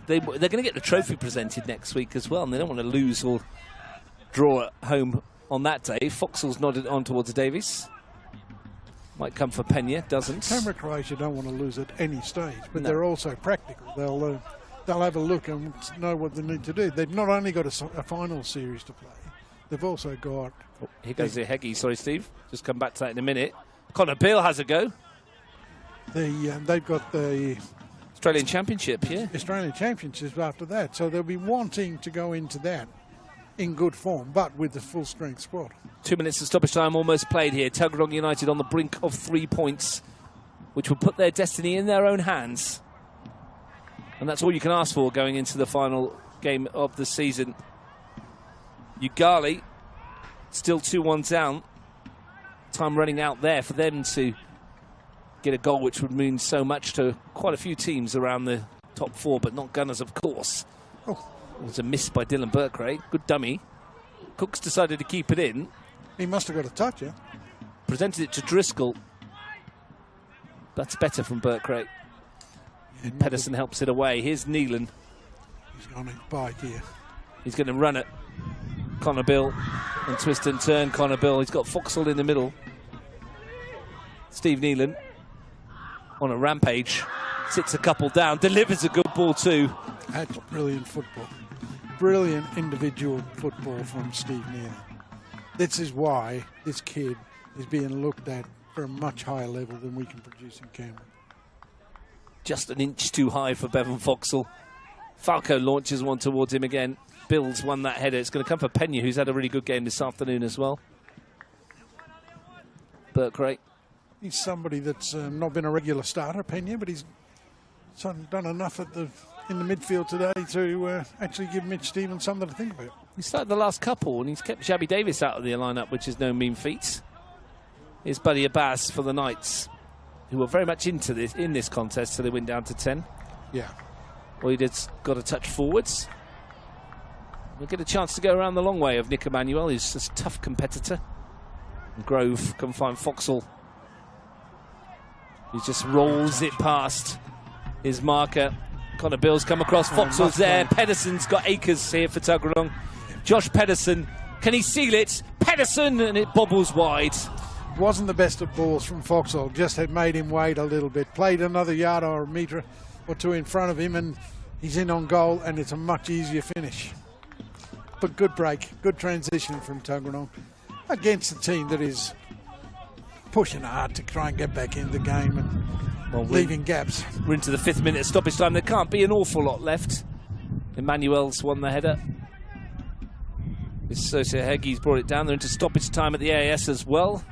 Speaker 1: they're going to get the trophy presented next week as well, and they don't want to lose or draw at home on that day. Foxall's nodded on towards Davies. Might come for Pena, doesn't.
Speaker 2: Canberra Croatia don't want to lose at any stage, but they're also practical. They'll have a look and know what they need to do. They've not only got a final series to play, they've also got...
Speaker 1: Oh, here goes the Heggie. Sorry, Steve. Just come back to that in a minute. Connor Beale has a go.
Speaker 2: They've got the...
Speaker 1: Australian Championship, yeah.
Speaker 2: Australian Championships after that. So they'll be wanting to go into that in good form, but with the full-strength squad.
Speaker 1: 2 minutes of stoppage time almost played here. Tuggeranong United on the brink of 3 points, which will put their destiny in their own hands. And that's all you can ask for going into the final game of the season. Ugali still 2-1 down. Time running out there for them to get a goal, which would mean so much to quite a few teams around the top 4, but not Gunners, of course.
Speaker 2: Oh.
Speaker 1: It was a miss by Dylan Burkrey. Good dummy. Cooks decided to keep it in.
Speaker 2: He must have got a touch, yeah?
Speaker 1: Presented it to Driscoll. That's better from Burkrey.
Speaker 2: And
Speaker 1: Pedersen helps it away. Here's Neelan.
Speaker 2: He's on his bike here.
Speaker 1: He's going to run it. Connor Bill and twist and turn Connor Bill. He's got Foxall in the middle. Steve Neelan on a rampage. Sits a couple down. Delivers a good ball too.
Speaker 2: That's brilliant football. Brilliant individual football from Steve Neelan. This is why this kid is being looked at for a much higher level than we can produce in Canberra.
Speaker 1: Just an inch too high for Bevan Foxall. Falco launches one towards him again. Bills won that header. It's going to come for Pena, who's had a really good game this afternoon as well. Burkray.
Speaker 2: He's somebody that's not been a regular starter, Pena, but he's done enough in the midfield today to actually give Mitch Stevens something to think about.
Speaker 1: He started the last couple, and he's kept Shabby Davis out of the lineup, which is no mean feat. Here's Buddy Abbas for the Knights, who were very much in this contest, so they went down to 10.
Speaker 2: Yeah.
Speaker 1: Well, he got a touch forwards. We'll get a chance to go around the long way of Nick Emmanuel, who's a tough competitor. And Grove can find Foxall. He just rolls it past his marker. Connor Bill's come across. Foxall's there. Pedersen's got acres here for Tuggeranong. Josh Pedersen. Can he seal it? Pedersen, and it bobbles wide.
Speaker 2: Wasn't the best of balls from Foxall. Just had made him wait a little bit. Played another yard or a metre or two in front of him, and he's in on goal, and it's a much easier finish. But good break. Good transition from Tuggeranong against a team that is pushing hard to try and get back in the game and leaving gaps.
Speaker 1: We're into the 5th minute of stoppage time. There can't be an awful lot left. Emmanuel's won the header. Sosia Heggie's brought it down. They're into stoppage time at the AIS as well.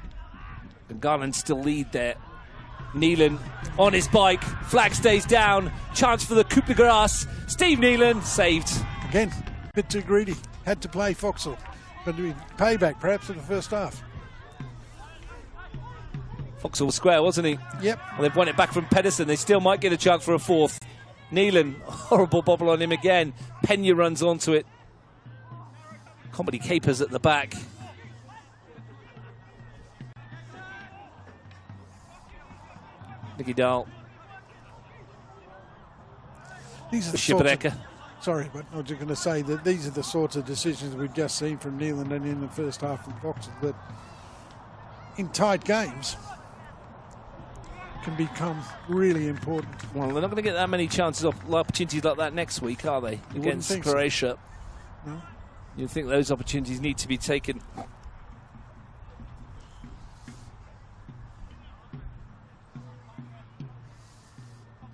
Speaker 1: And Garland still lead there. Neelan on his bike. Flag stays down. Chance for the coup de grace. Steve Neelan saved.
Speaker 2: Again, a bit too greedy. Had to play Foxall. But payback perhaps in the first half.
Speaker 1: Foxall was square, wasn't he?
Speaker 2: Yep.
Speaker 1: Well, they've won it back from Pedersen. They still might get a chance for a 4th. Neelan, horrible bobble on him again. Pena runs onto it. Comedy capers at the back. Nicky Dahl.
Speaker 2: Sorry, but I was just going to say that these are the sorts of decisions we've just seen from Neelan and in the first half from Foxall that in tight games can become really important.
Speaker 1: Well, they're not going to get that many chances of opportunities like that next week, are they? Against Croatia.
Speaker 2: So. No.
Speaker 1: You think those opportunities need to be taken.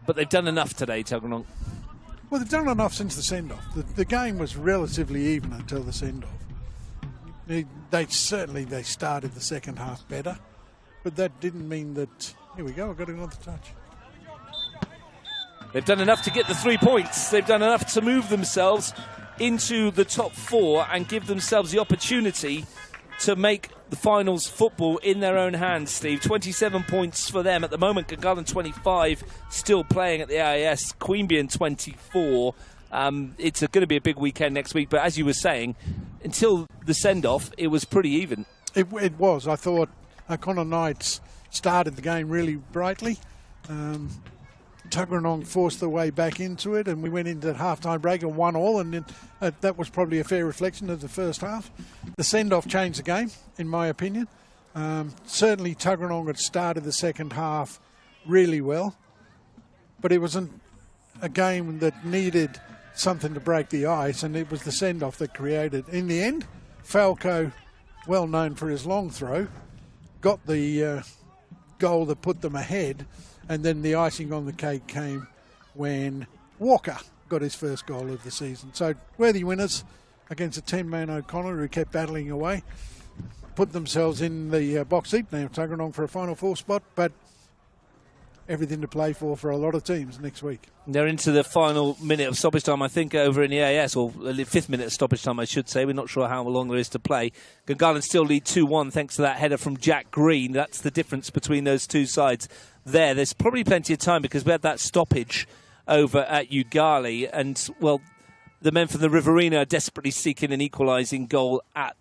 Speaker 1: But they've done enough today, Tuggeranong.
Speaker 2: Well, they've done enough since the send-off. The game was relatively even until the send-off. They started the second half better, but that didn't mean that. Here we go. I've got another touch.
Speaker 1: They've done enough to get the 3 points. They've done enough to move themselves into the top 4 and give themselves the opportunity to make the finals football in their own hands, Steve. 27 points for them at the moment. Gungahlin 25, still playing at the AIS. Queanbeyan 24. It's going to be a big weekend next week, but as you were saying, until the send-off, it was pretty even.
Speaker 2: It was. I thought Connor Knights started the game really brightly. Tuggeranong forced their way back into it, and we went into half-time break and 1-1, and then, that was probably a fair reflection of the first half. The send-off changed the game, in my opinion. Certainly Tuggeranong had started the second half really well, but it wasn't a game that needed something to break the ice, and it was the send-off that created. In the end, Falco, well known for his long throw, got the goal that put them ahead, and then the icing on the cake came when Walker got his first goal of the season. So worthy winners against a 10-man O'Connor who kept battling away, put themselves in the box seat. Now Tuggeranong for a Final 4 spot, but everything to play for a lot of teams next week.
Speaker 1: They're into the final minute of stoppage time, I think, over in the AIS, or the 5th minute of stoppage time, I should say. We're not sure how long there is to play. Gungahlin still lead 2-1 thanks to that header from Jack Green. That's the difference between those two sides there. There's probably plenty of time because we had that stoppage over at Ugali, and, well, the men from the Riverina are desperately seeking an equalising goal at